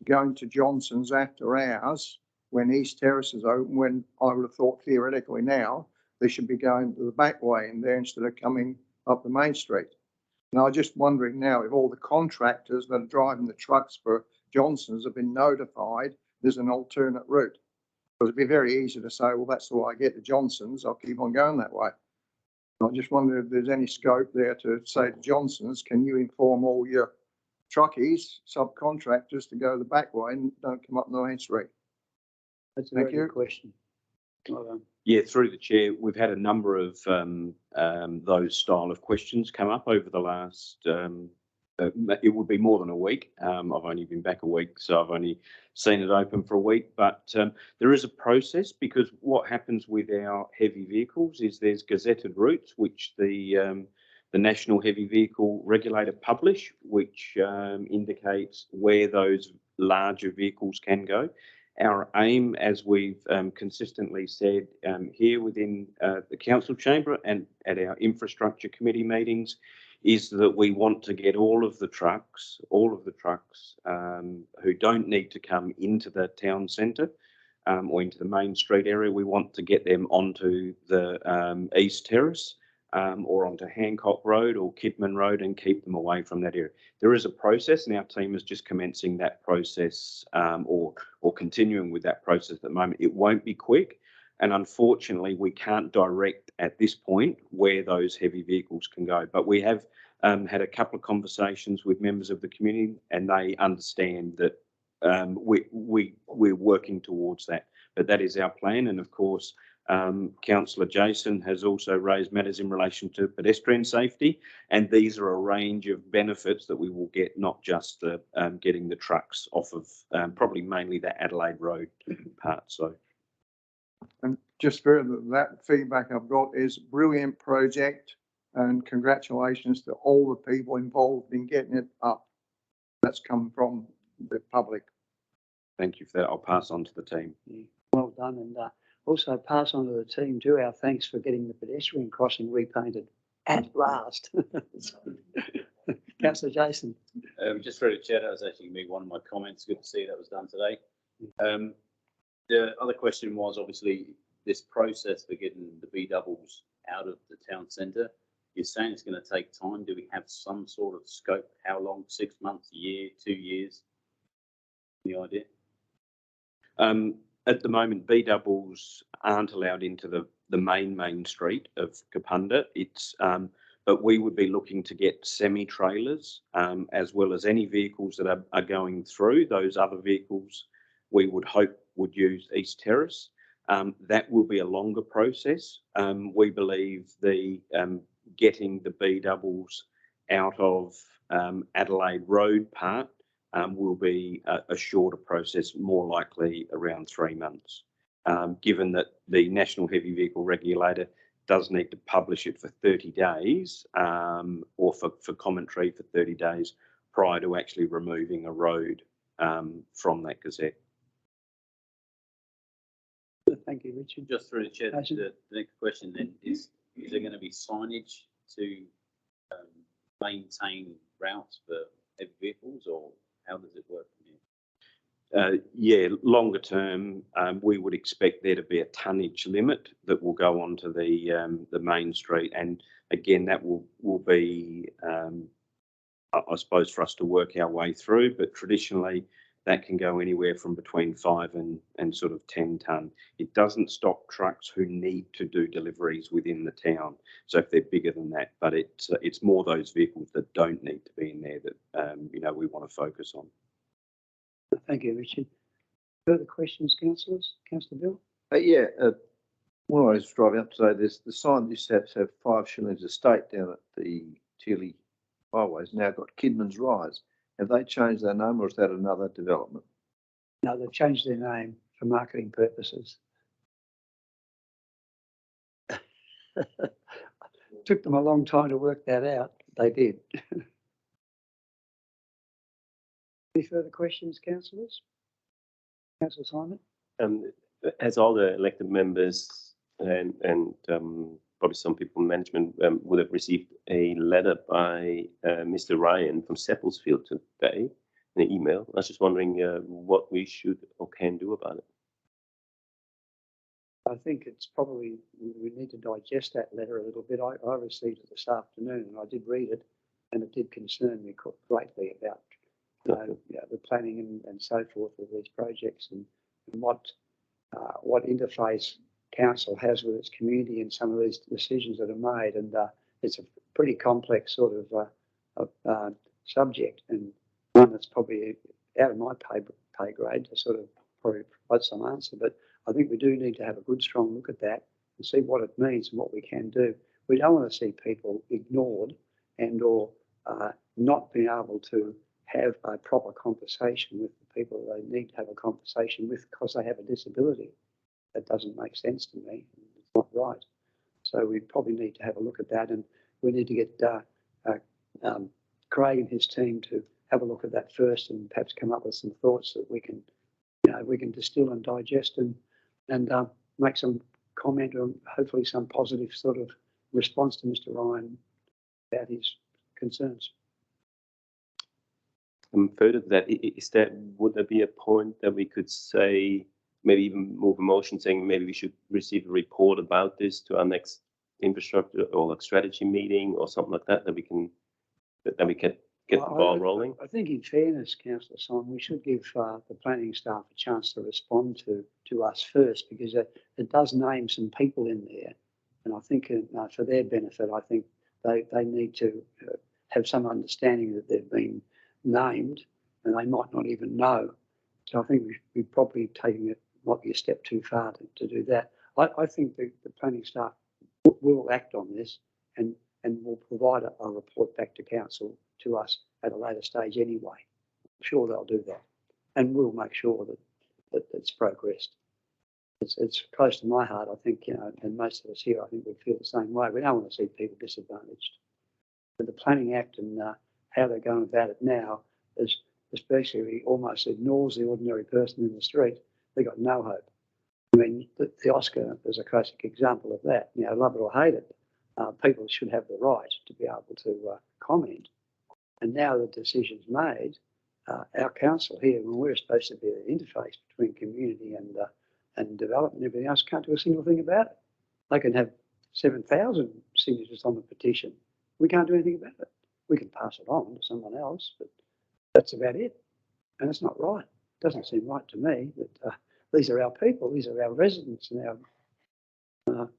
going to Johnson's after hours when East Terrace is open, when I would have thought theoretically now they should be going to the back way in there instead of coming up the main street. And I'm just wondering now if all the contractors that are driving the trucks for Johnson's have been notified there's an alternate route. Because it'd be very easy to say, well, that's the way I get to Johnson's, I'll keep on going that way. I just wonder if there's any scope there to say to Johnson's, can you inform all your truckies, subcontractors to go the back way and don't come up the main street? That's a very good question. Well done. Yeah, through the chair, we've had a number of those style of questions come up over the last, it would be more than a week. I've only been back a week, so I've only seen it open for a week. But there is a process, because what happens with our heavy vehicles is there's gazetted routes, which the the National Heavy Vehicle Regulator publish, which indicates where those larger vehicles can go. Our aim, as we've consistently said here within the council chamber and at our infrastructure committee meetings, is that we want to get all of the trucks who don't need to come into the town centre or into the main street area, we want to get them onto the East Terrace or onto Hancock Road or Kidman Road and keep them away from that area. There is a process, and our team is just commencing that process or continuing with that process at the moment. It won't be quick, and unfortunately, we can't direct at this point where those heavy vehicles can go. But we have had a couple of conversations with members of the community, and they understand that we're working towards that. But that is our plan, and of course, Councillor Jason has also raised matters in relation to pedestrian safety, and these are a range of benefits that we will get, not just the getting the trucks off of probably mainly that Adelaide Road part. So, and just further, that feedback I've got is brilliant project, and congratulations to all the people involved in getting it up. That's come from the public. Thank you for that. I'll pass on to the team. Well done, and also pass on to the team too our thanks for getting the pedestrian crossing repainted at last. Councillor Jason. Just through the chair, that was actually me, one of my comments. Good to see that was done today. The other question was obviously this process for getting the B doubles out of the town centre. You're saying it's going to take time. Do we have some sort of scope? How long? 6 months, a year, 2 years? Any idea? At the moment, B doubles aren't allowed into the main street of Kapunda. It's but we would be looking to get semi-trailers as well as any vehicles that are going through. Those other vehicles we would hope would use East Terrace. That will be a longer process. We believe the getting the B doubles out of Adelaide Road part will be a shorter process, more likely around 3 months, given that the National Heavy Vehicle Regulator does need to publish it for 30 days or for commentary for 30 days prior to actually removing a road from that gazette. Thank you, Richard. Just through the chair, the next question then is there going to be signage to maintain routes for heavy vehicles, or how does it work from here? Yeah, longer term, we would expect there to be a tonnage limit that will go onto the main street, and again, that will be, I suppose, for us to work our way through. But traditionally, that can go anywhere from between 5 and sort of 10 tonne. It doesn't stop trucks who need to do deliveries within the town. So if they're bigger than that, but it's more those vehicles that don't need to be in there that we want to focus on. Thank you, Richard. Further questions, councillors? Councillor Bill? When I was driving up today, there's the sign used to have 5 Shillings Estate down at the Teely Highways, now got Kidman's Rise. Have they changed their name, or is that another development? No, they've changed their name for marketing purposes. Took them a long time to work that out. They did. Any further questions, councillors? Councillor Simon? As all the elected members and probably some people in management would have received a letter by Mr. Ryan from Seppelsfield today, an email. I was just wondering what we should or can do about it. I think it's probably, we need to digest that letter a little bit. I received it this afternoon and I did read it, and it did concern me greatly about the planning and so forth of these projects and what interface council has with its community and some of these decisions that are made, and it's a pretty complex sort of subject, and one that's probably out of my pay grade to sort of probably provide some answer. But I think we do need to have a good strong look at that and see what it means and what we can do. We don't want to see people ignored and or not being able to have a proper conversation with the people they need to have a conversation with because they have a disability. That doesn't make sense to me. It's not right. So we probably need to have a look at that. And we need to get Craig and his team to have a look at that first and perhaps come up with some thoughts that we can, we can distill and digest and make some comment or hopefully some positive sort of response to Mr. Ryan about his concerns. Further to that, would there be a point that we could say, maybe even move a motion saying maybe we should receive a report about this to our next infrastructure or like strategy meeting or something like that, that we can get the ball rolling? I think in fairness, Councillor Simon, we should give the planning staff a chance to respond to us first, because it does name some people in there. And I think for their benefit, I think they need to have some understanding that they've been named and they might not even know. So I think we're probably taking it, might be a step too far to do that. I think the planning staff will act on this and will provide a report back to council, to us at a later stage anyway. I'm sure they'll do that, and we'll make sure that it's progressed. It's close to my heart, I think, and most of us here, I think, would feel the same way. We don't want to see people disadvantaged. But the Planning Act and how they're going about it now is especially almost ignores the ordinary person in the street. They've got no hope. I mean, the Oscar is a classic example of that. Love it or hate it, people should have the right to be able to comment. And now the decision's made, our council here, when we're supposed to be the interface between community and development and everything else, can't do a single thing about it. They can have 7,000 signatures on the petition. We can't do anything about it. We can pass it on to someone else, but that's about it. And it's not right. It doesn't seem right to me that these are our people, these are our residents and our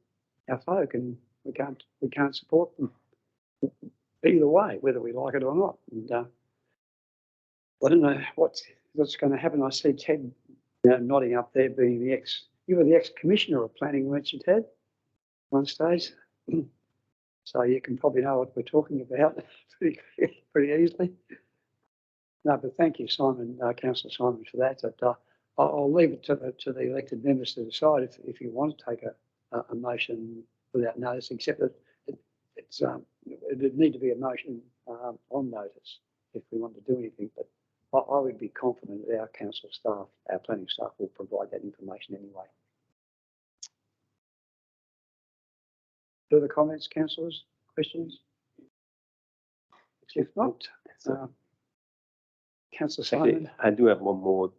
folk, and we can't support them either way, whether we like it or not. And I don't know what's going to happen. I see Ted nodding up there, being you were the ex-commissioner of planning, weren't you, Ted? One stage. So you can probably know what we're talking about pretty easily. No, but thank you, Simon, Councillor Simon, for that. But, I'll leave it to the elected members to decide if you want to take a motion without notice, except that it'd need to be a motion on notice if we want to do anything. But I would be confident that our council staff, our planning staff, will provide that information anyway. Further comments, councillors? Questions? If not, Councillor Simon. I do have one more.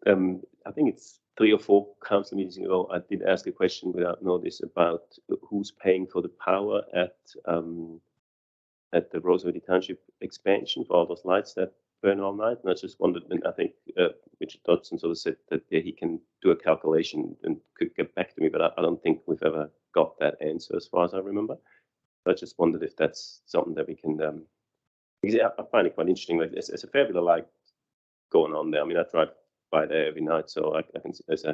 I think it's 3 or 4 council meetings ago, I did ask a question without notice about who's paying for the power at the Rosewood Township expansion for all those lights that burn all night. And I just wondered, and I think Richard Dodson sort of said that he can do a calculation and could get back to me, but I don't think we've ever got that answer as far as I remember. So I just wondered if that's something that we can, because I find it quite interesting. Like there's a fair bit of light going on there. I mean, I drive by there every night, so I can see there's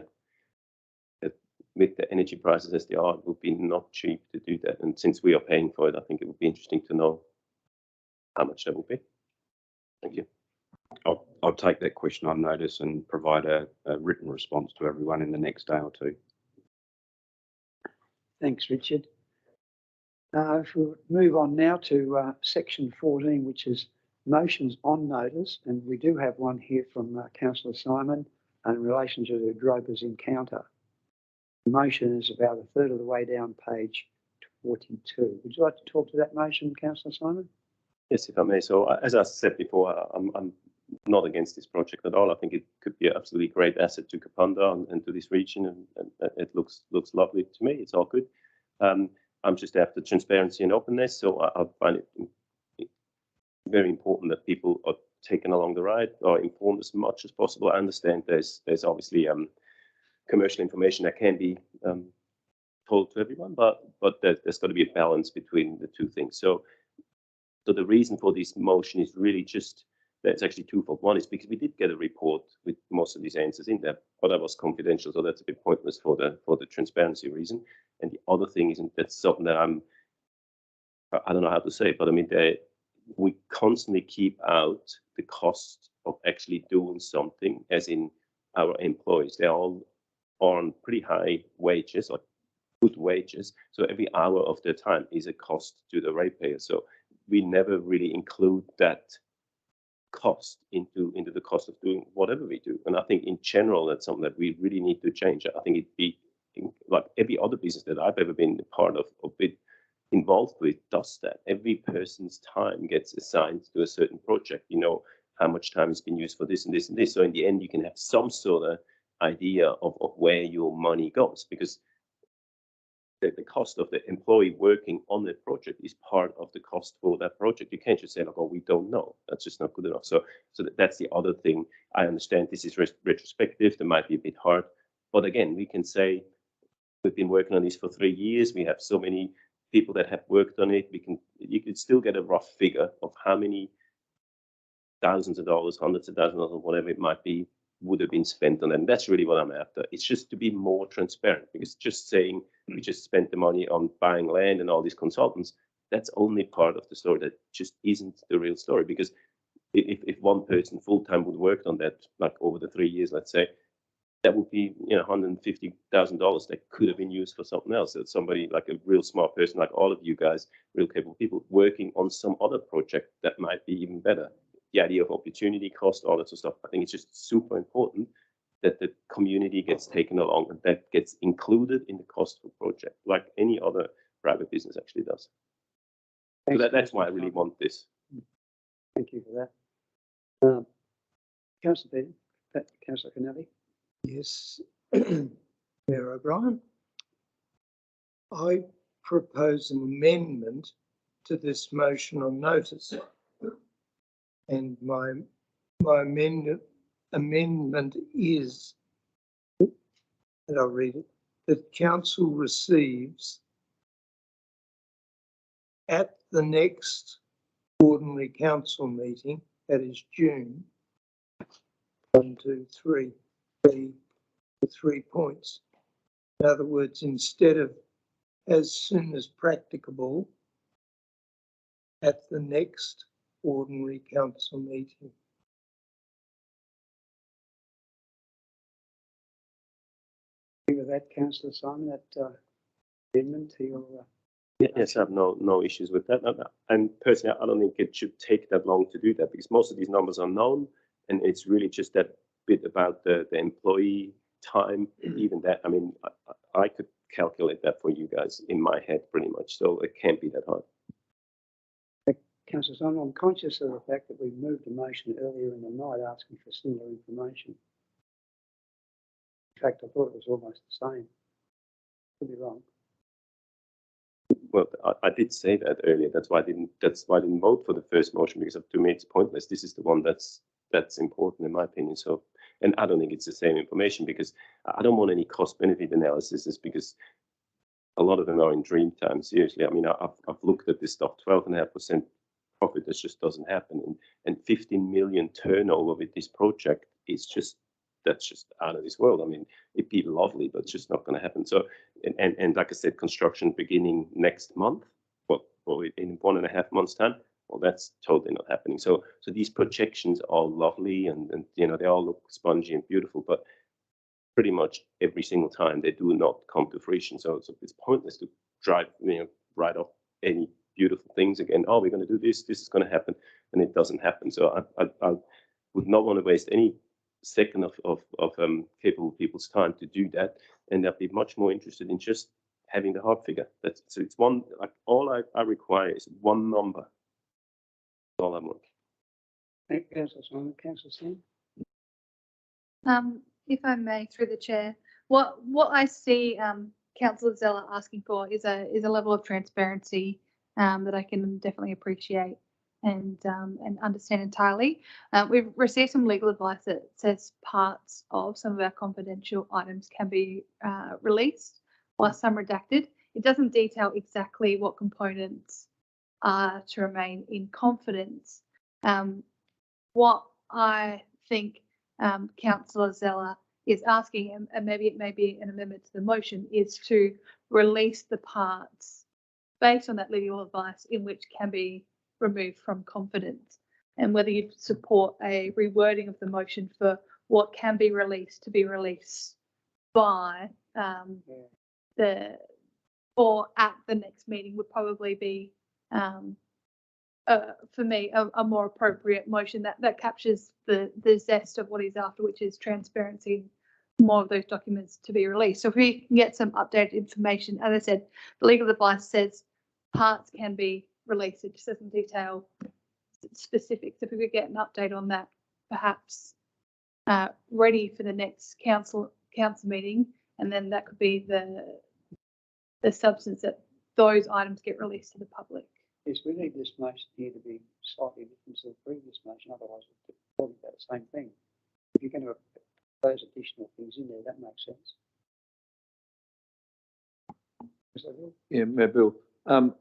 with the energy prices as they are, it would be not cheap to do that. And since we are paying for it, I think it would be interesting to know how much that will be. Thank you. I'll take that question on notice and provide a written response to everyone in the next day or two. Thanks, Richard. If we move on now to section 14, which is motions on notice, and we do have one here from Councillor Simon in relation to the Dropers encounter. The motion is about a third of the way down page 42. Would you like to talk to that motion, Councillor Simon? Yes, if I may. So as I said before, I'm not against this project at all. I think it could be an absolutely great asset to Kapunda and to this region, and it looks lovely to me. It's all good. I'm just after transparency and openness, so I find it very important that people are taken along the ride or informed as much as possible. I understand there's obviously commercial information that can be told to everyone, but there's got to be a balance between the two things. So the reason for this motion is really just, that's actually twofold. One is because we did get a report with most of these answers in there, but that was confidential, so that's a bit pointless for the transparency reason. And the other thing is, and that's something that I don't know how to say it, but I mean, we constantly keep out the cost of actually doing something, as in our employees. They're all on pretty high wages or good wages. So every hour of their time is a cost to the ratepayer. So we never really include that cost into the cost of doing whatever we do. And I think in general, that's something that we really need to change. I think it'd be like every other business that I've ever been a part of or been involved with does that. Every person's time gets assigned to a certain project. You know how much time has been used for this and this and this. So in the end, you can have some sort of idea of where your money goes, because the cost of the employee working on the project is part of the cost for that project. You can't just say, like, oh, we don't know. That's just not good enough. So that's the other thing. I understand this is retrospective. That might be a bit hard. But again, we can say we've been working on this for 3 years. We have so many people that have worked on it. You could still get a rough figure of how many thousands of dollars, hundreds of thousands of dollars, whatever it might be, would have been spent on that. And that's really what I'm after. It's just to be more transparent, because just saying we just spent the money on buying land and all these consultants, that's only part of the story. That just isn't the real story. Because if one person full-time would work on that, like over the 3 years, let's say, that would be, $150,000 that could have been used for something else. That somebody like a real smart person, like all of you guys, real capable people, working on some other project that might be even better. The idea of opportunity cost, all that sort of stuff. I think it's just super important that the community gets taken along and that gets included in the cost of a project, like any other private business actually does. So that's why I really want this. Thank you for that. Councillor Peter, Councillor Kennelly. Yes, Mayor O'Brien. I propose an amendment to this motion on notice. And my amendment is, and I'll read it, that council receives at the next ordinary council meeting, that is June, 1, 2, 3, the 3 points. In other words, instead of as soon as practicable, at the next ordinary council meeting. Agree with that, Councillor Simon, that amendment to your. Yes, I have no issues with that. And personally, I don't think it should take that long to do that, because most of these numbers are known, and it's really just that bit about the employee time. Even that, I mean, I could calculate that for you guys in my head pretty much, so it can't be that hard. Councillor Simon, I'm conscious of the fact that we moved a motion earlier in the night asking for similar information. In fact, I thought it was almost the same. Could be wrong. Well, I did say that earlier. That's why I didn't vote for the first motion, because to me it's pointless. This is the one that's important in my opinion. So, and I don't think it's the same information, because I don't want any cost benefit analysis, because a lot of them are in dream time. Seriously, I mean, I've looked at this stuff. 12.5% profit, that just doesn't happen, and 15 million turnover with this project is that's just out of this world. I mean, it'd be lovely, but it's just not going to happen. So, and like I said, construction beginning next month, well, in 1.5 months' time. Well, that's totally not happening. So these projections are lovely, and they all look spongy and beautiful, but pretty much every single time they do not come to fruition. So it's pointless to write off any beautiful things again. Oh, we're going to do this. This is going to happen, and it doesn't happen. So I would not want to waste any second of capable people's time to do that, and I'd be much more interested in just having the hard figure. So it's one, like, all I require is one number. That's all I want. Thank you, Councillor Simon. Councillor Sam. If I may, through the chair, what I see Councillor Zeller asking for is a level of transparency that I can definitely appreciate and understand entirely. We've received some legal advice that says parts of some of our confidential items can be released, while some redacted. It doesn't detail exactly what components are to remain in confidence. What I think Councillor Zeller is asking, and maybe it may be an amendment to the motion, is to release the parts based on that legal advice in which can be removed from confidence, and whether you support a rewording of the motion for what can be released to be released by or at the next meeting would probably be for me, a more appropriate motion that captures the zest of what he's after, which is transparency, more of those documents to be released. So if we can get some updated information, as I said, the legal advice says parts can be released. It just doesn't detail specifics. If we could get an update on that, perhaps ready for the next council meeting, and then that could be the substance that those items get released to the public. Yes, we need this motion here to be slightly different to the previous motion, otherwise we're talking about the same thing. If you're going to put those additional things in there, that makes sense. Yeah, Mayor Bill. I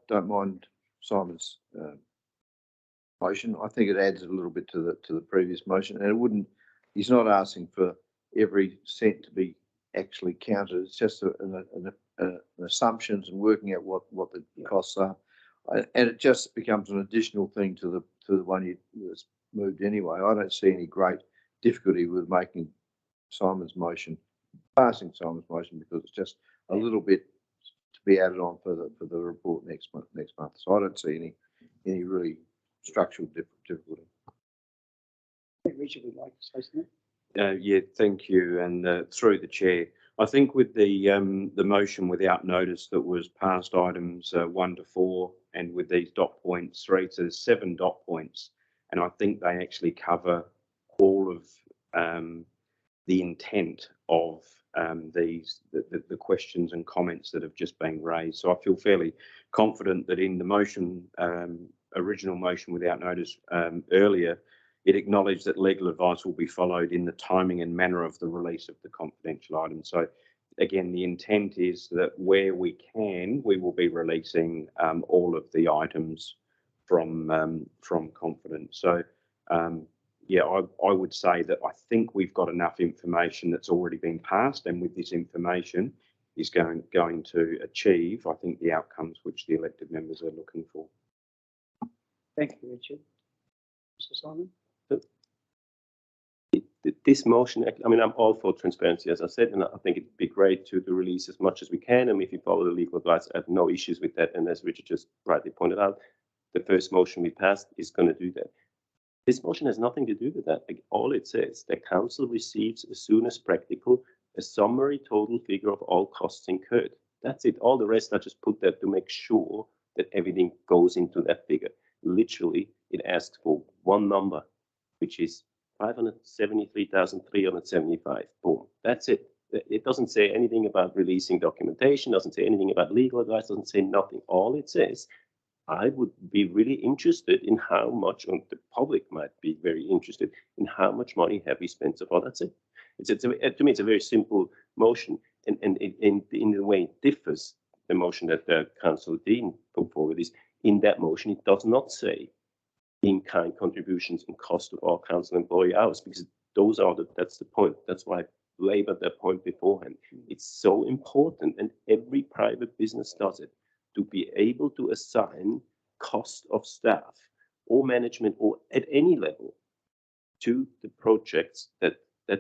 don't mind Simon's motion. I think it adds a little bit to the previous motion, and it wouldn't. He's not asking for every cent to be actually counted. It's just an assumptions and working out what the costs are, and it just becomes an additional thing to the one that's moved anyway. I don't see any great difficulty with making Simon's motion, passing Simon's motion, because it's just a little bit to be added on for the report next month. So I don't see any really structural difficulty. I think Richard would like to say something. Yeah, thank you. And through the chair, I think with the motion without notice that was past items 1 to 4, and with these dot points 3, so there's 7 dot points, and I think they actually cover all of the intent of the questions and comments that have just been raised. So I feel fairly confident that in the motion, original motion without notice earlier, it acknowledged that legal advice will be followed in the timing and manner of the release of the confidential item. So again, the intent is that where we can, we will be releasing all of the items from confidence. So yeah, I would say that I think we've got enough information that's already been passed, and with this information is going to achieve, I think, the outcomes which the elected members are looking for. Thank you, Richard. Mr. Simon? This motion, I mean, I'm all for transparency, as I said, and I think it'd be great to release as much as we can. And if you follow the legal advice, I have no issues with that. And as Richard just rightly pointed out, the first motion we passed is going to do that. This motion has nothing to do with that. Like, all it says, the council receives as soon as practical a summary total figure of all costs incurred. That's it. All the rest, I just put that to make sure that everything goes into that figure. Literally, it asks for one number, which is 573,375. Boom. That's it. It doesn't say anything about releasing documentation, doesn't say anything about legal advice, doesn't say nothing. All it says, I would be really interested in how much, and the public might be very interested in how much money have we spent so far. That's it. To me, it's a very simple motion, and in the way it differs, the motion that the Councillor Dean put forward is, in that motion, it does not say in-kind contributions and cost of all council employee hours, because that's the point. That's why I labored that point beforehand. It's so important, and every private business does it, to be able to assign cost of staff or management or at any level to the projects that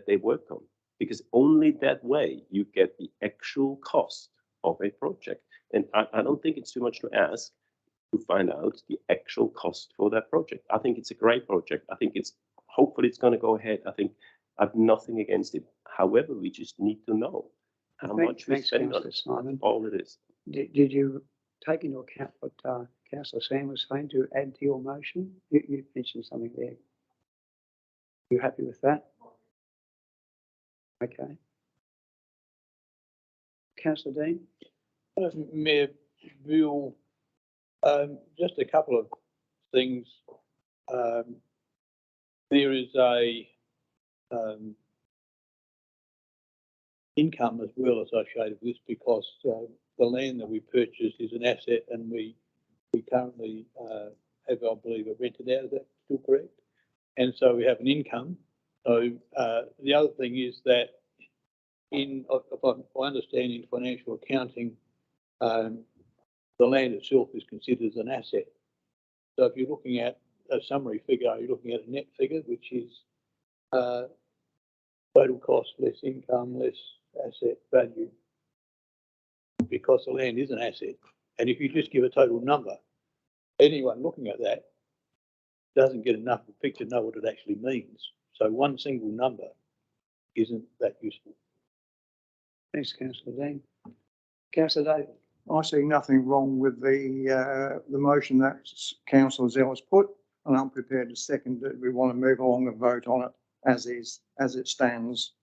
they work on, because only that way you get the actual cost of a project. And I don't think it's too much to ask to find out the actual cost for that project. I think it's a great project. I think hopefully it's going to go ahead. I think I have nothing against it. However, we just need to know how much we spend on it. Simon. All it is. Did you take into account what Councillor Sam was saying to add to your motion? You mentioned something there. You happy with that? Okay. Councillor Dean? Mayor Bill, just a couple of things. There is a income as well associated with this, because the land that we purchased is an asset, and we currently have, I believe, it rented out. Is that still correct? And so we have an income. So the other thing is that if I understand in financial accounting, the land itself is considered as an asset. So if you're looking at a summary figure, you're looking at a net figure, which is total cost less income less asset value, because the land is an asset And if you just give a total number, anyone looking at that doesn't get enough of a picture to know what it actually means. So one single number isn't that useful. Thanks, councillor Dean. Councillor David. I see nothing wrong with the motion that councillor Zella's put, and I'm prepared to second it. We want to move along and vote on it as is, as it stands.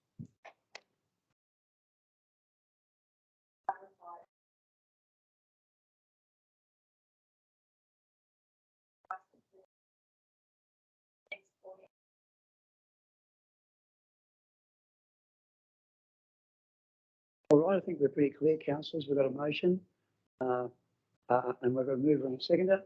All right, I think we're pretty clear, councillors. We've got a motion, and we're going to move on to seconder.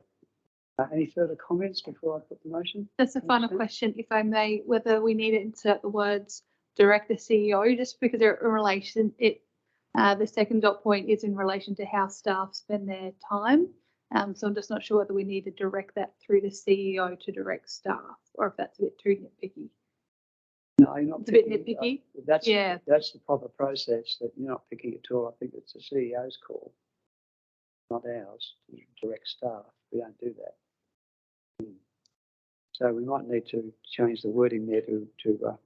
Any further comments before I put the motion? Just a final question, if I may, whether we need to insert the words direct the CEO, just because they're in relation, the second dot point is in relation to how staff spend their time. So I'm just not sure whether we need to direct that through the CEO to direct staff, or if that's a bit too nitpicky. No, you're not. It's a bit picking, nitpicky. That's, yeah. That's the proper process, that you're not picking at all. I think it's the CEO's call, not ours, to direct staff. We don't do that. So we might need to change the wording there to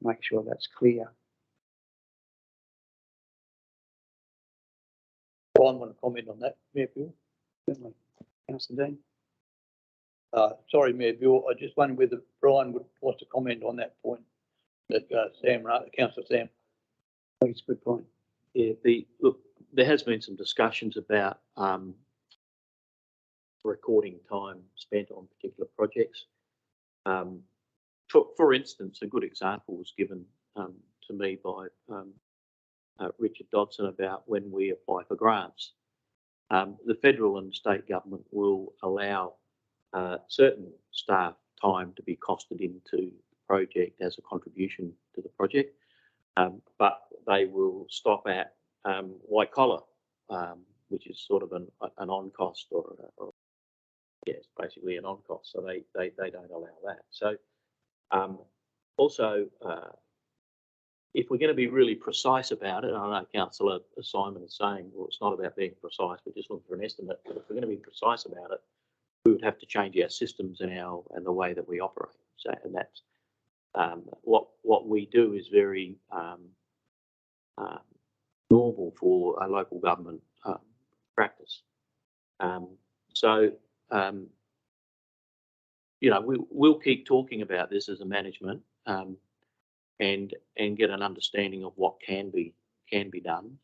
make sure that's clear. Brian, want to comment on that, Mayor Bill? Certainly. Councillor Dean. Sorry, Mayor Bill, I just wondered whether Brian wants to comment on that point that Councillor Sam. I think it's a good point. Yeah, look, there has been some discussions about recording time spent on particular projects. For instance, a good example was given to me by Richard Dodson about when we apply for grants. The federal and state government will allow certain staff time to be costed into the project as a contribution to the project, but they will stop at white collar, which is sort of an on cost or it's basically an on cost. So they don't allow that. So also, if we're going to be really precise about it, I know Councillor Simon is saying, well, it's not about being precise, we're just looking for an estimate. But if we're going to be precise about it, we would have to change our systems and the way that we operate. So, and that's what we do is very normal for a local government practice. You know, we'll keep talking about this as a management and get an understanding of what can be done.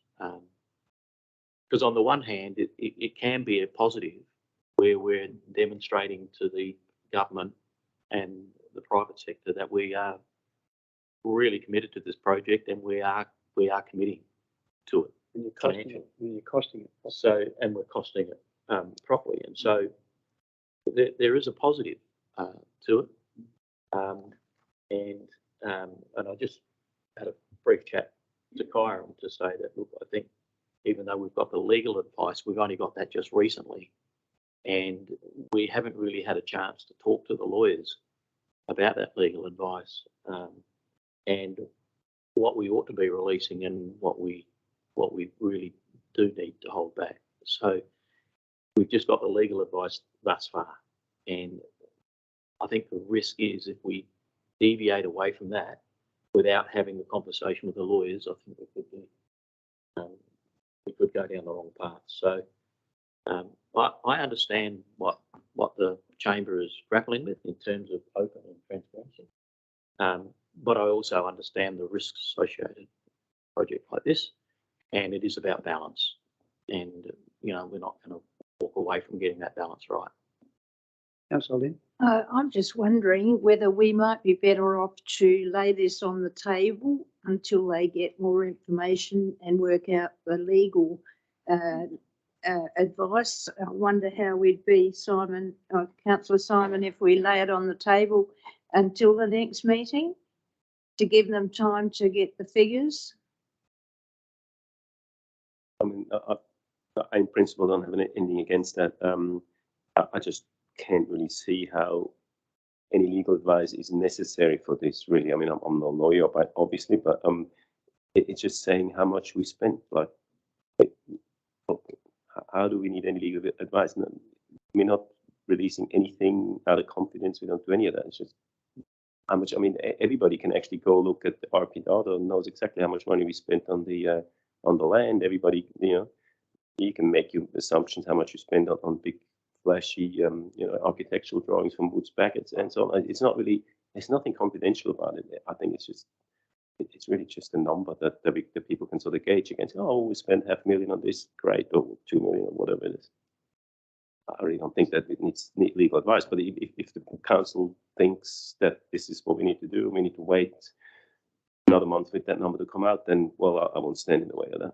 Because on the one hand, it can be a positive where we're demonstrating to the government and the private sector that we are really committed to this project and we are committing to it. And you're costing it. So, and we're costing it properly. And so there is a positive to it. And I just had a brief chat to Kyron to say that, look, I think even though we've got the legal advice, we've only got that just recently. And we haven't really had a chance to talk to the lawyers about that legal advice and what we ought to be releasing and what we really do need to hold back. So we've just got the legal advice thus far. And I think the risk is if we deviate away from that without having the conversation with the lawyers, I think we could go down the wrong path. So I understand what the chamber is grappling with in terms of open and transparency, but I also understand the risks associated with a project like this, and it is about balance. And you know, we're not going to walk away from getting that balance right. Councillor. I'm just wondering whether we might be better off to lay this on the table until they get more information and work out the legal advice. I wonder how we'd be, Simon, Councillor Simon, if we lay it on the table until the next meeting to give them time to get the figures. I mean, I in principle don't have anything against that. I just can't really see how any legal advice is necessary for this, really. I mean, I'm no lawyer, obviously, but it's just saying how much we spent. Like, how do we need any legal advice? No, we're not releasing anything out of confidence. We don't do any of that. It's just how much. I mean, everybody can actually go look at the RP data and knows exactly how much money we spent on the land. Everybody, you can make your assumptions how much you spend on big flashy, architectural drawings from Woods Bagot and so on. It's not really. There's nothing confidential about it. I think it's really just a number that people can sort of gauge against. Oh, we spent $500,000 on this, great, or 2 million, or whatever it is. I really don't think that it needs legal advice. But if the council thinks that this is what we need to do, we need to wait another month for that number to come out, then, well, I won't stand in the way of that.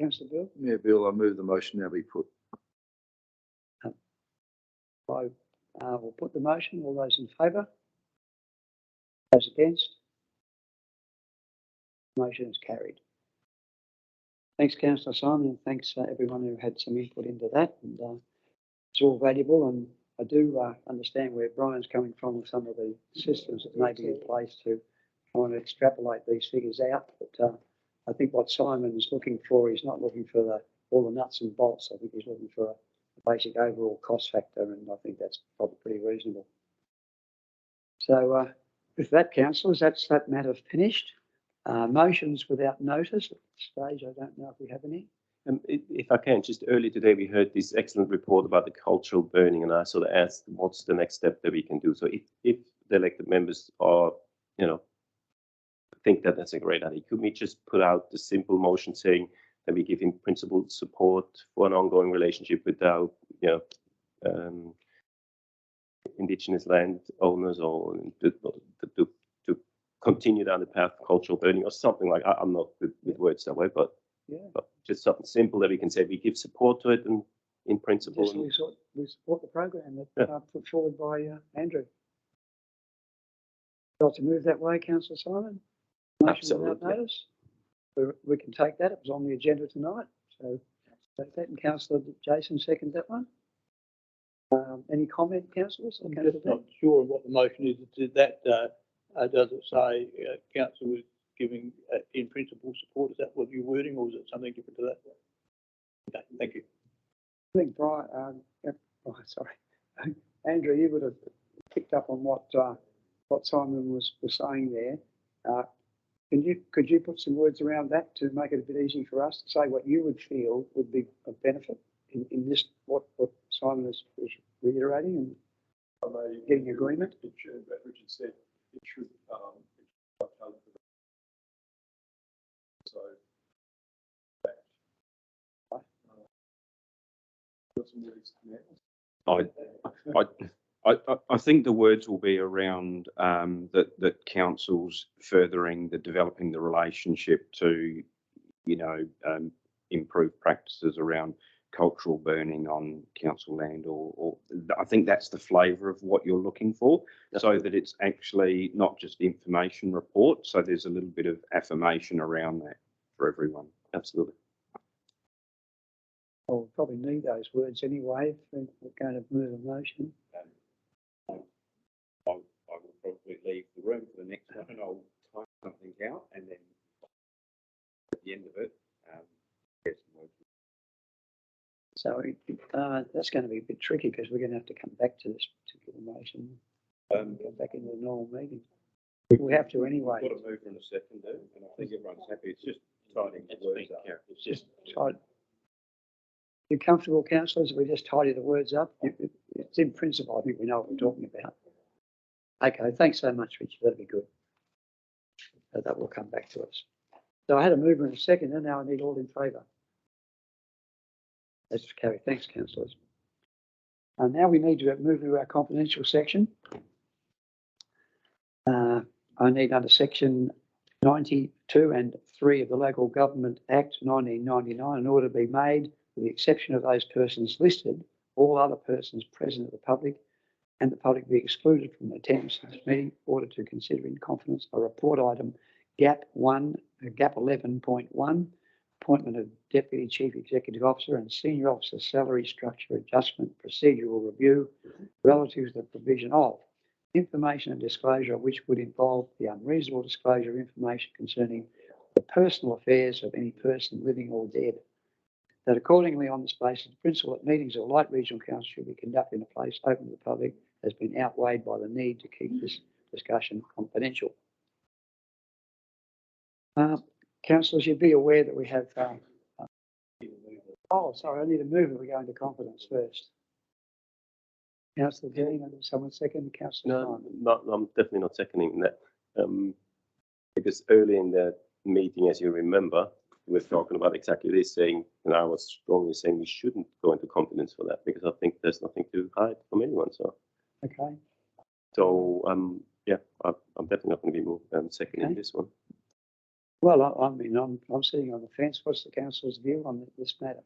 Councillor Bill? Yeah, Bill, I move the motion now be put. I will put the motion. All those in favour? Those against? Motion is carried. Thanks, Councillor Simon, and thanks everyone who had some input into that. And it's all valuable, and I do understand where Brian's coming from with some of the systems that may be in place to try and extrapolate these figures out. But I think what Simon is looking for, he's not looking for all the nuts and bolts. I think he's looking for a basic overall cost factor, and I think that's probably pretty reasonable. So with that, councillors, that's that matter finished. Motions without notice at this stage, I don't know if we have any. If I can, just earlier today we heard this excellent report about the cultural burning, and I sort of asked what's the next step that we can do. So if the elected members are, think that that's a great idea, could we just put out the simple motion saying that we give him principled support for an ongoing relationship with our, Indigenous land owners, or to continue down the path of cultural burning or something like that. I'm not good with words that way, but just something simple that we can say we give support to it and in principle. Just we support the program that put forward by Andrew. Got to move that way, Councillor Simon? Motion without notice? We can take that. It was on the agenda tonight. So take that, and Councillor Jason second that one. Any comment, councillors? I'm just not sure what the motion is. Does it say council was giving in principle support? Is that what you're wording, or is it something different to that? Okay, thank you. I think Brian, sorry, Andrew, you would have picked up on what Simon was saying there. Could you put some words around that to make it a bit easy for us to say what you would feel would be of benefit in this, what Simon is reiterating and getting agreement? It should, but Richard said it should, so I think the words will be around that councils furthering developing the relationship to, improve practices around cultural burning on council land, or I think that's the flavour of what you're looking for, so that it's actually not just the information report. So there's a little bit of affirmation around that for everyone. Absolutely. We'll probably need those words anyway if we're going to move a motion. I will probably leave the room for the next one, and I'll type something out, and then at the end of it, get some words. So that's going to be a bit tricky because we're going to have to come back to this particular motion and go back into the normal meeting. We have to anyway. We've got to move in a second, though, and I think everyone's happy. It's just tidying the words up. It's just tidy. You're comfortable, councillors, if we just tidy the words up? It's in principle, I think we know what we're talking about. Okay, thanks so much, Richard. That'd be good. That will come back to us. So I had a mover in a second, and now I need all in favour. That's carried. Thanks, councillors. And now we need to move to our confidential section. I need under section 92 and 3 of the Local Government Act 1999, in order to be made, with the exception of those persons listed, all other persons present at the public and the public be excluded from attendance to this meeting, in order to consider in confidence a report item GAP 11.1, appointment of Deputy Chief Executive Officer and Senior Officer Salary Structure Adjustment Procedural Review relative to the provision of information and disclosure of which would involve the unreasonable disclosure of information concerning the personal affairs of any person living or dead. That accordingly, on this basis, the principle that meetings of Light Regional Council should be conducted in a place open to the public has been outweighed by the need to keep this discussion confidential. Councillors, you'd be aware that we have. Oh, sorry, I need to move if we go into confidence first. Councillor Dean, and someone second, Councillor Simon. No, I'm definitely not seconding that. Because early in the meeting, as you remember, we were talking about exactly this, saying, and I was strongly saying we shouldn't go into confidence for that because I think there's nothing to hide from anyone. So, okay. So, yeah, I'm definitely not going to be seconding this one. Well, I mean, I'm sitting on the fence. What's the council's view on this matter?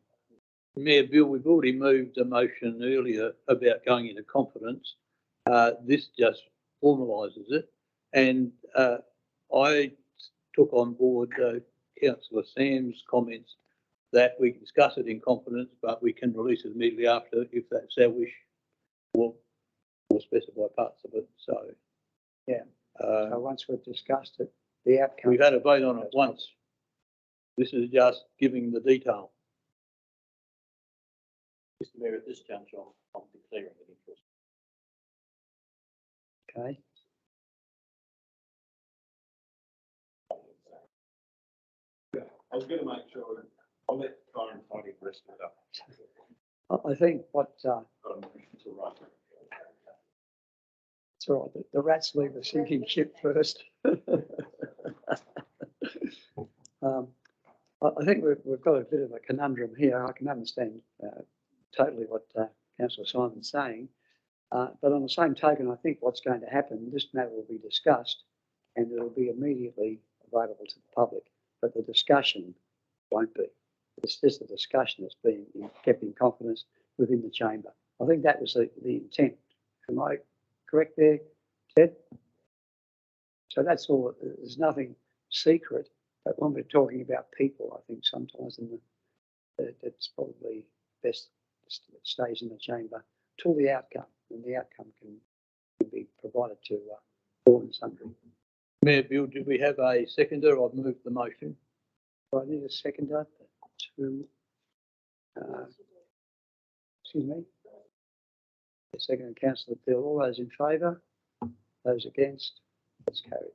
Mayor Bill, we've already moved a motion earlier about going into confidence. This just formalises it. And I took on board Councillor Sam's comments that we can discuss it in confidence, but we can release it immediately after if that's our wish. We'll specify parts of it. So, yeah. So once we've discussed it, the outcome. We've had a vote on it once. This is just giving the detail. Mr. Mayor, at this juncture, I'm declaring an interest. Okay. I was going to make sure I'll let Karen tidy the rest of it up. I think what it's all right. The rats leave the sinking ship first. I think we've got a bit of a conundrum here. I can understand totally what Councillor Simon's saying, but on the same token, I think what's going to happen, this matter will be discussed and it will be immediately available to the public, but the discussion won't be. It's just a discussion that's being kept in confidence within the chamber. I think that was the intent. Am I correct there, Ted? So that's all. There's nothing secret, but when we're talking about people, I think sometimes it's probably best it stays in the chamber till the outcome, and the outcome can be provided to all and sundry. Mayor Bill, do we have a seconder? I've moved the motion. Do I need a seconder to, excuse me? The second, Councillor Bill. All those in favour? Those against? That's carried.